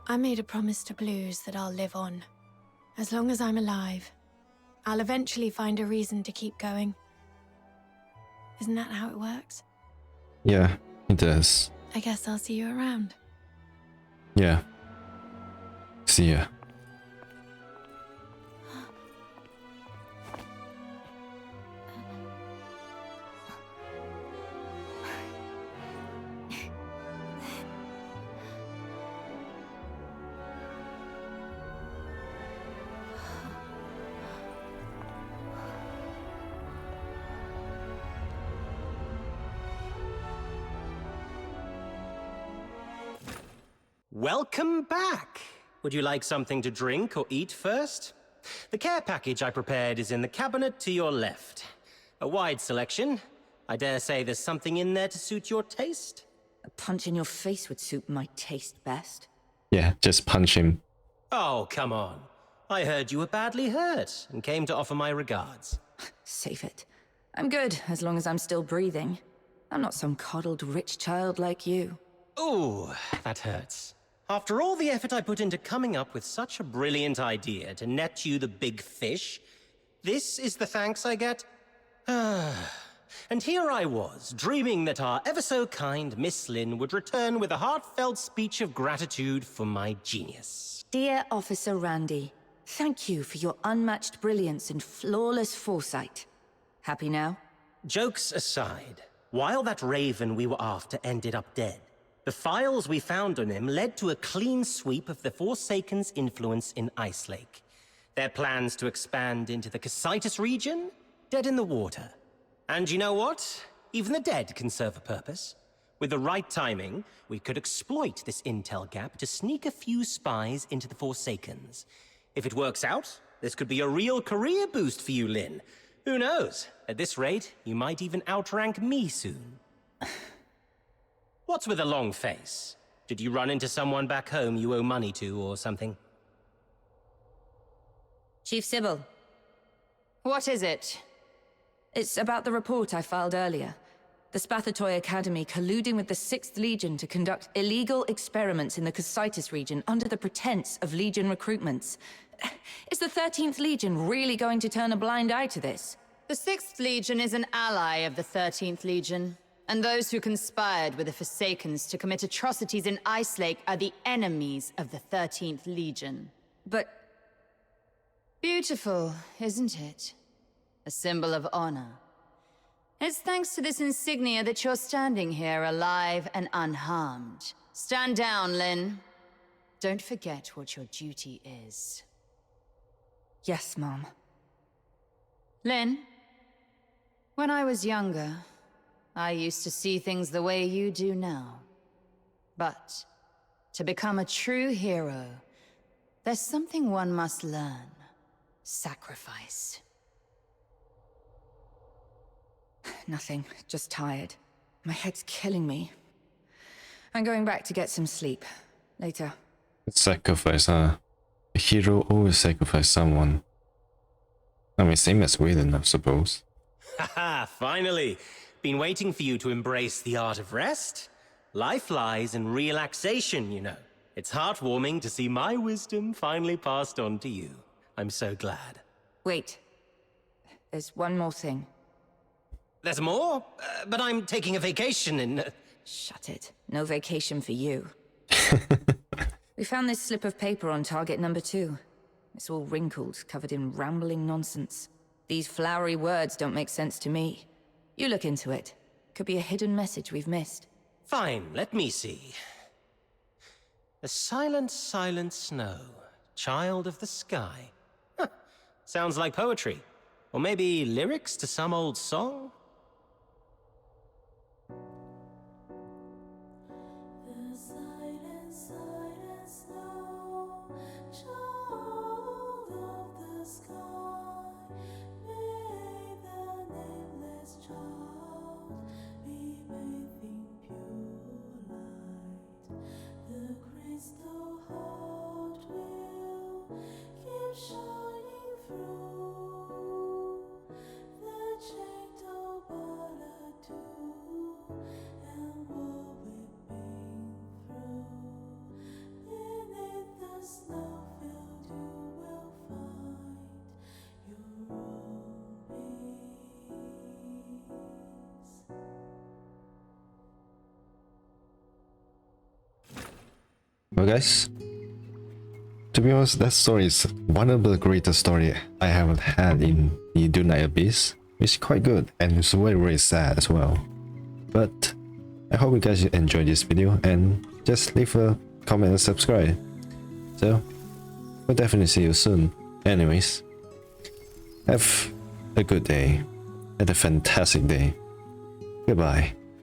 Speaker 3: I made a promise to Blues that I'll live on. As long as I'm alive, I'll eventually find a reason to keep going. Isn't that how it works?
Speaker 2: Yeah, it does.
Speaker 3: I guess I'll see you around.
Speaker 2: Yeah. See ya.
Speaker 16: Welcome back! Would you like something to drink or eat first? The care package I prepared is in the cabinet to your left. A wide selection. I dare say there's something in there to suit your taste.
Speaker 14: A punch in your face would suit my taste best.
Speaker 2: Yeah, just punch him.
Speaker 16: Oh, come on. I heard you were badly hurt and came to offer my regards.
Speaker 14: Save it. I'm good, as long as I'm still breathing. I'm not some coddled rich child like you.
Speaker 16: Ooh, that hurts. After all the effort I put into coming up with such a brilliant idea to net you the big fish, this is the thanks I get? And here I was, dreaming that our ever-so-kind Miss Lin would return with a heartfelt speech of gratitude for my genius.
Speaker 14: Dear Officer Randy, thank you for your unmatched brilliance and flawless foresight. Happy now?
Speaker 16: Jokes aside, while that raven we were after ended up dead, the files we found on him led to a clean sweep of the Forsaken's influence in Ice Lake. Their plans to expand into the Cocytus region? Dead in the water. And you know what? Even the dead can serve a purpose. With the right timing, we could exploit this intel gap to sneak a few spies into the Forsakens. If it works out, this could be a real career boost for you, Lin. Who knows? At this rate, you might even outrank me soon. What's with a long face? Did you run into someone back home you owe money to or something?
Speaker 14: Chief Sybil. What is it? It's about the report I filed earlier. The Spathatoy Academy colluding with the 6th Legion to conduct illegal experiments in the Cocytus region under the pretense of Legion recruitments. Is the 13th Legion really going to turn a blind eye to this?
Speaker 18: The 6th Legion is an ally of the 13th Legion, and those who conspired with the Forsakens to commit atrocities in Ice Lake are the enemies of the 13th Legion.
Speaker 14: But...
Speaker 18: Beautiful, isn't it? A symbol of honor. It's thanks to this insignia that you're standing here alive and unharmed. Stand down, Lin. Don't forget what your duty is.
Speaker 14: Yes, Mom.
Speaker 18: Lin, when I was younger, I used to see things the way you do now. But to become a true hero, there's something one must learn. Sacrifice.
Speaker 14: Nothing, just tired. My head's killing me. I'm going back to get some sleep. Later.
Speaker 2: Sacrifice, huh? A hero always sacrifices someone. I mean, same as Wayland, I suppose.
Speaker 16: Haha, finally! Been waiting for you to embrace the art of rest. Life lies in relaxation, you know. It's heartwarming to see my wisdom finally passed on to you. I'm so glad.
Speaker 14: Wait. There's one more thing.
Speaker 16: There's more? But I'm taking a vacation in...
Speaker 14: Shut it. No vacation for you. We found this slip of paper on target number 2. It's all wrinkled, covered in rambling nonsense. These flowery words don't make sense to me. You look into it. Could be a hidden message we've missed.
Speaker 16: Fine, let me see. The silent, silent snow, child of the sky. Huh. Sounds like poetry. Or maybe lyrics to some old song?
Speaker 2: Well guys, to be honest, that story is one of the greatest story I have had in the Duet Night Abyss. It's quite good and it's very very sad as well. But I hope you guys enjoyed this video and just leave a comment and subscribe. So we'll definitely see you soon. Anyways, have a good day and a fantastic day. Goodbye.